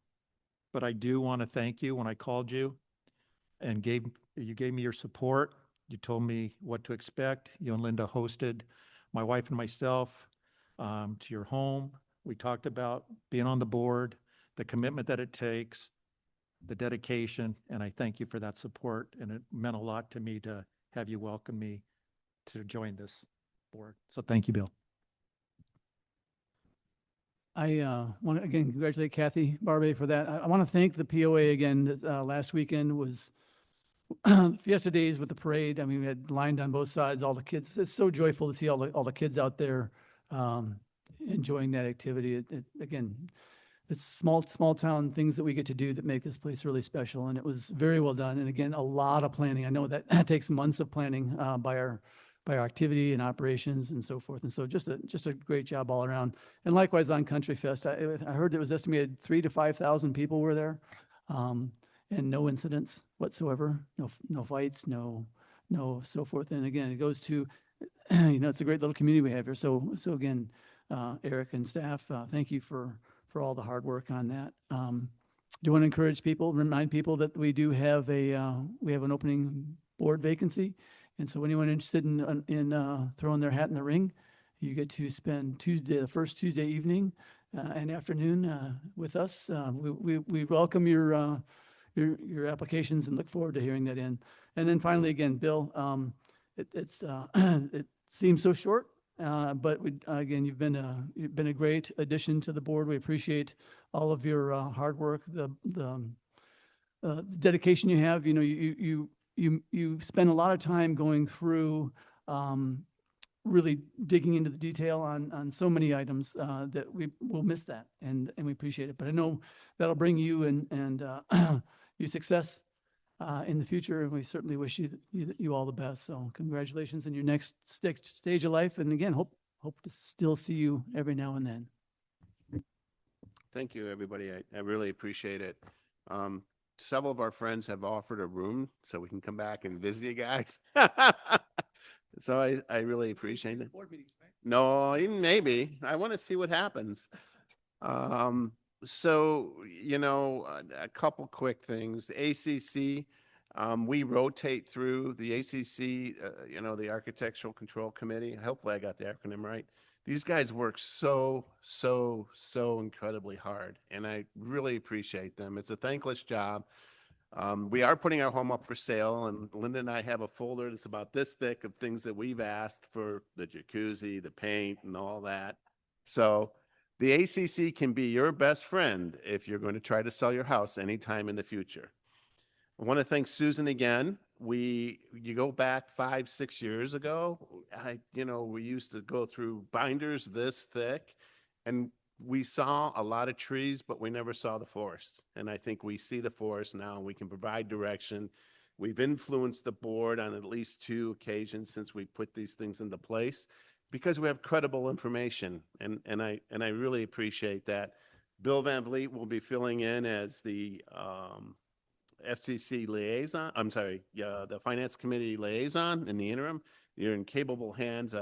but I do want to thank you when I called you and you gave me your support. You told me what to expect. You and Linda hosted my wife and myself to your home. We talked about being on the board, the commitment that it takes, the dedication, and I thank you for that support. And it meant a lot to me to have you welcome me to join this board. So thank you, Bill. I want to again congratulate Kathy Barbe for that. I want to thank the POA again. Last weekend was Fiesta Days with the parade. I mean, we had lined on both sides, all the kids. It's so joyful to see all the kids out there enjoying that activity. Again, it's small town things that we get to do that make this place really special, and it was very well done. And again, a lot of planning. I know that takes months of planning by our activity and operations and so forth. And so just a great job all around. And likewise on Country Fest, I heard it was estimated 3,000 to 5,000 people were there, and no incidents whatsoever, no fights, no so forth. And again, it goes to, it's a great little community we have here. So again, Eric and staff, thank you for all the hard work on that. Do want to encourage people, remind people that we do have we have an opening board vacancy. And so anyone interested in throwing their hat in the ring, you get to spend the first Tuesday evening and afternoon with us. We welcome your applications and look forward to hearing that in. And then finally, again, Bill, it seems so short, but again, you've been a great addition to the board. We appreciate all of your hard work, the dedication you have. You spend a lot of time going through really digging into the detail on so many items that we will miss that, and we appreciate it. But I know that'll bring you and you success in the future, and we certainly wish you all the best. So congratulations in your next stage of life, and again, hope to still see you every now and then. Thank you, everybody. I really appreciate it. Several of our friends have offered a room so we can come back and visit you guys. So I really appreciate it. Board meetings, right? No, even maybe. I want to see what happens. So, a couple quick things. The ACC, we rotate through the ACC, the Architectural Control Committee. Hopefully I got the acronym right. These guys work so incredibly hard, and I really appreciate them. It's a thankless job. We are putting our home up for sale, and Linda and I have a folder that's about this thick of things that we've asked for: the jacuzzi, the paint, and all that. So the ACC can be your best friend if you're going to try to sell your house anytime in the future. I want to thank Susan again. You go back 5-6 years ago, we used to go through binders this thick, and we saw a lot of trees, but we never saw the forest. And I think we see the forest now, and we can provide direction. We've influenced the board on at least 2 occasions since we put these things into place, because we have credible information, and I really appreciate that. Bill Van Vliet will be filling in as the FCC liaison. I'm sorry, the Finance Committee liaison in the interim. You're in capable hands.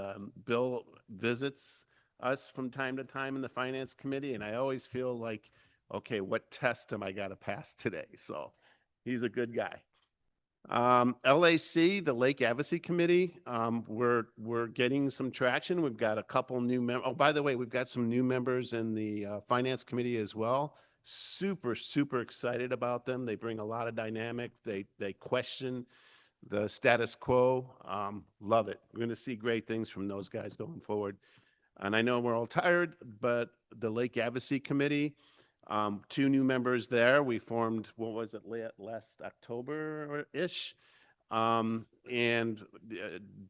Bill visits us from time to time in the Finance Committee, and I always feel like, okay, what test am I got to pass today? So he's a good guy. LAC, the Lake Advocacy Committee, we're getting some traction. We've got a couple new members. Oh, by the way, we've got some new members in the Finance Committee as well. Super excited about them. They bring a lot of dynamic. They question the status quo. Love it. We're going to see great things from those guys going forward. And I know we're all tired, but the Lake Advocacy Committee, 2 new members there. We formed, what was it, last October-ish? And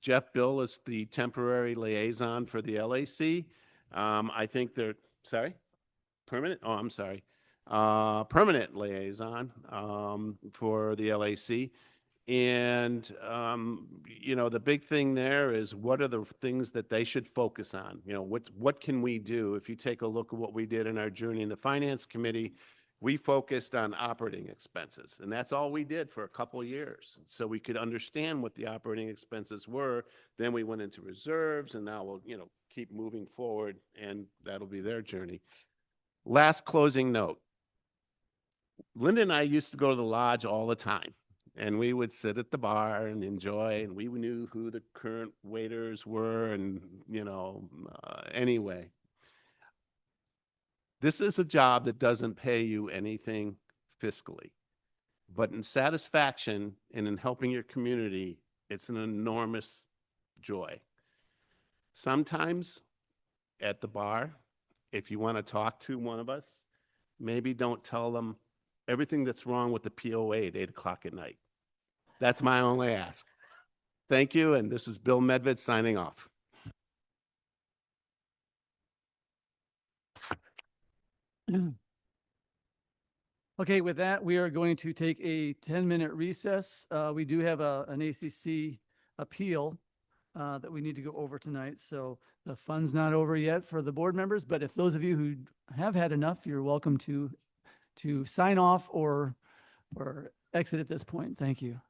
Jeff Bill is the temporary liaison for the LAC. I think sorry? permanent, oh, I'm sorry, permanent liaison for the LAC. And, the big thing there is what are the things that they should focus on? What can we do? If you take a look at what we did in our journey in the Finance Committee, we focused on operating expenses, and that's all we did for a couple of years. So we could understand what the operating expenses were. Then we went into reserves, and now we'll, keep moving forward, and that'll be their journey. Last closing note. Linda and I used to go to the lodge all the time, and we would sit at the bar and enjoy, and we knew who the current waiters were, and, anyway. This is a job that doesn't pay you anything fiscally, but in satisfaction and in helping your community, it's an enormous joy. Sometimes at the bar, if you want to talk to one of us, maybe don't tell them everything that's wrong with the POA at 8 o'clock at night. That's my only ask. Thank you, and this is Bill Medved signing off. Okay, with that, we are going to take a 10-minute recess. We do have an ACC appeal that we need to go over tonight. So the fun's not over yet for the board members, but if those of you who have had enough, you're welcome to sign off or exit at this point. Thank you.